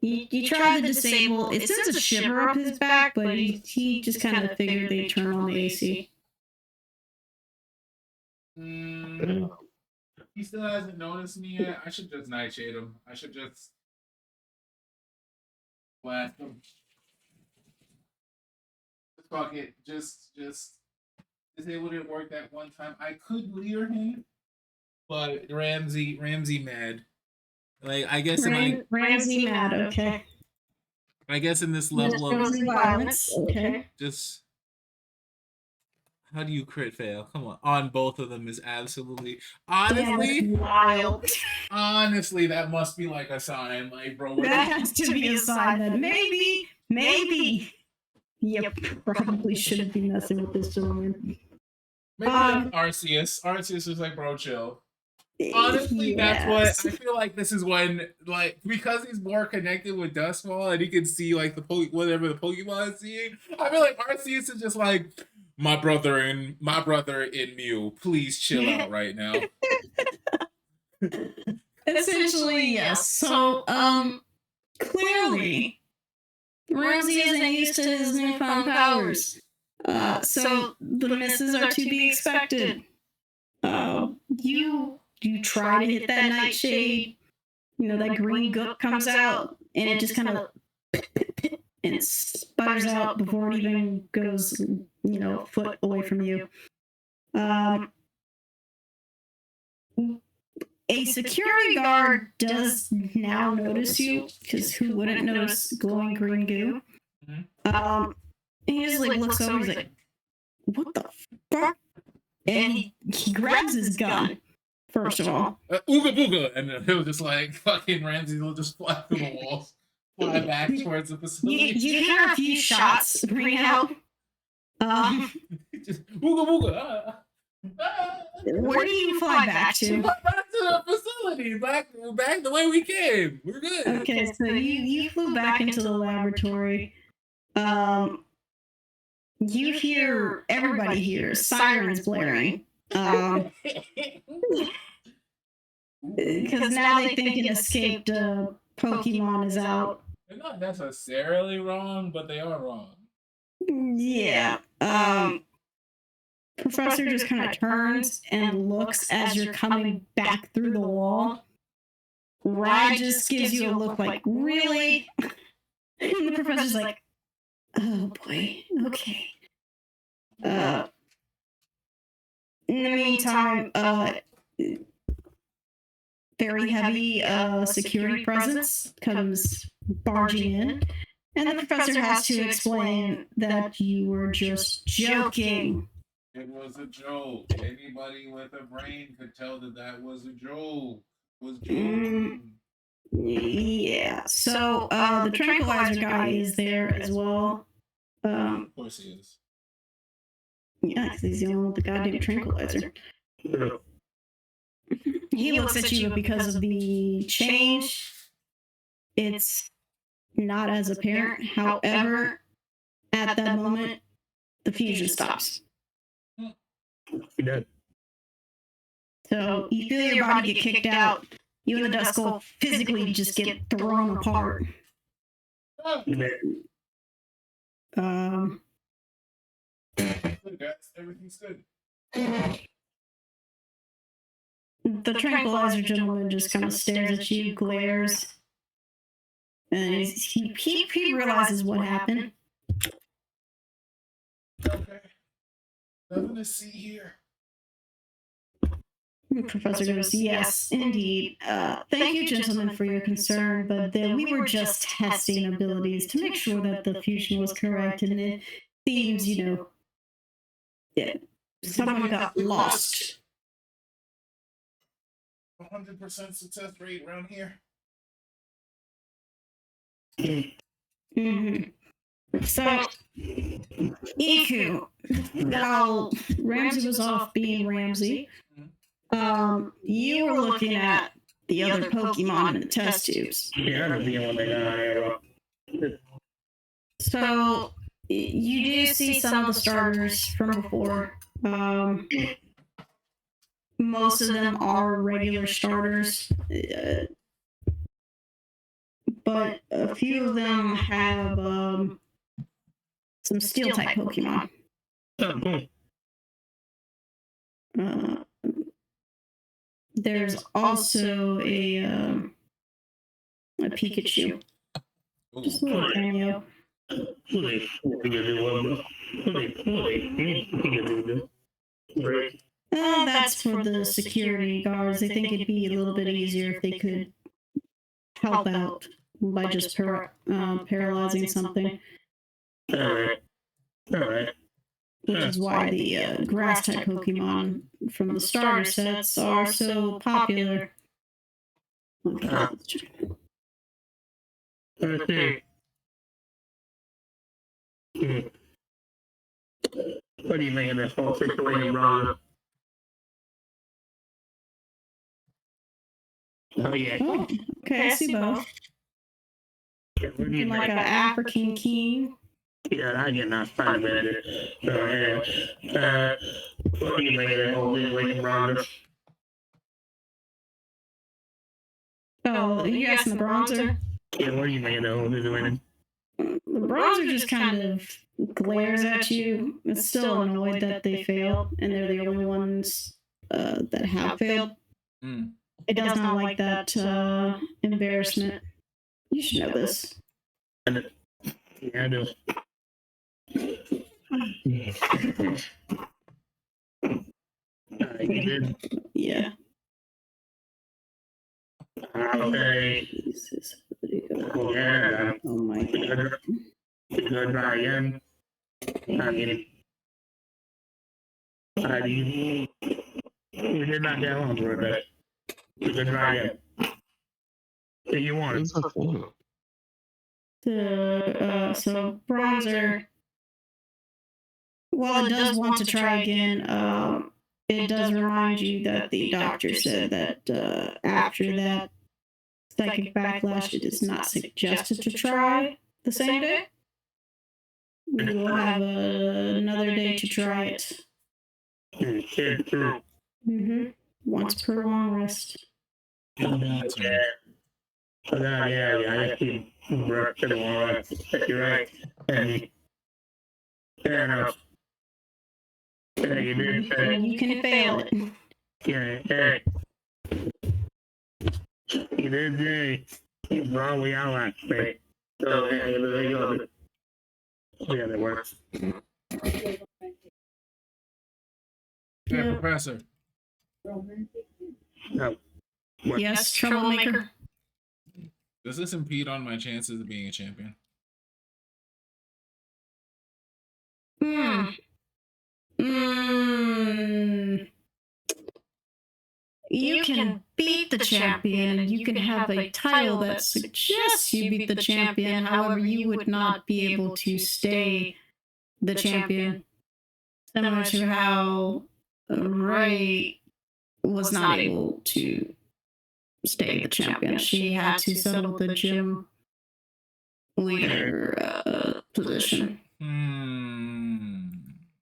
you try to disable. It sends a shiver up his back, but he just kind of figured they'd turn on the AC.
He still hasn't noticed me yet. I should just nightshade him. I should just blast him. Fuck it. Just disable didn't work that one time. I could leer him, but Ramsey mad. Like I guess
Ramsey mad. Okay.
I guess in this level of
Ramsey violence. Okay.
just how do you crit fail? Come on both of them is absolutely honestly
Wild.
honestly that must be like a sign, like bro.
That has to be a sign that maybe. Yep, probably shouldn't be messing with this gentleman.
Maybe that's Arceus. Arceus is like, bro, chill. Honestly, that's what I feel like. This is when, like, because he's more connected with Dustfall and he can see like whatever the Pokemon is seeing. I feel like Arceus is just like my brother and Mew. Please chill out right now.
Essentially, yes. So, clearly, Ramsey isn't used to his newfound powers. So the misses are to be expected. You try to hit that nightshade, that green gook comes out, and it just kind of and sputters out before it even goes, a foot away from you. A security guard does now notice you, because who wouldn't notice glowing green goo? And he just looks over, he's like, what the fuck? And he grabs his gun, first of all.
Ooga booga! And then he'll just like, fucking Ramsey will just fly through the walls, fly back towards the facility.
You hear a few shots ring out.
Just ooga booga!
Where do you fly back to?
Back to the facility, back the way we came. We're good.
Okay, so you flew back into the laboratory. You hear, everybody hears sirens blaring. Because now they think an escaped Pokemon is out.
They're not necessarily wrong, but they are wrong.
Yeah. Professor just kind of turns and looks as you're coming back through the wall. Rye just gives you a look like, really? And the professor's like, oh boy, okay. In the meantime, very heavy security presence comes barging in, and the professor has to explain that you were just joking.
It was a joke. Anybody with a brain could tell that was a joke. It was joking.
Yeah. So the tranquilizer guy is there as well.
Of course he is.
Yeah, because he's the only one with the goddamn tranquilizer. He looks at you, but because of the change, it's not as apparent. However, at that moment, the fusion stops. So you feel your body get kicked out. You and the Duskull physically just get thrown apart.
Good guys, everything's good.
The tranquilizer gentleman just kind of stares at you, glares, and he realizes what happened.
Okay. Nothing to see here.
The professor goes, yes, indeed. Thank you, gentlemen, for your concern, but we were just testing abilities to make sure that the fusion was correct, and it seems, someone got lost.
100% success rate around here.
Mm-hmm. So, Iku, while Ramsey was off being Ramsey, you were looking at the other Pokemon in the test tubes.
Yeah, I don't see what they got here.
So, you do see some of the starters from before. Most of them are regular starters, but a few of them have some steel type Pokemon.
Oh, cool.
There's also a Pikachu. Just a little cameo.
Who they Right.
That's for the security guards. They think it'd be a little bit easier if they could help out by just paralyzing something.
Alright.
Which is why the grass type Pokemon from the starter sets are so popular.
I see. What do you think of this whole situation, Ron? Oh, yeah.
Oh, okay, I see both.
What do you
Like
think?
an African king.
Yeah, I get not fine about it. So, yeah. What do you think of that whole situation, Ron?
Oh, you asking the bronzer?
Yeah, what do you think of that whole situation?
The bronzer just kind of glares at you. It's still annoyed that they failed, and they're the only ones that have failed. It does not like that embarrassment. You should know this.
Yeah, I do. You did.
Yeah.
Okay.
Jesus.
Yeah.
Oh my god.
You gonna try again? I get it. You did not get on for it. You can try again. If you want.
So bronzer, while it does want to try again, it does remind you that the doctor said that after that psychic backlash, it is not suggested to try the same day. We will have another day to try it.
It's true.
Once per long rest.
Yeah. I keep working on it. You're right. And fair enough. Yeah, you did say.
You can fail it.
Yeah, hey. You did say you brought me out last night. So, yeah, there you go. Yeah, that works.
Hey, Professor.
No. What?
Yes, troublemaker.
Does this impede on my chances of being a champion?
You can beat the champion, and you can have a title that suggests you beat the champion. However, you would not be able to stay the champion. Similar to how Ray was not able to stay the champion. She had to settle the gym leader position.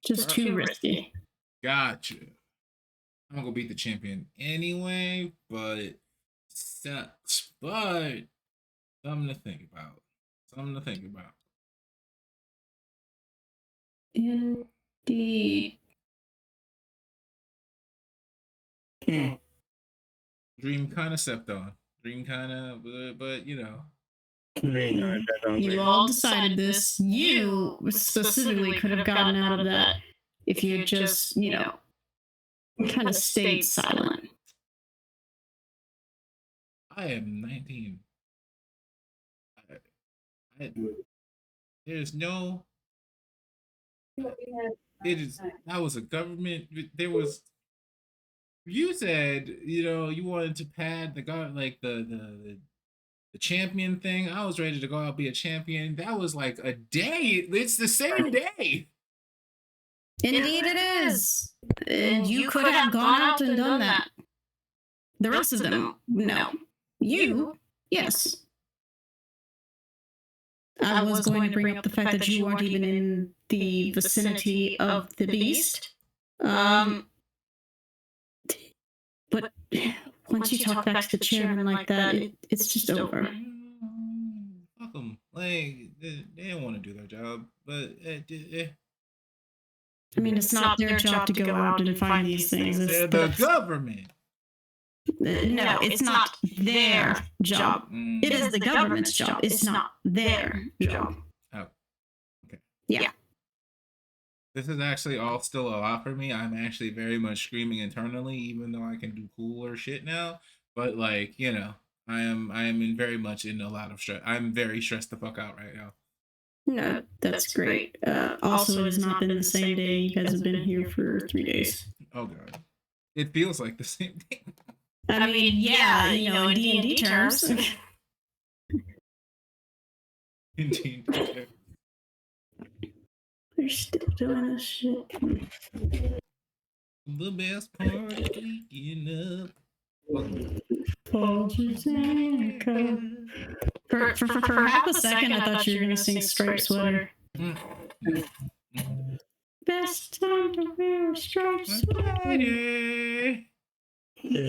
Just too risky.
Gotcha. I'm gonna go beat the champion anyway, but sucks. But something to think about.
Indeed.
Dream kind of stepped on. But you know.
You all decided this. You specifically could have gotten out of that if you had just, kind of stayed silent.
I am 19. There's no. That was a government. There was You said, you know, you wanted to pad the guard like the champion thing. I was ready to go out be a champion. That was like a day. It's the same day.
Indeed, it is. And you could have gone out and done that. The rest of them, no. You, yes. I was going to bring up the fact that you weren't even in the vicinity of the beast. But once you talk back to the chairman like that, it's just over.
Fuck them. Like they didn't want to do their job, but
I mean, it's not their job to go out and find these things.
they're the government.
No, it's not their job. It is the government's job. It's not their job.
Oh, okay.
Yeah.
This is actually all still a lot for me. I'm actually very much screaming internally, even though I can do cooler shit now. But like, you know, I am very much in a lot of stress. I'm very stressed the fuck out right now.
No, that's great. Also, it has not been the same day. You guys have been here for 3 days.
Oh god, it feels like the same thing.
I mean, yeah, you know, in D&D terms.
Indeed.
They're still doing this shit.
The best part of waking up.
For half a second, I thought you were gonna sing Striped Sweater. Best time to wear a striped sweater.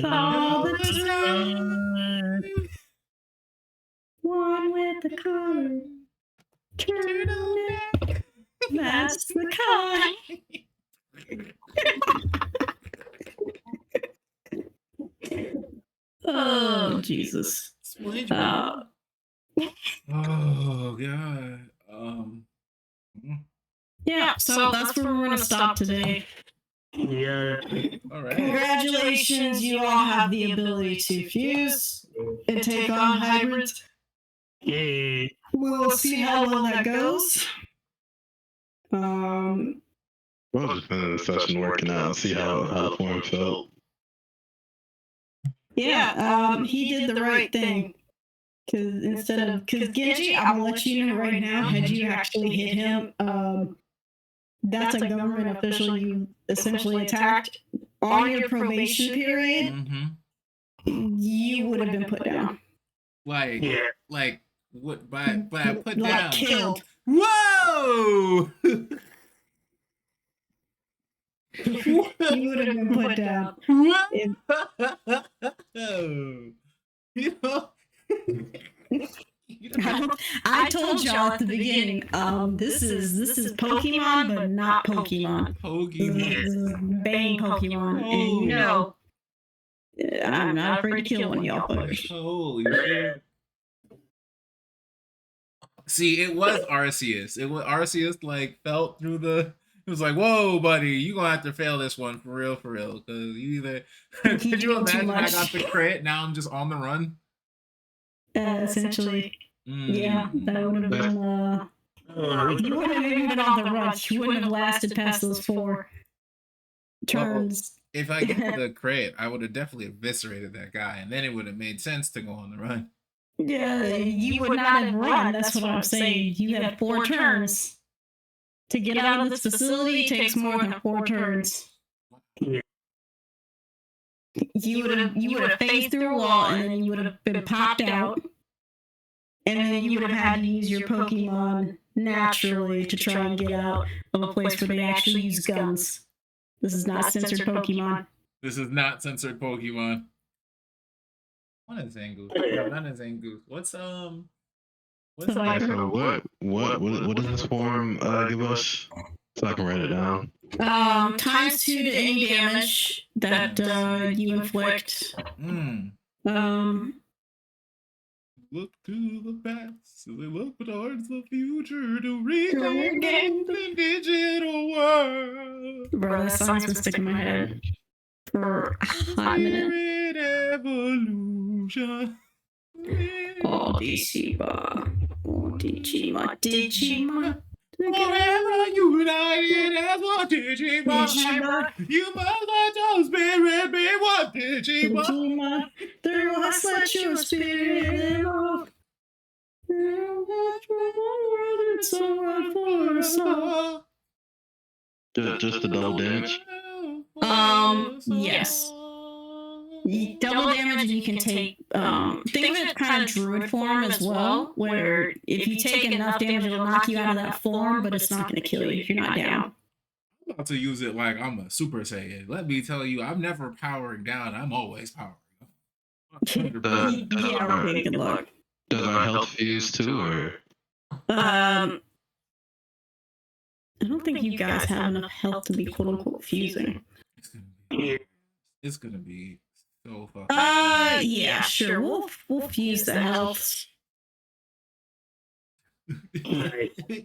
All the time. One with the collar. Turtleneck. That's the kind. Oh, Jesus.
Oh god.
Yeah, so that's where we're gonna stop today.
Yeah.
All right.
Congratulations, you all have the ability to fuse and take on hybrids.
Yay.
We will see how well that goes.
We'll just finish the session working out and see how the form felt.
Yeah, he did the right thing. Because Genji, I will let you know right now, had you actually hit him, that's a government official you essentially attacked on your probation period. You would have been put down.
Like what? By put
like
down.
Killed.
Whoa!
You would have been put down.
You know.
I told y'all at the beginning, this is Pokemon, but not Pokemon. This is Bane Pokemon, and you know, I'm not afraid to kill one of y'all fuckers.
Holy shit! See, it was Arceus. It was Arceus. Like felt through the. It was like, whoa, buddy, you gonna have to fail this one for real, because you either. Could you imagine I got the crit? Now I'm just on the run.
Essentially, yeah, that would have been. You wouldn't have even been on the run. You wouldn't have lasted past those 4 turns.
If I get the crit, I would have definitely eviscerated that guy, and then it would have made sense to go on the run.
Yeah, you would not have run. That's what I'm saying. You had 4 turns. To get out of this facility takes more than 4 turns. You would have phased through a wall, and then you would have been popped out, and then you would have had to use your Pokemon naturally to try and get out of a place where they actually use guns. This is not censored Pokemon.
This is not censored Pokemon. What is Zangoose? No, not a Zangoose. What's What's
Yeah, so what does this form give us? So I can write it down.
Times 2 to any damage that you inflict.
Look to the past, so they look towards the future to reclaim the digital world.
Bro, that song's been sticking in my head for a hot minute.
Evolution.
Oh, Digimon.
Forever united as one Digimon. You must let your spirit be one.
Jima, there was let your spirit in love. It's alright for us all.
Just the double damage.
Yes. Double damage, and you can take, think of it kind of druid form as well, where if you take enough damage, it'll knock you out of that form, but it's not going to kill you if you're not down.
I'm about to use it like I'm a Super Saiyan. Let me tell you, I'm never powering down. I'm always powering up.
Yeah, okay, good luck.
Does our health fuse too, or?
I don't think you guys have enough health to be quote unquote fusing.
It's gonna be so fucking.
Yeah, sure. We'll fuse the health.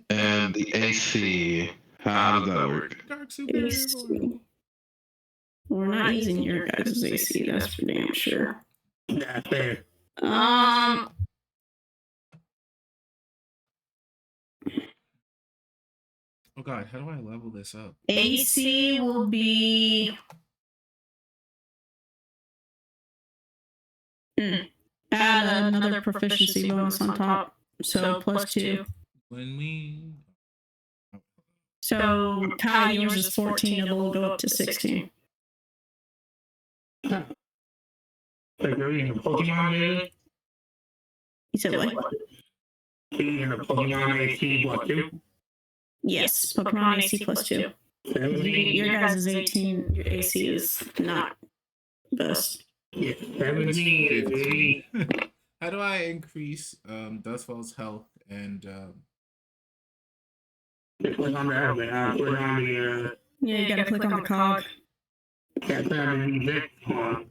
And the AC, how does that work?
Dark Super.
AC. We're not using your guys' AC, that's for damn sure.
Yeah, fair.
Oh god, how do I level this up?
AC will be add another proficiency bonus on top, so +2.
When we.
So Kai, yours is 14, it'll go up to 16.
Like you're reading the Pokemon maybe?
You said what?
Reading the Pokemon AC +2?
Yes, Pokemon AC +2. Your guys is 18, your AC is not best.
Yeah, 17 is really.
How do I increase Dustfall's health and
Click on that, man. Click on the,
Yeah, you gotta click on the cog.
can't find the on.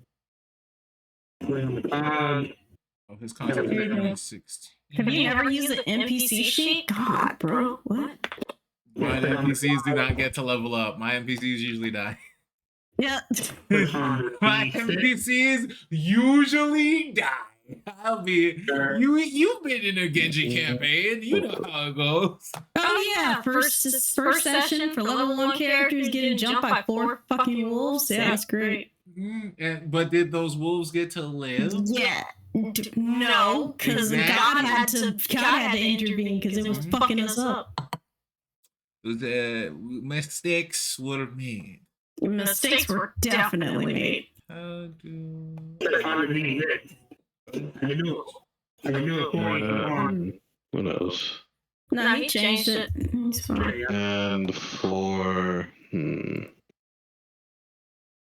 Click on the cog.
oh his concentration is 16.
Have you ever used the NPC sheet? God, bro, what?
My NPCs do not get to level up. My NPCs usually die.
Yeah.
Click on
My
the
NPCs usually die. I'll be you've been in a Genji campaign. You know how it goes.
Oh yeah, first session for level 1 characters getting jumped by 4 fucking wolves. Yeah, that's great.
But did those wolves get to live?
Yeah. No, because God had to intervene because it was fucking us up.
The mistakes were made.
Mistakes were definitely made.
How do
Click on the I can do it for you.
What else?
No, he changed it. It's fine.
And for and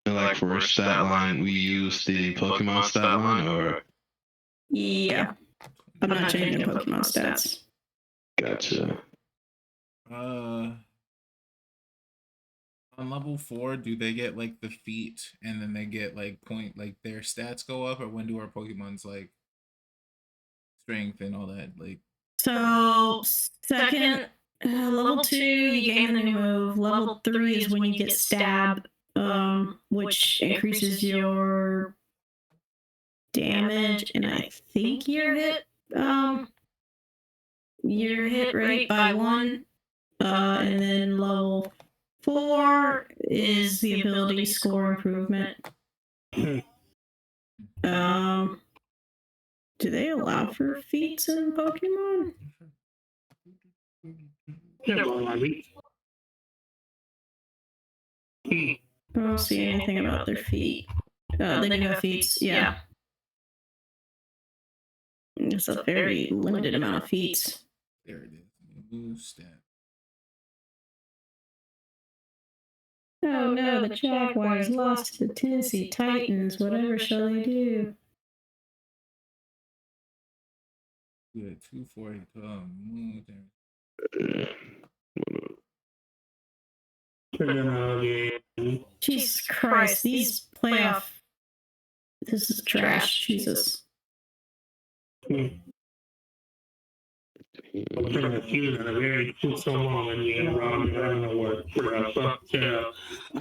like for our stat line, we use the Pokemon stat line, or
Yeah. I'm not changing Pokemon stats.
gotcha.
On level 4, do they get like the feat and then they get like their stats go up, or when do our Pokemon's like strength and all that like?
So, second, level 2, you gain a new move. Level 3 is when you get stab, which increases your damage and I think your hit rate by 1. And then level 4 is the ability score improvement. Do they allow for feats in Pokemon?
Yeah, well, I mean.
I don't see anything about their feet. They do have feats, yeah. It's a very limited amount of feats.
There it is. Move stat.
Oh no, the Jaguars lost to the Tennessee Titans. Whatever shall they do?
Good. 2, 4, 8, 12. Move there.
Jesus Christ, these playoff. This is trash. Jesus.
I'm trying to feel that I really took so long and you around. I don't know what the fuck.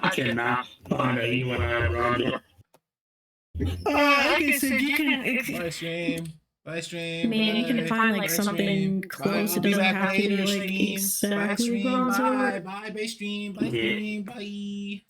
I cannot find a you and I around it.
Okay, so you can.
Bye stream. Bye stream.
Man, you can find like something close. It doesn't have to be like exactly
Bye stream.
bronze or
Bye. Bye. Bye stream. Bye stream. Bye.